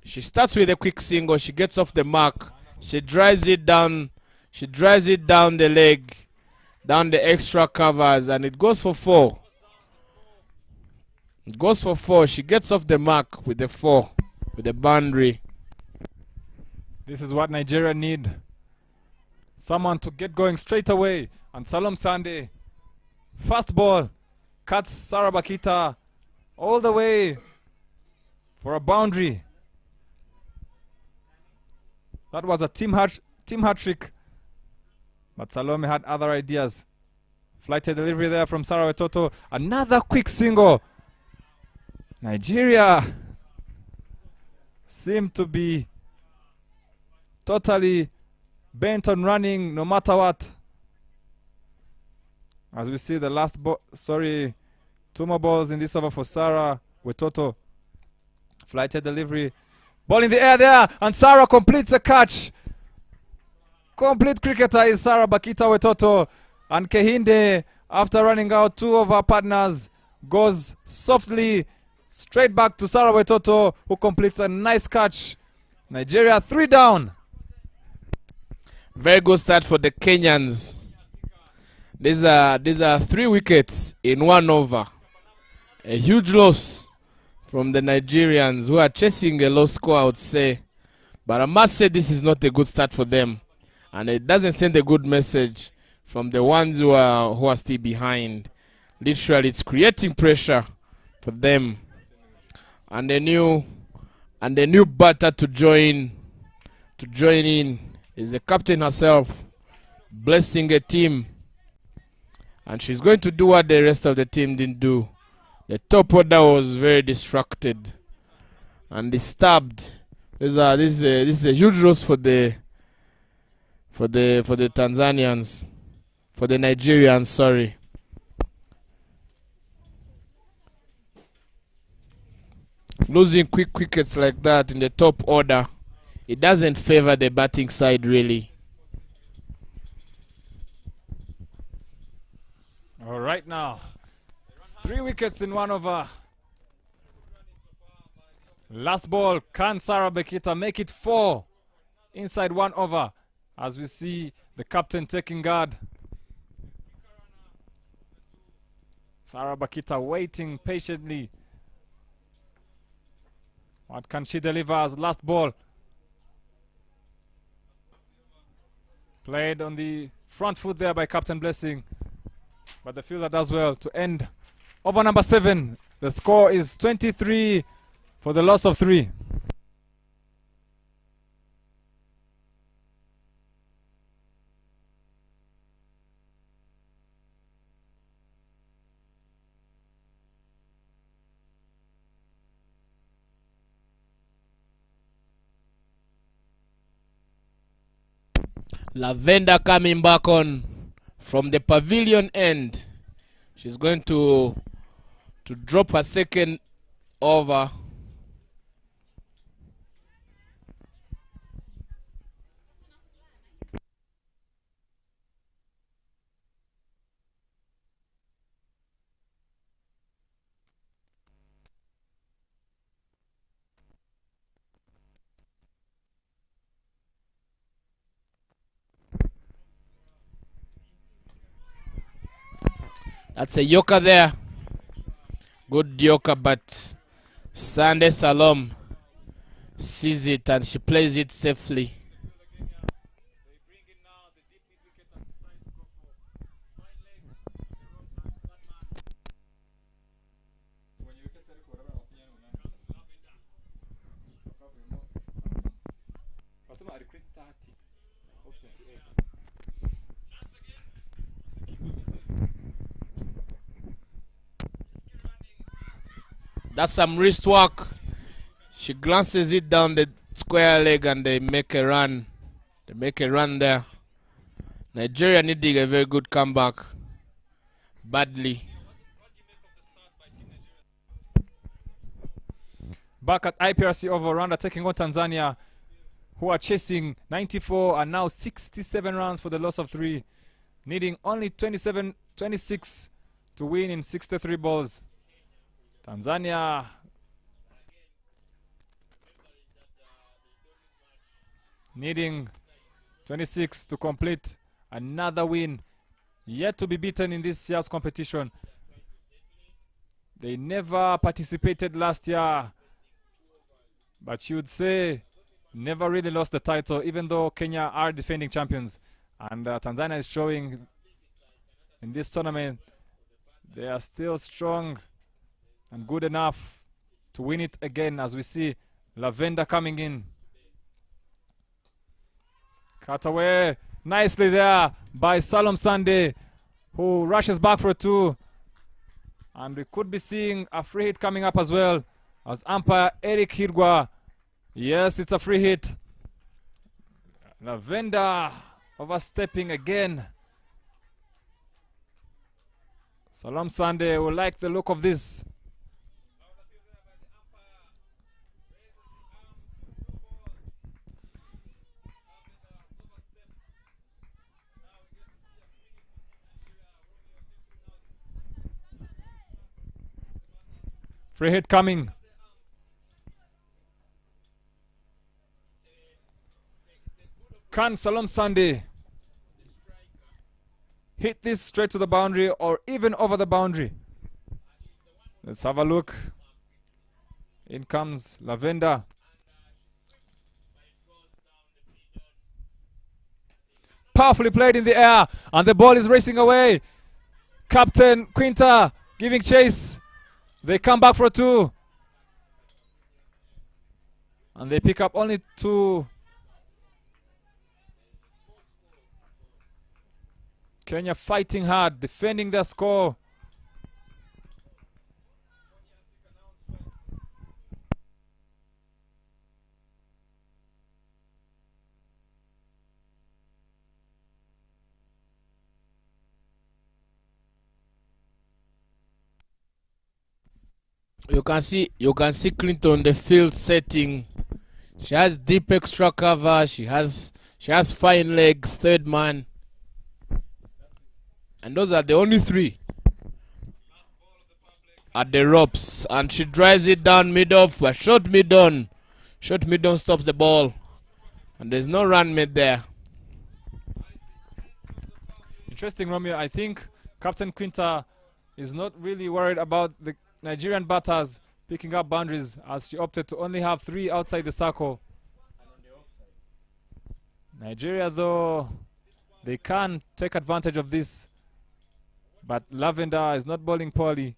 She starts with a quick single. She gets off the mark. She drives it down. She drives it down the leg, down the extra covers, and it goes for 4. It goes for 4. She gets off the mark with the 4, with the boundary. This is what Nigeria need. Someone to get going straight away. And Salom Sande, fast ball, cuts Sarah Bakita all the way for a boundary. That was a team hat trick. But Salome had other ideas. Flighted delivery there from Sarah Wetoto. Another quick single. Nigeria seem to be totally bent on running no matter what. As we see the last ball, 2 more balls in this over for Sarah Wetoto. Flighted delivery. Ball in the air there, and Sarah completes a catch. Complete cricketer is Sarah Bakita Wetoto. And Kehinde, after running out 2 of her partners, goes softly straight back to Sarah Wetoto, who completes a nice catch. Nigeria 3 down. Very good start for the Kenyans. These are 3 wickets in 1 over. A huge loss from the Nigerians, who are chasing a low score, I would say. But I must say this is not a good start for them. And it doesn't send a good message from the ones who are still behind. Literally, it's creating pressure for them. And the new batter to join in is the captain herself, blessing a team. And she's going to do what the rest of the team didn't do. The top order was very distracted and disturbed. This is a huge loss for the Tanzanians, for the Nigerians, sorry. Losing quick wickets like that in the top order, it doesn't favor the batting side really. All right now. 3 wickets in 1 over. Last ball, can Sarah Bakita make it 4 inside 1 over? As we see the captain taking guard. Sarah Bakita waiting patiently. What can she deliver as last ball? Played on the front foot there by Captain Blessing. But the fielder does well to end over number 7. The score is 23 for the loss of 3. Lavender coming back on from the pavilion end. She's going to drop her second over. That's a yoker there. Good yoker, but Sande Salom sees it and she plays it safely. That's some wrist work. She glances it down the square leg and they make a run. They make a run there. Nigeria needing a very good comeback. Badly. Back at IPRC over Rwanda taking on Tanzania, who are chasing 94 and now 67 runs for the loss of 3, needing only 26 to win in 63 balls. Tanzania needing 26 to complete another win, yet to be beaten in this year's competition. They never participated last year, but you would say never really lost the title, even though Kenya are defending champions. And Tanzania is showing in this tournament they are still strong and good enough to win it again, as we see Lavender coming in. Cut away nicely there by Salom Sunday, who rushes back for 2. And we could be seeing a free hit coming up as well, as umpire Eric Hirgwa. Yes, it's a free hit. Lavender overstepping again. Salom Sunday will like the look of this. Free hit coming. Can Salom Sunday hit this straight to the boundary or even over the boundary? Let's have a look. In comes Lavender. Powerfully played in the air, and the ball is racing away. Captain Quinta giving chase. They come back for 2. And they pick up only 2. Kenya fighting hard, defending their score. You can see Clinton the field setting. She has deep extra cover. She has fine leg, third man. And those are the only 3 at the ropes. And she drives it down mid-off, but short mid-on. Short mid-on stops the ball. And there's no run made there. Interesting, Romeo. I think Captain Quinta is not really worried about the Nigerian batters picking up boundaries, as she opted to only have 3 outside the circle. Nigeria, though, they can take advantage of this. But Lavender is not bowling poorly.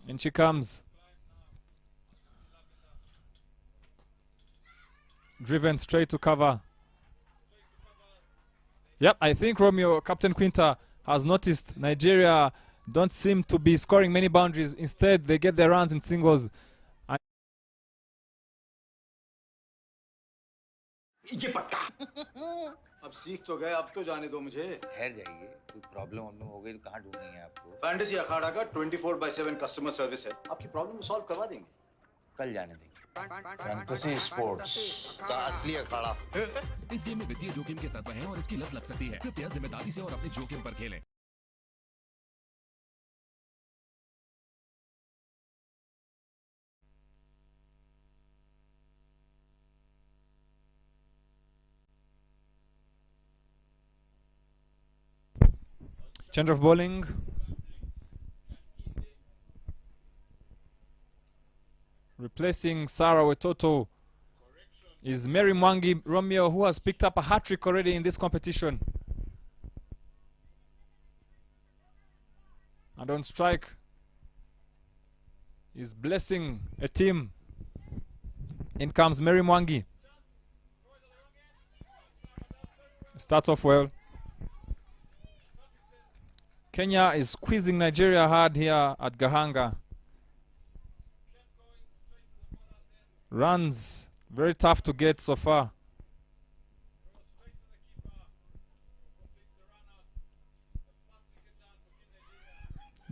And she comes. Driven straight to cover. Yep, I think Romeo, Captain Quinta, has noticed Nigeria don't seem to be scoring many boundaries. Instead, they get their runs in singles. अब सीख तो गए, अब तो जाने दो मुझे। ठहर जाइए, कोई प्रॉब्लम वॉब्लम हो गई तो कहाँ ढूंढेंगे आपको? फैंटेसी अखाड़ा का 24/7 कस्टमर सर्विस है, आपकी प्रॉब्लम को सॉल्व करवा देंगे। कल जाने देंगे। फैंटेसी स्पोर्ट्स का असली अखाड़ा। इस गेम में वित्तीय जोखिम के तत्व हैं और इसकी लत लग सकती है। कृपया जिम्मेदारी से और अपने जोखिम पर खेलें। Change of bowling. Replacing Sarah Wetoto is Mary Mwangi Romeo, who has picked up a hat-trick already in this competition. And on strike is blessing a team. In comes Mary Mwangi. Starts off well. Kenya is squeezing Nigeria hard here at Gahanga. Runs very tough to get so far.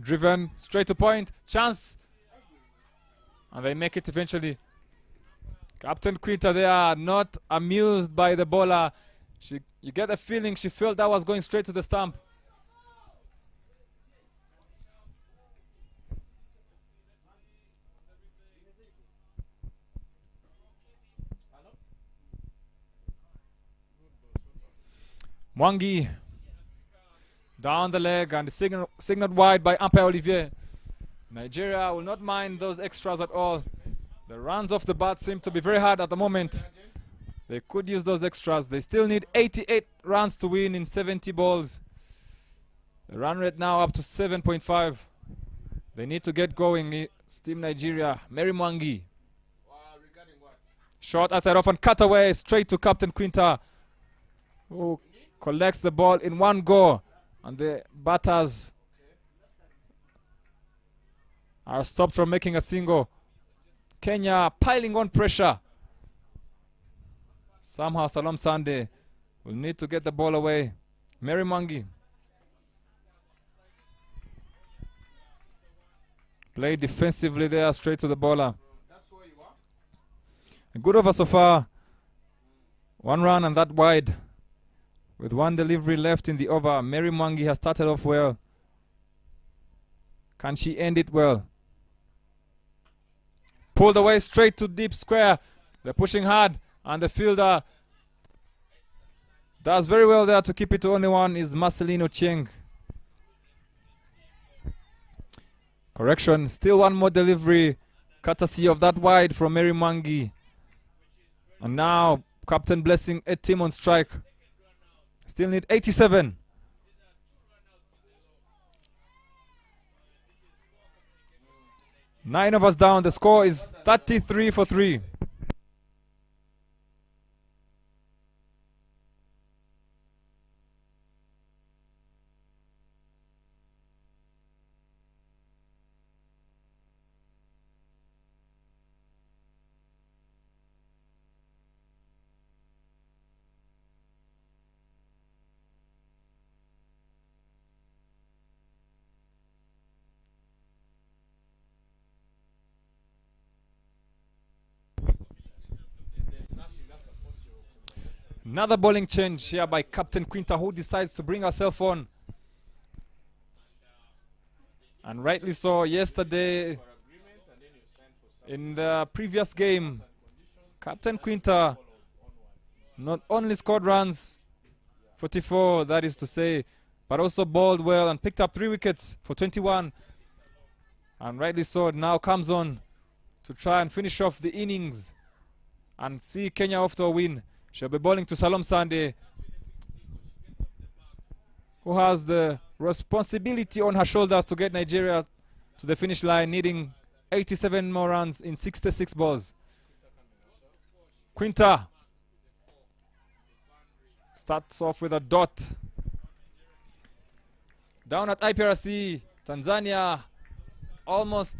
Driven straight to point. Chance. And they make it eventually. Captain Quinta, they are not amused by the bowler. You get a feeling she felt that was going straight to the stump. Mwangi down the leg and signaled wide by umpire Olivier. Nigeria will not mind those extras at all. The runs off the bat seem to be very hard at the moment. They could use those extras. They still need 88 runs to win in 70 balls. The run rate now up to 7.5. They need to get going. It's Team Nigeria. Mary Mwangi. Short outside off and cut away straight to Captain Quinta, who collects the ball in one go, and the batters are stopped from making a single. Kenya piling on pressure. Somehow Salam Sande will need to get the ball away. Mary Mwangi. Play defensively there, straight to the bowler. A good over so far. One run and that wide. With one delivery left in the over, Mary Mwangi has started off well. Can she end it well? Pulled away straight to deep square. They're pushing hard, and the fielder does very well there to keep it to only one is Marcelino Cheng. Correction, still one more delivery courtesy of that wide from Mary Mwangi. And now Captain Blessing, a team on strike. Still need 87. Nine of us down. The score is 33 for 3. Another bowling change here by Captain Quinta, who decides to bring herself on. And rightly so. Yesterday, in the previous game, Captain Quinta not only scored runs, 44 that is to say, but also bowled well and picked up 3 wickets for 21. And rightly so, now comes on to try and finish off the innings and see Kenya off to a win. She'll be bowling to Salom Sande, who has the responsibility on her shoulders to get Nigeria to the finish line, needing 87 more runs in 66 balls. Quinta starts off with a dot. Down at IPRC, Tanzania almost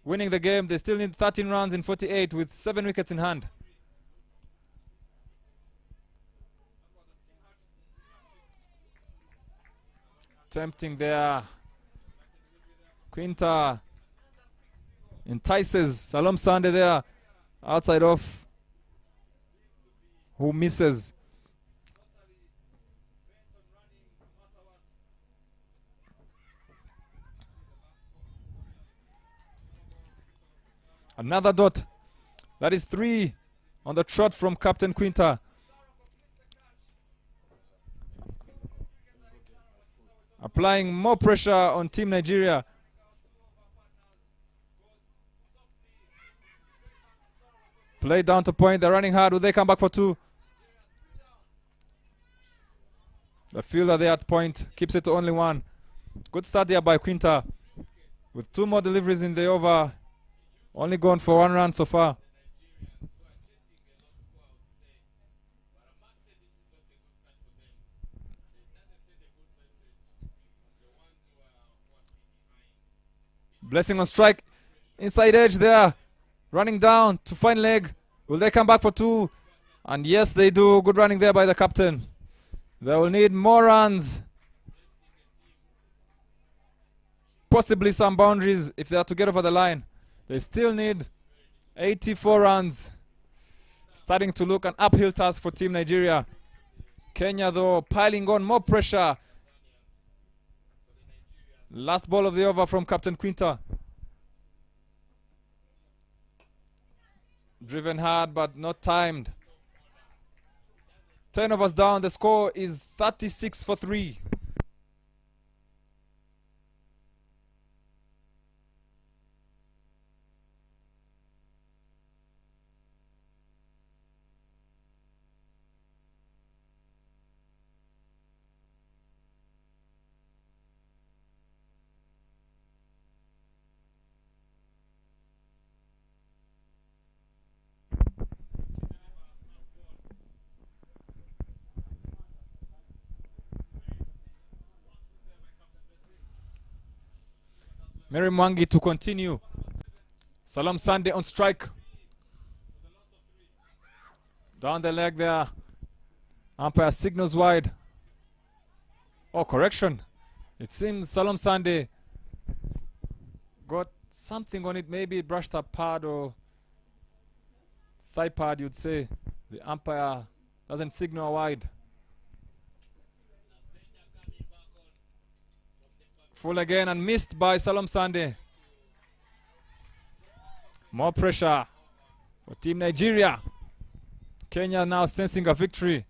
winning the game. They still need 13 runs in 48 with 7 wickets in hand. Tempting there. Quinta entices Salom Sande there. Outside off. Who misses. Another dot. That is 3 on the trot from Captain Quinta. Applying more pressure on Team Nigeria. Play down to point. They're running hard. Will they come back for 2? The fielder there at point keeps it to only 1. Good start there by Quinta. With 2 more deliveries in the over. Only gone for 1 run so far. Blessing on strike. Inside edge there. Running down to fine leg. Will they come back for 2? And yes, they do. Good running there by the captain. They will need more runs possibly some boundaries if they are to get over the line. They still need 84 runs. Starting to look an uphill task for Team Nigeria. Kenya, though, piling on more pressure. Last ball of the over from Captain Quinta. Driven hard, but not timed. 10 overs down. The score is 36-3. Mary Mwangi to continue. Salam Sunday on strike. Down the leg there. Umpire signals wide. Oh, correction. It seems Salam Sunday got something on it. Maybe it brushed a pad or thigh pad, you'd say. The umpire doesn't signal wide. Full again and missed by Salam Sande. More pressure for Team Nigeria. Kenya now sensing a victory.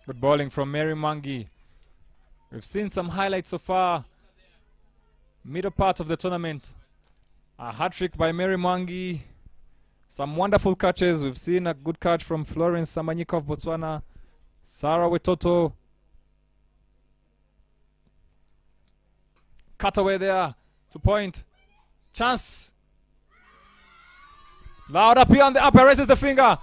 Good bowling from Mary Mwangi. We've seen some highlights so far. Middle part of the tournament. A hat-trick by Mary Mwangi. Some wonderful catches. We've seen a good catch from Florence Samanyika of Botswana. Sarah Wetoto. Cut away there to point. Chance. Loud up here on the upper, raises the finger.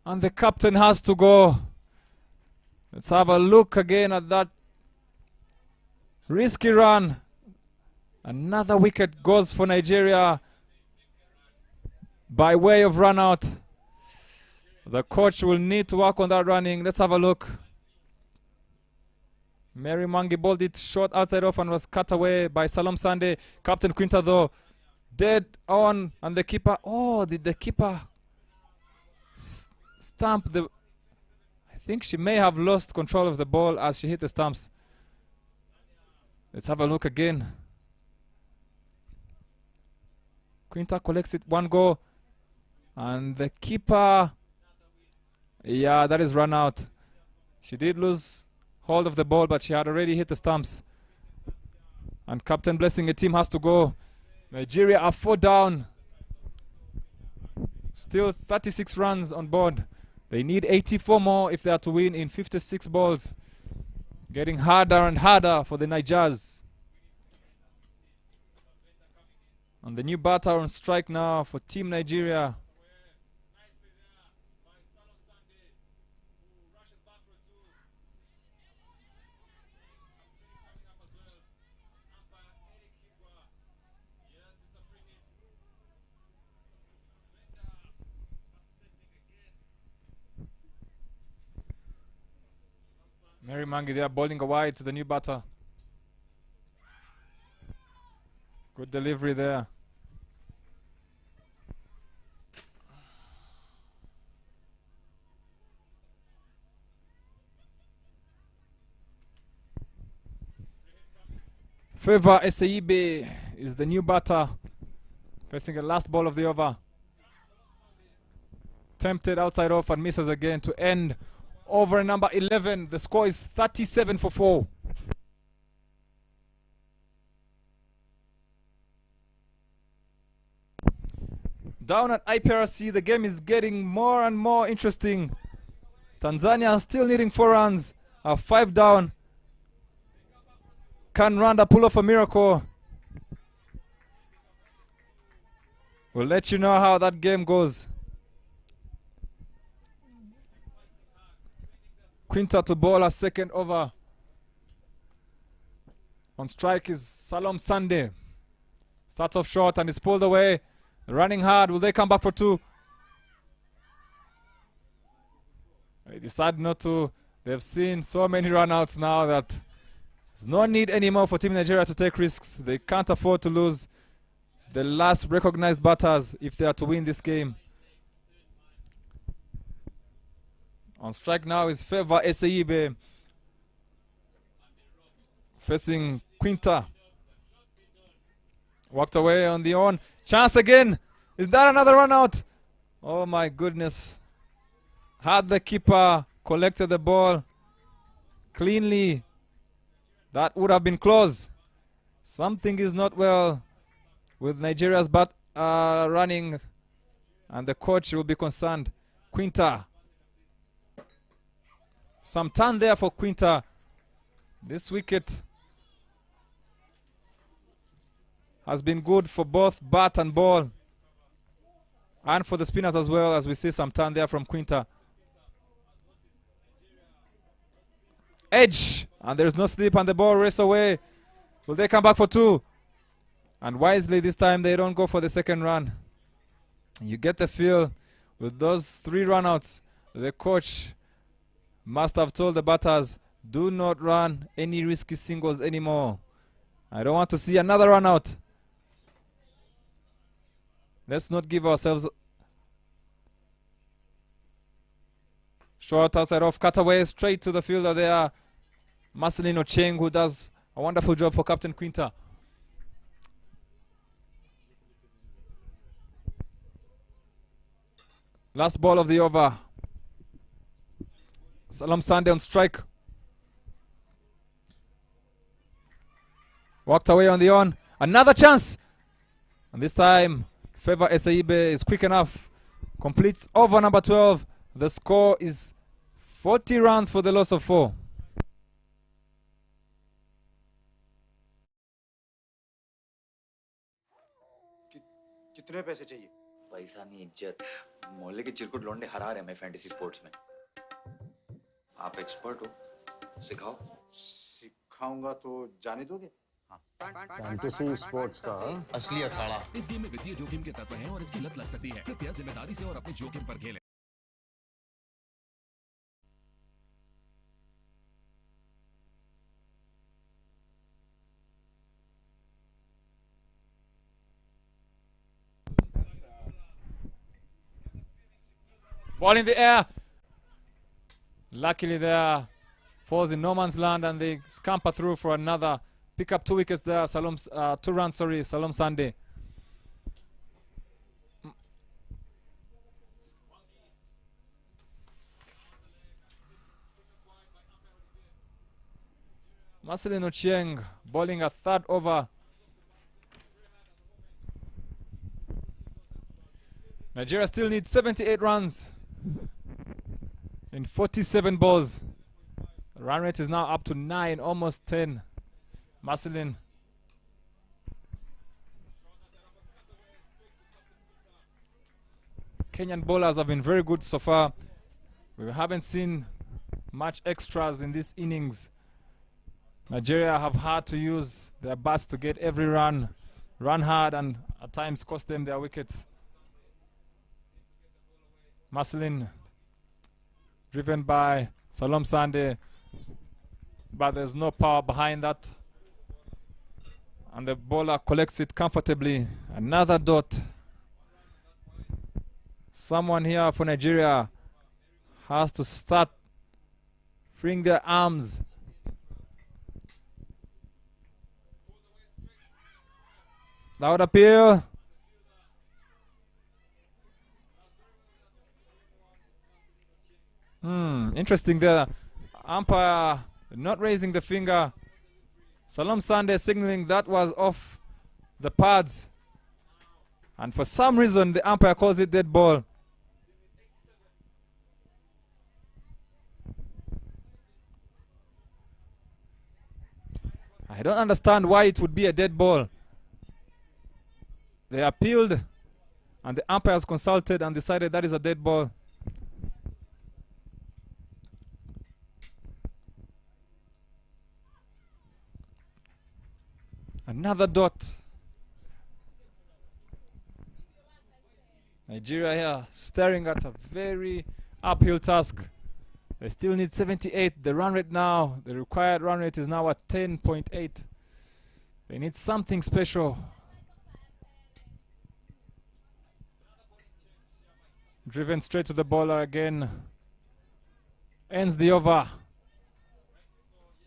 And the captain has to go. Let's have a look again at that risky run. Another wicket goes for Nigeria by way of run out. The coach will need to work on that running. Let's have a look. Mary Mwangi bowled it short outside off and was cut away by Salam Sande. Captain Quinta, though, dead on. And the keeper, oh, did the keeper stamp the... I think she may have lost control of the ball as she hit the stumps. Let's have a look again. Quinta collects it, one go. And the keeper... Yeah, that is run out. She did lose hold of the ball, but she had already hit the stumps. And Captain Blessing, the team has to go. Nigeria are 4 down. Still 36 runs on board. They need 84 more if they are to win in 56 balls. Getting harder and harder for the Nigers. And the new batter on strike now for Team Nigeria. Mary Mwangi there bowling a wide to the new batter. Good delivery there. Favor Eseibe is the new batter, facing the last ball of the over. Tempted outside off and misses again to end over number 11. The score is 37-4. Down at IPRC, the game is getting more and more interesting. Tanzania still needing 4 runs, are 5 down. Can Rwanda pull off a miracle? We'll let you know how that game goes. Quinta to bowl a second over. On strike is Salom Sande. Starts off short and is pulled away. Running hard. Will they come back for 2? They decide not to. They've seen so many runouts now that there's no need anymore for Team Nigeria to take risks. They can't afford to lose the last recognized batters if they are to win this game. On strike now is Feva Eseibe facing Quinta. Walked away on the on. Chance again. Is that another run out? Oh my goodness. Had the keeper collected the ball cleanly, that would have been close. Something is not well with Nigeria's bat running, and the coach will be concerned. Quinta. Some turn there for Quinta. This wicket has been good for both bat and ball, and for the spinners as well, as we see some turn there from Quinta. Edge, and there's no slip, and the ball race away. Will they come back for 2? And wisely this time they don't go for the second run. You get the feel with those 3 runouts, the coach must have told the batters, do not run any risky singles anymore. I don't want to see another run out. Let's not give ourselves short outside off, cut away straight to the fielder there. Marcelino Cheng, who does a wonderful job for Captain Quinta. Last ball of the over. Salam Sande on strike. Walked away on the on. Another chance. And this time, Feva Eseibe is quick enough. Completes over number 12. The score is 40 runs for the loss of 4. कितने पैसे चाहिए? पैसा नहीं, इज्जत। मोहल्ले के चिरकुट लौंडे हरा रहे हैं फैंटेसी स्पोर्ट्स में। आप एक्सपर्ट हो, सिखाओ। सिखाऊंगा तो जाने दोगे? फैंटेसी स्पोर्ट्स का असली अखाड़ा। इस गेम में वित्तीय जोखिम के तत्व हैं और इसकी लत लग सकती है। कृपया जिम्मेदारी से और अपने जोखिम पर खेलें। Ball in the air. Luckily there, falls in no man's land, and they scamper through for another. Pick up 2 wickets there. 2 runs, sorry, Salom Sande. Marcelino Chieng bowling a 3rd over. Nigeria still needs 78 runs in 47 balls. The run rate is now up to 9, almost 10. Marcelin. Kenyan bowlers have been very good so far. We haven't seen much extras in this innings. Nigeria have had to use their bats to get every run hard, and at times cost them their wickets. Marcelin driven by Salom Sande, but there's no power behind that, and the bowler collects it comfortably. Another dot. Someone here for Nigeria has to start freeing their arms. That would appeal. Interesting there. Umpire not raising the finger. Salom Sande signaling that was off the pads. And for some reason, the umpire calls it dead ball. I don't understand why it would be a dead ball. They appealed, and the umpires consulted and decided that is a dead ball. Another dot. Nigeria here staring at a very uphill task. They still need 78. The run rate now, the required run rate is now at 10.8. They need something special. Driven straight to the bowler again. Ends the over.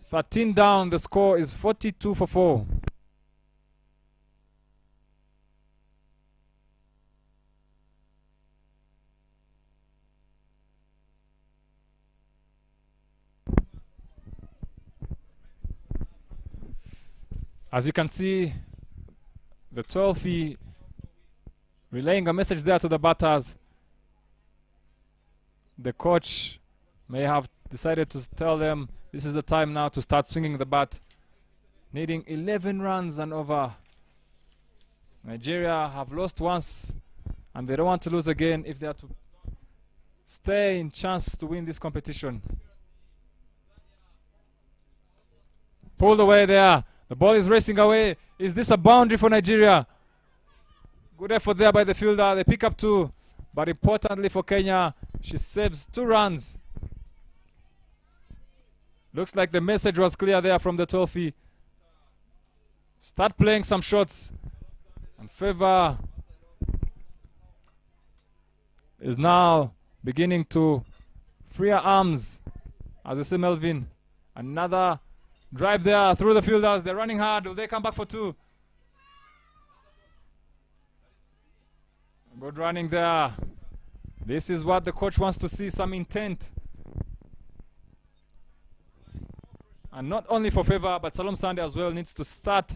13 down. The score is 42 for 4. As you can see, the 12 relaying a message there to the batters. The coach may have decided to tell them this is the time now to start swinging the bat. Needing 11 runs and over. Nigeria have lost once and they don't want to lose again if they are to stay in chance to win this competition. Pulled away there. The ball is racing away. Is this a boundary for Nigeria? Good effort there by the fielder. They pick up 2. But importantly for Kenya, she saves 2 runs. Looks like the message was clear there from the 12. Start playing some shots. And Favor is now beginning to free her arms. As we see Melvin. Another drive there through the fielders. They're running hard. Will they come back for 2? Good running there. This is what the coach wants to see, some intent. And not only for Favor, but Salom Sande as well needs to start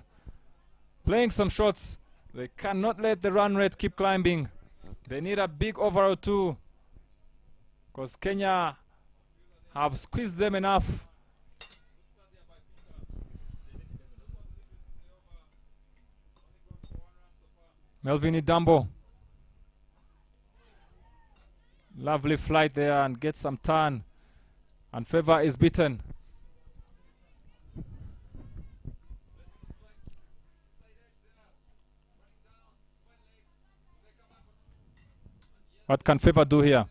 playing some shots. They cannot let the run rate keep climbing. They need a big overall too, because Kenya have squeezed them enough. Melvin Idambo. Lovely flight there and get some turn. And Favor is beaten. What can Favor do here?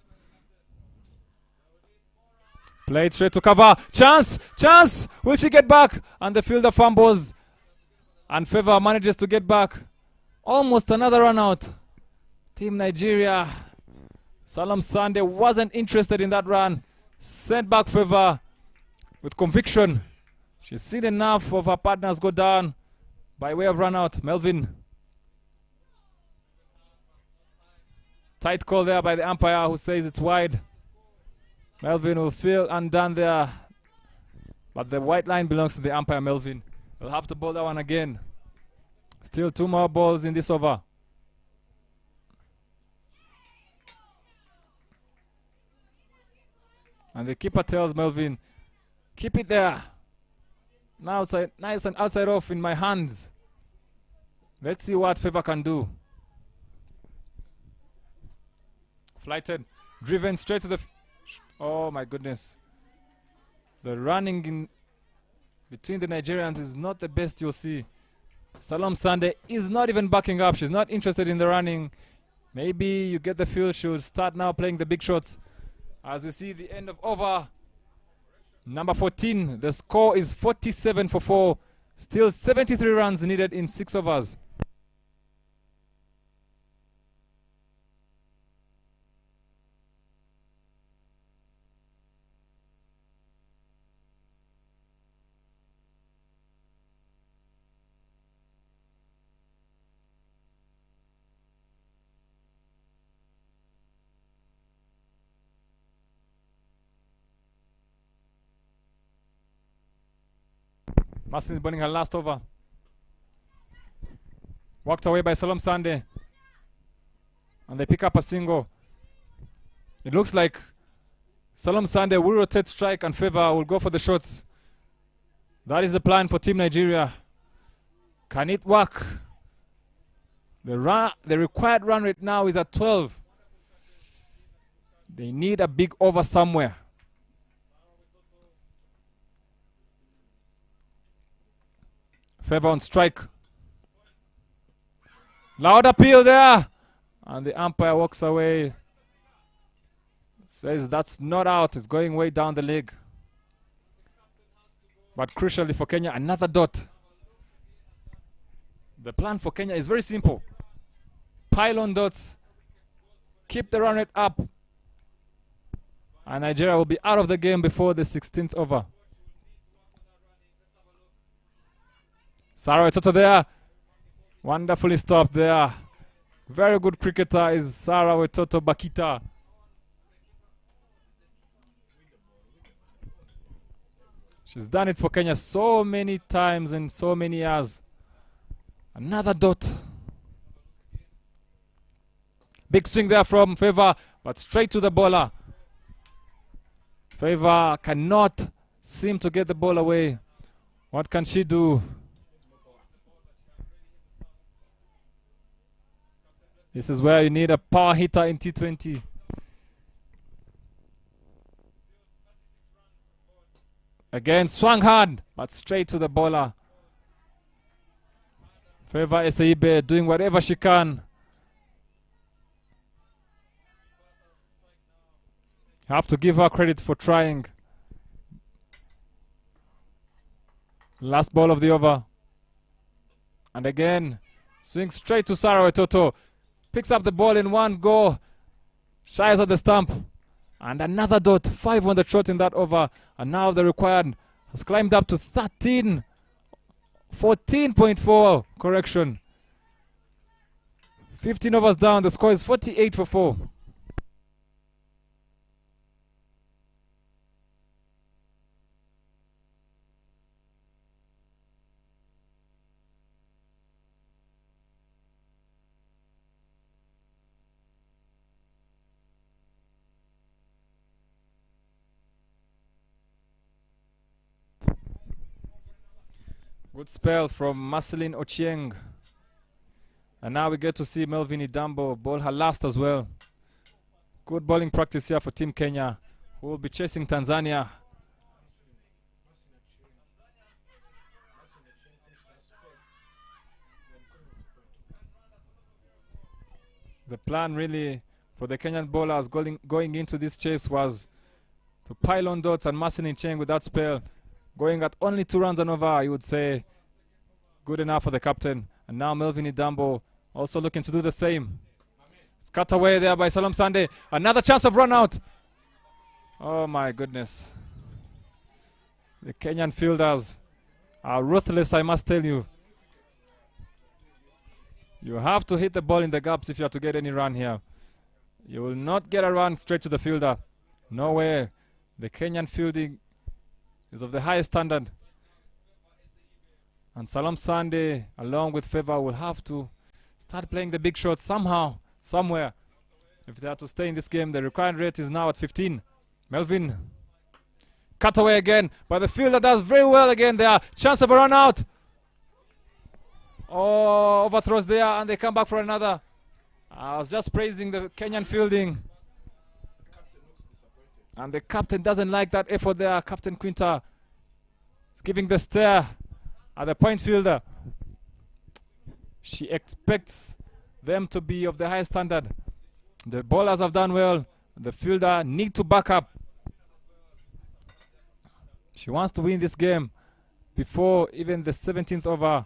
Played straight to cover. Chance! Chance! Will she get back? And the fielder fumbles. And Favor manages to get back. Almost another run out. Team Nigeria. Salom Sande wasn't interested in that run. Sent back Favor with conviction. She's seen enough of her partners go down by way of run out. Melvin. Tight call there by the umpire who says it's wide. Melvin will feel undone there. But the white line belongs to the umpire, Melvin. We'll have to bowl that one again. Still 2 more balls in this over. And the keeper tells Melvin, keep it there. Now outside, nice and outside off in my hands. Let's see what Favor can do. Flighted, driven straight to the... oh my goodness. The running in between the Nigerians is not the best you'll see. Salom Sande is not even backing up. She's not interested in the running. Maybe you get the feel she'll start now playing the big shots. As we see the end of over number 14. The score is 47 for 4. Still 73 runs needed in 6 overs. Maslin is burning her last over. Walked away by Salom Sande. And they pick up a single. It looks like Salom Sande will rotate strike and Favor will go for the shots. That is the plan for Team Nigeria. Can it work? The required run rate now is at 12. They need a big over somewhere. Favor on strike. Loud appeal there. And the umpire walks away. Says that's not out. It's going way down the leg. But crucially for Kenya, another dot. The plan for Kenya is very simple. Pile on dots. Keep the run rate up. And Nigeria will be out of the game before the 16th over. Sarah Toto there. Wonderfully stopped there. Very good cricketer is Sarah Wetoto Bakita. She's done it for Kenya so many times in so many years. Another dot. Big swing there from Favor, but straight to the bowler. Favor cannot seem to get the ball away. What can she do? This is where you need a power hitter in T20. Again, swung hard, but straight to the bowler. Favor Esaibe doing whatever she can. Have to give her credit for trying. Last ball of the over. And again, swing straight to Sarah Wetoto. Picks up the ball in one go. Shies at the stump. And another dot. 5 on the trot in that over. And now the required has climbed up to 13. 14.4. Correction. 15 overs down. The score is 48 for 4. Good spell from Marceline Ochieng. And now we get to see Melvin Idambo bowl her last as well. Good bowling practice here for Team Kenya, who will be chasing Tanzania. The plan really for the Kenyan bowlers going into this chase was to pile on dots, and Marceline Ochieng with that spell going at only 2 runs and over, you would say good enough for the captain. And now Melvin Idambo also looking to do the same. It's cut away there by Salom Sande. Another chance of run out. Oh my goodness. The Kenyan fielders are ruthless, I must tell you. You have to hit the ball in the gaps if you have to get any run here. You will not get a run straight to the fielder. No way. The Kenyan fielding is of the highest standard. And Salam Sande, along with Favor, will have to start playing the big shots somehow, somewhere. If they are to stay in this game, the required rate is now at 15. Melvin. Cut away again, but the fielder does very well again there. Chance of a run out. Oh, overthrows there, and they come back for another. I was just praising the Kenyan fielding. And the captain doesn't like that effort there. Captain Quinta is giving the stare at the point fielder. She expects them to be of the highest standard. The bowlers have done well. The fielder need to back up. She wants to win this game before even the 17th over.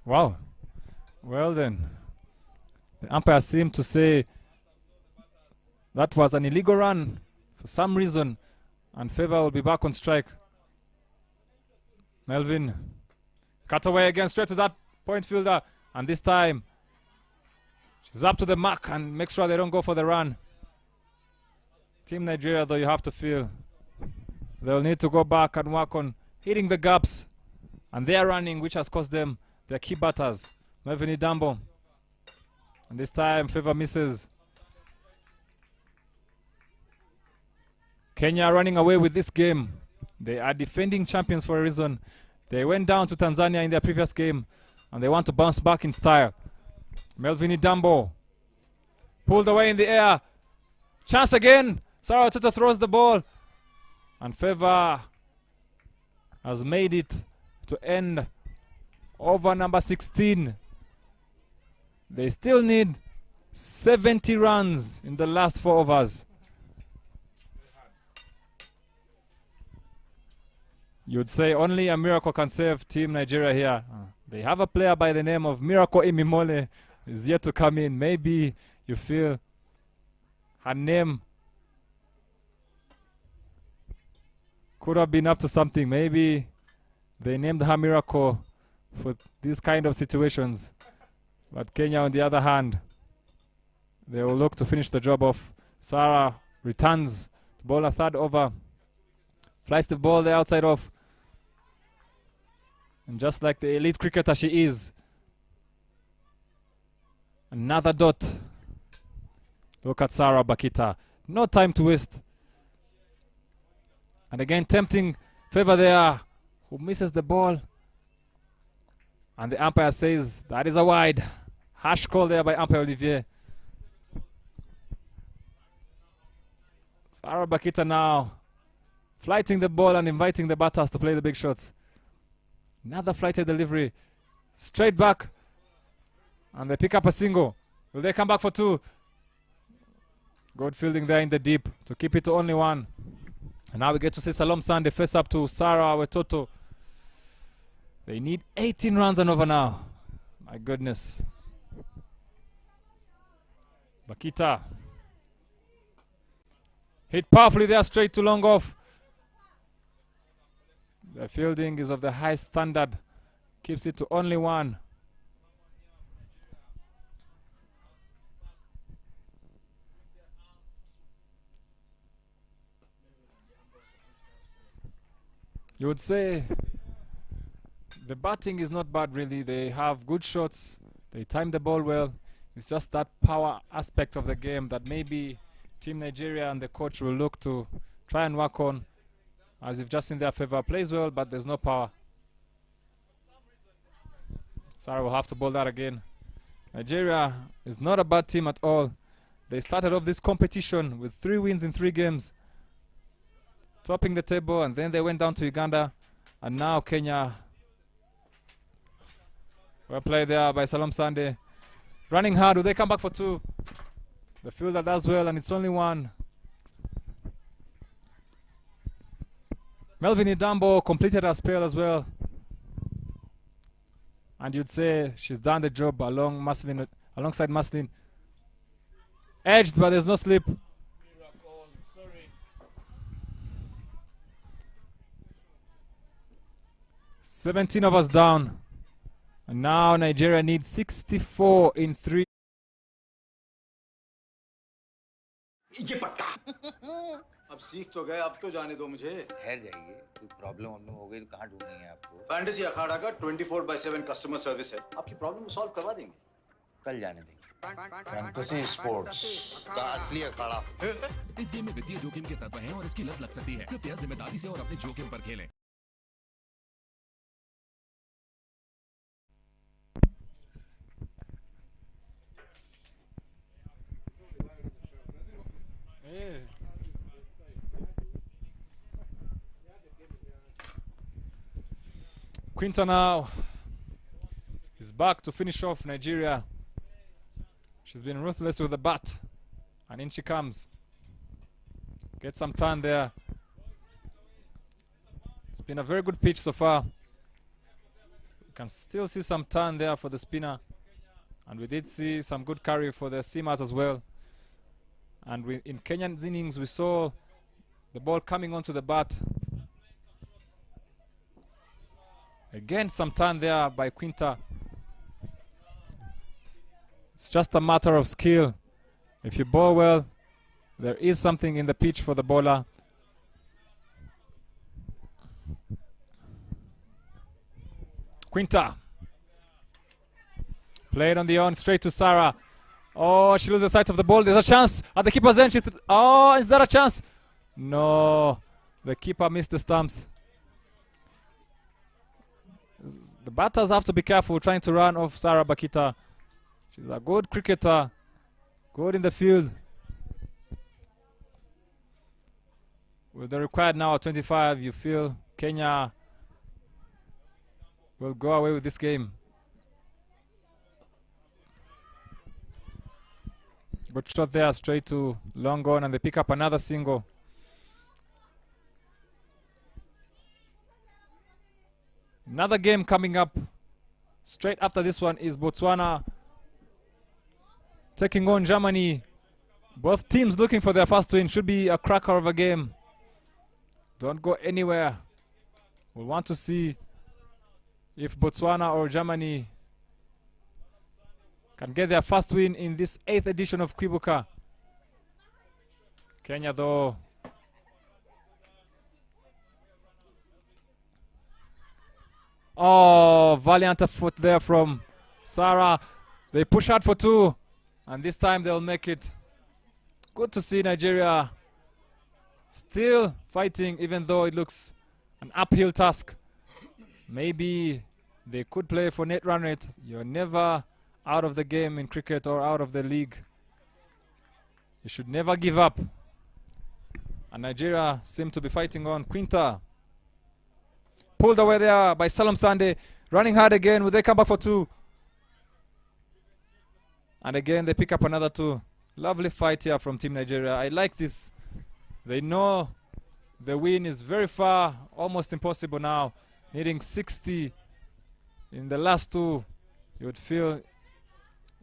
Wow. Well then, the umpire seemed to say that was an illegal run for some reason, and Favor will be back on strike. Melvin, cut away again, straight to that point fielder, and this time she's up to the mark and make sure they don't go for the run. Team Nigeria, though, you have to feel they'll need to go back and work on hitting the gaps, and they're running, which has cost them their key batters. Melvin Idambo, and this time Favor misses. Kenya running away with this game. They are defending champions for a reason. They went down to Tanzania in their previous game, and they want to bounce back in style. Melvin Idambo pulled away in the air. Chance again. Sarah Wetoto throws the ball, And Feva has made it to end over number 16. They still need 70 runs in the last 4 overs. You'd say only a miracle can save Team Nigeria here. They have a player by the name of Miracle Imimole is yet to come in. Maybe you feel her name could have been up to something. Maybe they named her Miracle for these kind of situations. But Kenya, on the other hand, they will look to finish the job off. Sarah returns the ball a third over. Flies the ball the outside off. And just like the elite cricketer she is, another dot. Look at Sarah Bakita. No time to waste. And again, tempting Favour there, who misses the ball. And the umpire says that is a wide. Harsh call there by umpire Olivier. Sarah Bakita now flighting the ball and inviting the batters to play the big shots. Another flighted delivery. Straight back. And they pick up a single. Will they come back for 2? Good fielding there in the deep to keep it to only 1. And now we get to see Salom Sande face up to Sarah Wetoto. They need 18 runs and over now. My goodness. Bakita. Hit powerfully there, straight to long off. The fielding is of the highest standard. Keeps it to only 1. You would say the batting is not bad really. They have good shots. They time the ball well. It's just that power aspect of the game that maybe Team Nigeria and the coach will look to try and work on. As you've just seen their Favour plays well, but there's no power. Sarah will have to bowl that again. Nigeria is not a bad team at all. They started off this competition with 3 wins in 3 games, topping the table, and then they went down to Uganda, and now Kenya. Well played there by Salom Sande. Running hard. Will they come back for 2? The fielder does well, and it's only 1. Melvin Idambo completed her spell as well. And you'd say she's done the job alongside Maslin. Edged, but there's no slip. 17 of us down. And now Nigeria needs 64 in 3. अब सीख तो गए, अब तो जाने दो मुझे। ठहर जाइए, कोई प्रॉब्लम हो गई तो कहाँ ढूंढेंगे आपको? फैंटेसी अखाड़ा का 24/7 कस्टमर सर्विस है, आपकी प्रॉब्लम सॉल्व करवा देंगे। कल जाने देंगे। फैंटेसी स्पोर्ट्स का असली अखाड़ा। इस गेम में वित्तीय जोखिम के तत्व हैं और इसकी लत लग सकती है। कृपया जिम्मेदारी से और अपने जोखिम पर खेलें। Quinta now is back to finish off Nigeria. She's been ruthless with the bat, and in she comes. Get some turn there. It's been a very good pitch so far. You can still see some turn there for the spinner, and we did see some good carry for the seamers as well. And in Kenyan's innings we saw the ball coming onto the bat. Again, some turn there by Quinta. It's just a matter of skill. If you bowl well, there is something in the pitch for the bowler. Quinta. Played on the on, straight to Sarah. Oh, she loses sight of the ball. There's a chance at the keeper's end. Oh, is that a chance? No, the keeper missed the stumps. The batters have to be careful trying to run off Sarah Bakita. She's a good cricketer, good in the field. With the required now 25, you feel Kenya will go away with this game. Good shot there, straight to long on, and they pick up another single. Another game coming up straight after this one is Botswana taking on Germany. Both teams looking for their first win. Should be a cracker of a game. Don't go anywhere. We'll want to see if Botswana or Germany can get their first win in this 8th edition of Kwibuka. Kenya though valiant effort there from Sarah. They push hard for 2, and this time they'll make it. Good to see Nigeria still fighting, even though it looks an uphill task. Maybe they could play for net run rate. You're never out of the game in cricket or out of the league. You should never give up. And Nigeria seem to be fighting on. Quinta pulled away there by Salom Sande. Running hard again. Will they come back for 2? And again they pick up another 2. Lovely fight here from Team Nigeria. I like this. They know the win is very far, almost impossible now. Needing 60 in the last 2. You would feel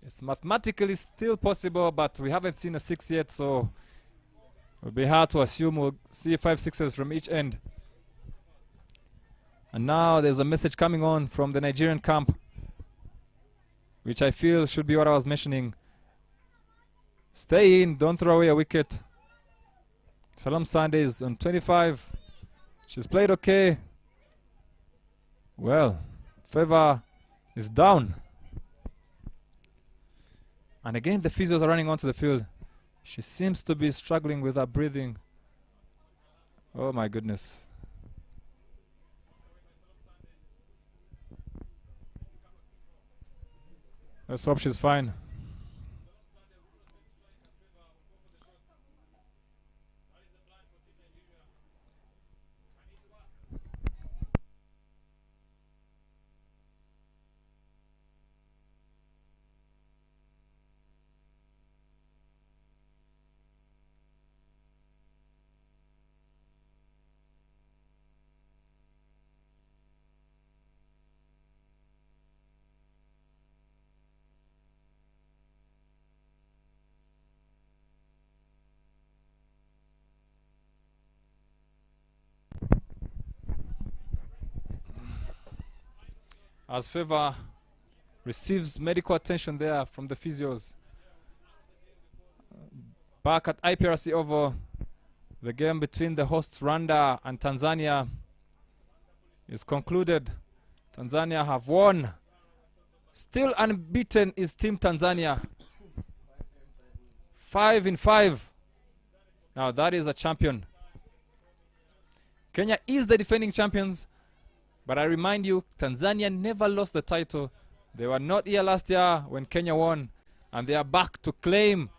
it's mathematically still possible, but we haven't seen a 6 yet, so it would be hard to assume we'll see 5 6s from each end. And now there's a message coming on from the Nigerian camp, which I feel should be what I was mentioning. Stay in, don't throw away a wicket. Salam Sande is on 25. She's played okay. Well, Favor is down. And again the physios are running onto the field. She seems to be struggling with her breathing. Oh my goodness. Let's hope she's fine. As Favor receives medical attention there from the physios. Back at IPRC Oval, the game between the hosts Rwanda and Tanzania is concluded. Tanzania have won. Still unbeaten is Team Tanzania. 5 in 5. Now that is a champion. Kenya is the defending champions. But I remind you, Tanzania never lost the title. They were not here last year when Kenya won. And they are back to claim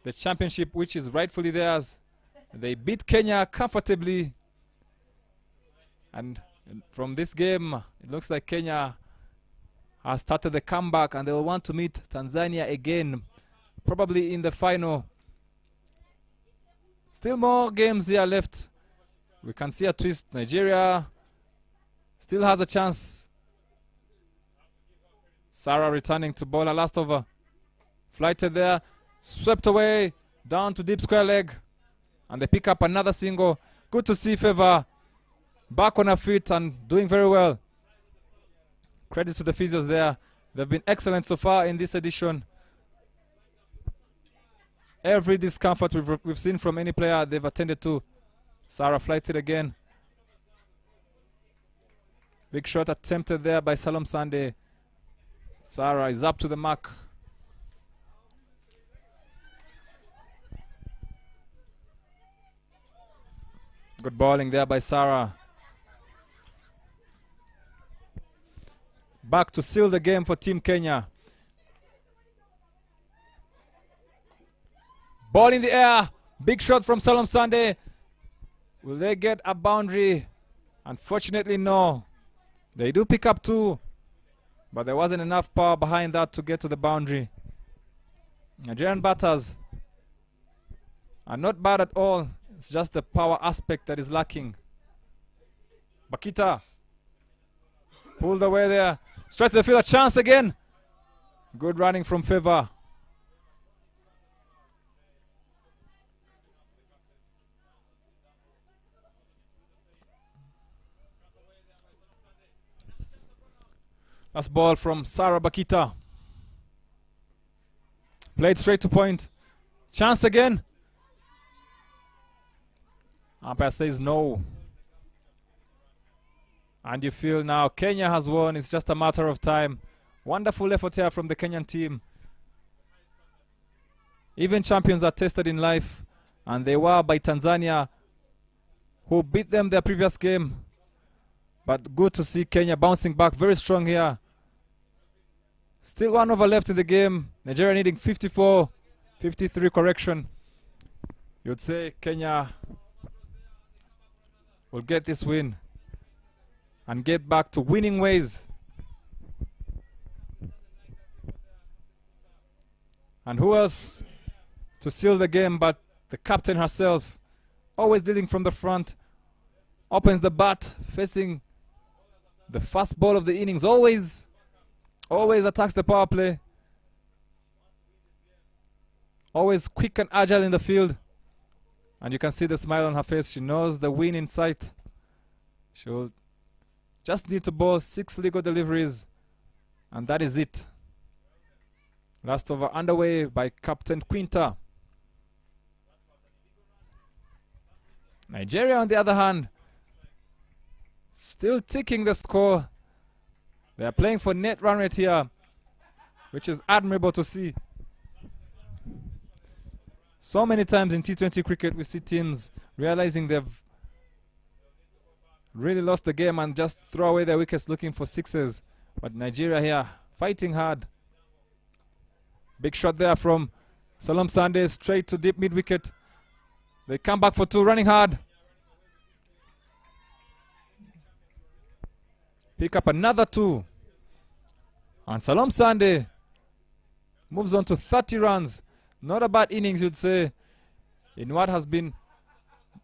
the championship, which is rightfully theirs. They beat Kenya comfortably. And from this game, it looks like Kenya has started the comeback, and they will want to meet Tanzania again, probably in the final. Still more games here left. We can see a twist. Nigeria still has a chance. Sarah returning to bowl her last over. Flighted there. Swept away. Down to deep square leg. And they pick up another single. Good to see Favor back on her feet and doing very well. Credit to the physios there. They've been excellent so far in this edition. Every discomfort we've seen from any player they've attended to. Sarah flights it again. Big shot attempted there by Salom Sande. Sarah is up to the mark. Good bowling there by Sarah. Back to seal the game for Team Kenya. Ball in the air. Big shot from Salom Sande. Will they get a boundary? Unfortunately, no. They do pick up 2, but there wasn't enough power behind that to get to the boundary. Nigerian batters are not bad at all. It's just the power aspect that is lacking. Bakita pulled away there. Straight to the field. A chance again. Good running from Favor. Last ball from Sarah Bakita. Played straight to point. Chance again. Umpire says no. And you feel now Kenya has won. It's just a matter of time. Wonderful effort here from the Kenyan team. Even champions are tested in life. And they were by Tanzania, who beat them their previous game. But good to see Kenya bouncing back very strong here. Still 1 over left in the game. Nigeria needing 54, 53 correction. You'd say Kenya will get this win and get back to winning ways. And who else to seal the game but the captain herself, always leading from the front, opens the bat, facing the first ball of the innings, always attacks the power play, always quick and agile in the field. And you can see the smile on her face. She knows the win in sight. She'll just need to bowl 6 legal deliveries, and that is it. Last over underway by Captain Quinta. Nigeria, on the other hand, still ticking the score. They are playing for net run rate here, which is admirable to see. So many times in T20 cricket we see teams realizing they've really lost the game and just throw away their wickets looking for sixes. But Nigeria here fighting hard. Big shot there from Salom Sande, straight to deep mid wicket. They come back for 2, running hard. Pick up another 2. And Salom Sande moves on to 30 runs. Not a bad innings, you'd say, in what has been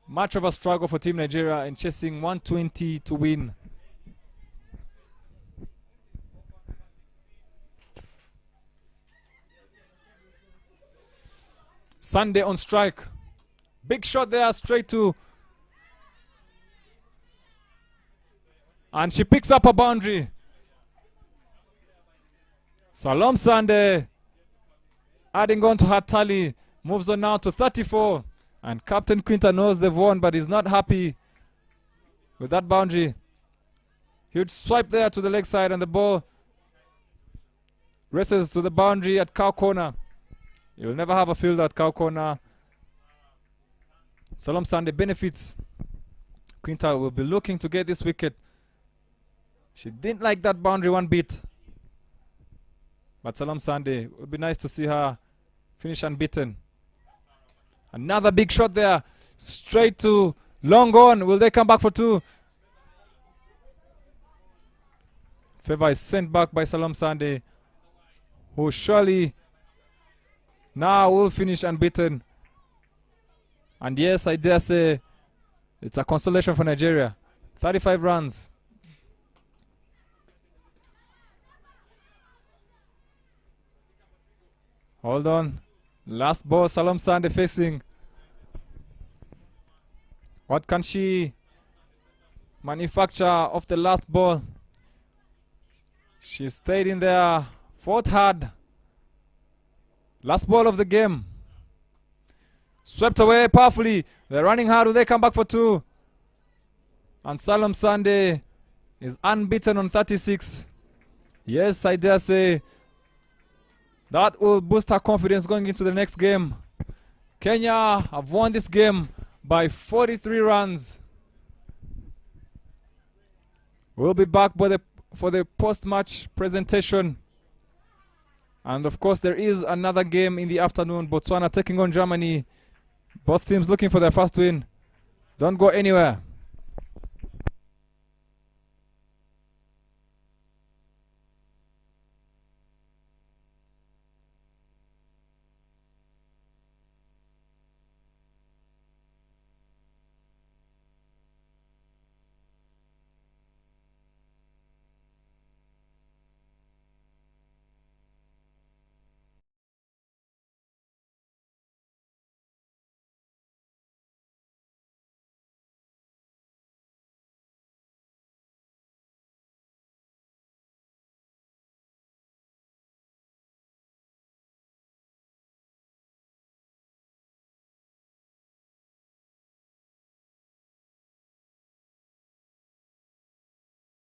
much of a struggle for Team Nigeria in chasing 120 to win. Sunday on strike. Big shot there, straight to. And she picks up a boundary. Salom Sande adding on to her tally, moves on now to 34. And Captain Quinta knows they've won, but he's not happy with that boundary. Huge swipe there to the leg side, and the ball races to the boundary at cow corner. You'll never have a field at cow corner. Salom Sande benefits. Quinta will be looking to get this wicket. She didn't like that boundary one bit. But Salom Sande, it would be nice to see her finish unbeaten. Another big shot there. Straight to long on. Will they come back for 2? Favor is sent back by Salom Sande, who surely now will finish unbeaten. And yes, I dare say it's a consolation for Nigeria. 35 runs. Hold on. Last ball, Salom Sande facing. What can she manufacture of the last ball? She stayed in there, fought hard. Last ball of the game. Swept away powerfully. They're running hard. Will they come back for 2? And Salom Sande is unbeaten on 36. Yes, I dare say that will boost her confidence going into the next game. Kenya have won this game by 43 runs. We'll be back for the post-match presentation. And of course, there is another game in the afternoon. Botswana taking on Germany. Both teams looking for their first win. Don't go anywhere.